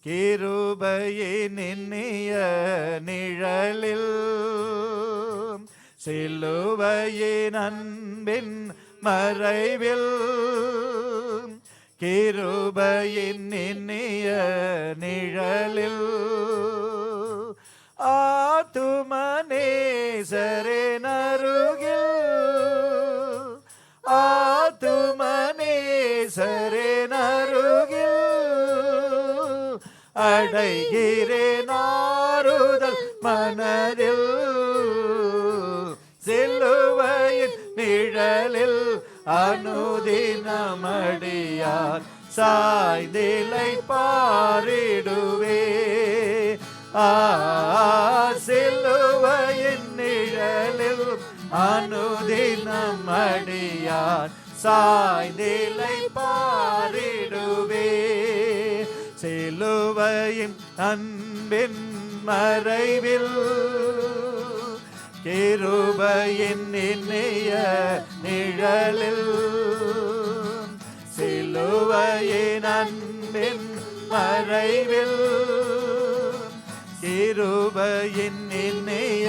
கிருபையின் இனிய நிழலில் சிலுவையின் அன்பின் மறைவில் கிருபையின் இனிய நிழலில் ஆத்துமனேசரின் அருகில் ஆத்துமனேசரின் அருகில் அடைகிறேன் ஆறுதல் மனதில் அனுதினமடியார் சாய்ந்திலை பாரிடுவே. சிலுவையின் நிழலில் அனுதினமடியார் சாய்ந்திலை பாரிடுவே. சிலுவையின் அன்பின் மறைவில் கிருபையின் இனிய நிழலில், சிலுவையின் அன்பின் மறைவில் கிருபையின் இனிய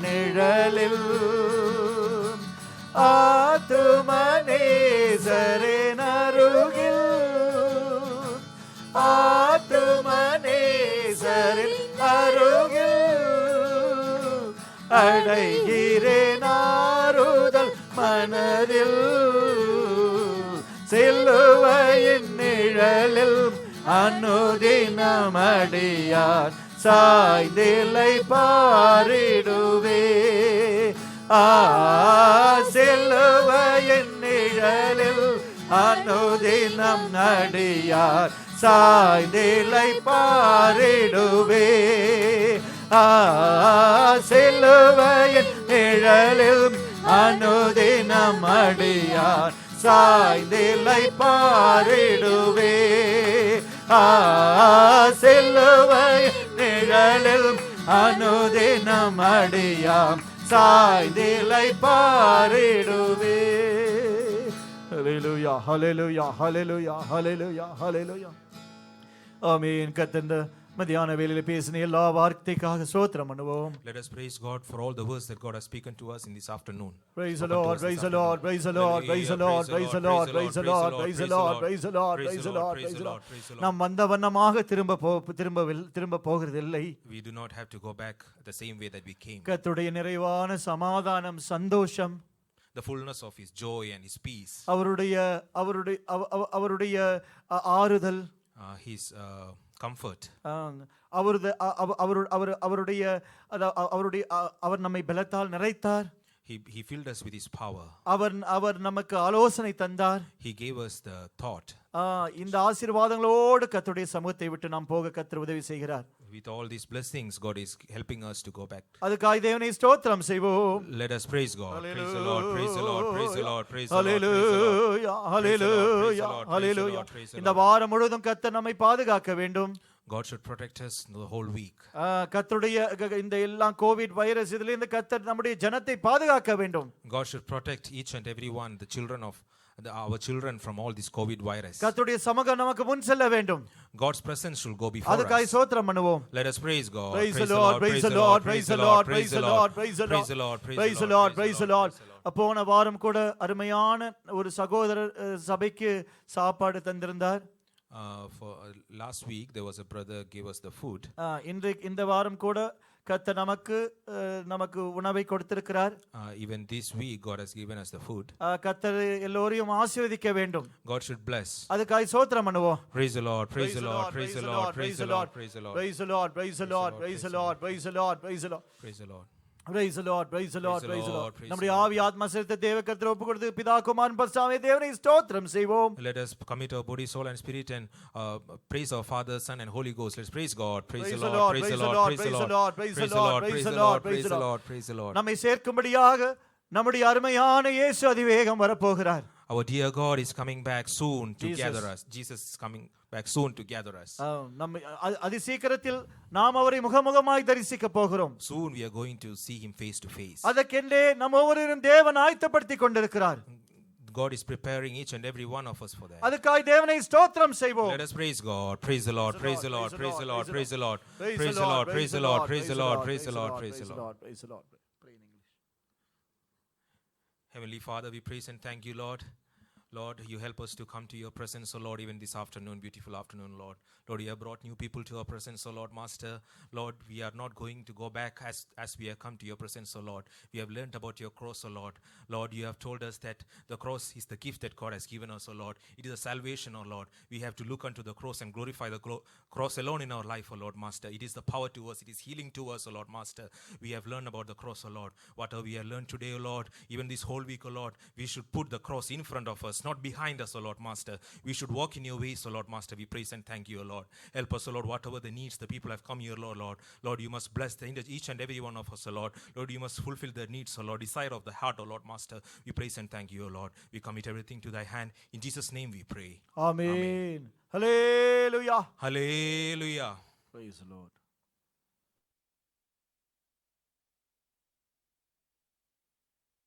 நிழலில், ஆத்துமனேசரின் அருகில், ஆத்துமனேசரின் அருகில் அடைகிறேன் ஆறுதல் மனதில். சிலுவையின் நிழலில் அனுதினமடியார் சாய்ந்திலை பாரிடுவே. சிலுவையின் நிழலில் அனுதினம் அடியார் சாய்ந்திலை பாரிடுவே. சிலுவையின் நிழலில் அனுதினம் அடியார் சாய்ந்திலை பாரிடுவே. சிலுவையின் நிழலில் அனுதினம் அடியார் சாய்ந்திலை பாரிடுவே. ஹல்லேலூயா, ஹல்லேலூயா, ஹல்லேலூயா, ஹல்லேலூயா, ஹல்லேலூயா. ஆமென். கர்த்தர் மத்தியான வேளையில பேசின எல்லா வார்த்தைக்காக ஸ்தோத்திரம் பண்ணுவோம். Let us praise God for all the words that God has spoken to us in this afternoon. Praise the Lord, praise the Lord, praise the Lord, praise the Lord, praise the Lord, praise the Lord, praise the Lord, praise the Lord, praise the Lord, praise the Lord. நாம் வந்த வண்ணமாக திரும்ப போகிறதில்லை. We do not have to go back the same way that we came. கர்த்தருடைய நிறைவான சமாதானம், சந்தோஷம், The fullness of His joy and His peace, அவருடைய ஆறுதல், His comfort, அவர் நம்மை பலத்தால் நிறைத்தார். He filled us with His power. அவர் நமக்கு ஆலோசனை தந்தார். He gave us the thought. இந்த ஆசீர்வாதங்களோடு கர்த்தருடைய சமூகத்தை விட்டு நாம் போக கர்த்தர் உதவி செய்கிறார். With all these blessings, God is helping us to go back. அதுக்காக தேவனை ஸ்தோத்திரம் செய்வோம். Let us praise God. Praise the Lord, praise the Lord, praise the Lord, praise the Lord. ஹல்லேலூயா, ஹல்லேலூயா, ஹல்லேலூயா. இந்த வாரம் முழுவதும் கர்த்தர் நம்மை பாதுகாக்க வேண்டும். God should protect us the whole week. கர்த்தருடைய இந்த எல்லாம் கோவிட் வைரஸ் இதிலிருந்து கர்த்தர் நம்முடைய ஜனத்தை பாதுகாக்க வேண்டும். God should protect each and every one, the children of our children, from all this COVID virus. கர்த்தருடைய சமூகம் நமக்கு முன் செல்ல வேண்டும். God's presence should go before us. அதுக்காக ஸ்தோத்திரம் பண்ணுவோம். Let us praise God. Praise the Lord, praise the Lord, praise the Lord, praise the Lord, praise the Lord, praise the Lord, praise the Lord, praise the Lord. போன வாரம் கூட அருமையான ஒரு சகோதரர் சபைக்கு சாப்பாடு தந்திருந்தார். For last week there was a brother gave us the food. இந்த வாரம் கூட கர்த்தர் நமக்கு உணவை கொடுத்திருக்கிறார். Even this week God has given us the food. கர்த்தர் எல்லோரையும் ஆசீர்வதிக்க வேண்டும். God should bless. அதுக்காக ஸ்தோத்திரம் பண்ணுவோம். Praise the Lord, praise the Lord, praise the Lord, praise the Lord, praise the Lord, praise the Lord, praise the Lord, praise the Lord, praise the Lord, praise the Lord, praise the Lord. Praise the Lord, praise the Lord, praise the Lord. praise the நம்முடைய Lord. ஆவி ஆத்மா சரீரத்தை தேவ கர்த்தர் ஒப்புக்கொடுத்து பிதா குமாரன் பரிசுத்தாவிய தேவனை ஸ்தோத்திரம் செய்வோம். Let us commit our body, soul and spirit and praise our Father, Son and Holy Ghost. Let's praise God. Praise the Lord, praise the Lord, praise the Lord, praise the Lord, praise the Lord, praise the Lord, praise the Lord. நம்மை சேர்க்கும்படியாக நம்முடைய அருமையான இயேசு அதிவேகம் வரப்போகிறார். Our dear God is coming back soon to gather us. Jesus is coming back soon to gather us. நம்ம அதிசீக்கிரத்தில் நாம் அவரை முகமுகமாய் தரிசிக்க போகிறோம். Soon we are going to see him face to face. அதற்கென்றே நம்ம ஒவ்வொருவரும் தேவன் ஆயத்தப்படுத்திக் கொண்டிருக்கிறார். God is preparing each and every one of us for that. அதுக்காக தேவனை ஸ்தோத்திரம் செய்வோம். Let us praise God. Praise the Lord, praise the Lord, praise the Lord, praise the Lord, praise the Lord, praise the Lord, praise the Lord, praise the Lord, praise the Lord, praise the Lord. Heavenly Father, we praise and thank you, Lord. Lord, you help us to come to your presence, O Lord, even this afternoon, beautiful afternoon, Lord. Lord, you have brought new people to our presence, O Lord, Master. Lord, we are not going to go back as we have come to your presence, O Lord. We have learned about your cross, O Lord. Lord, you have told us that the cross is the gift that God has given us, O Lord. It is a salvation, O Lord. We have to look unto the cross and glorify the cross alone in our life, O Lord, Master. It is the power to us. It is healing to us, O Lord, Master. We have learned about the cross, O Lord. Whatever we have learned today, O Lord, even this whole week, O Lord, we should put the cross in front of us, not behind us, O Lord, Master. We should walk in your ways, O Lord, Master. We praise and thank you, O Lord. Help us, O Lord, whatever the needs the people have come here, Lord. Lord, you must bless each and every one of us, O Lord. Lord, you must fulfill their needs, O Lord, desire of the heart, O Lord, Master. We praise and thank you, O Lord. We commit everything to thy hand. In Jesus' name we pray. Amen. Hallelujah. Hallelujah. Praise the Lord.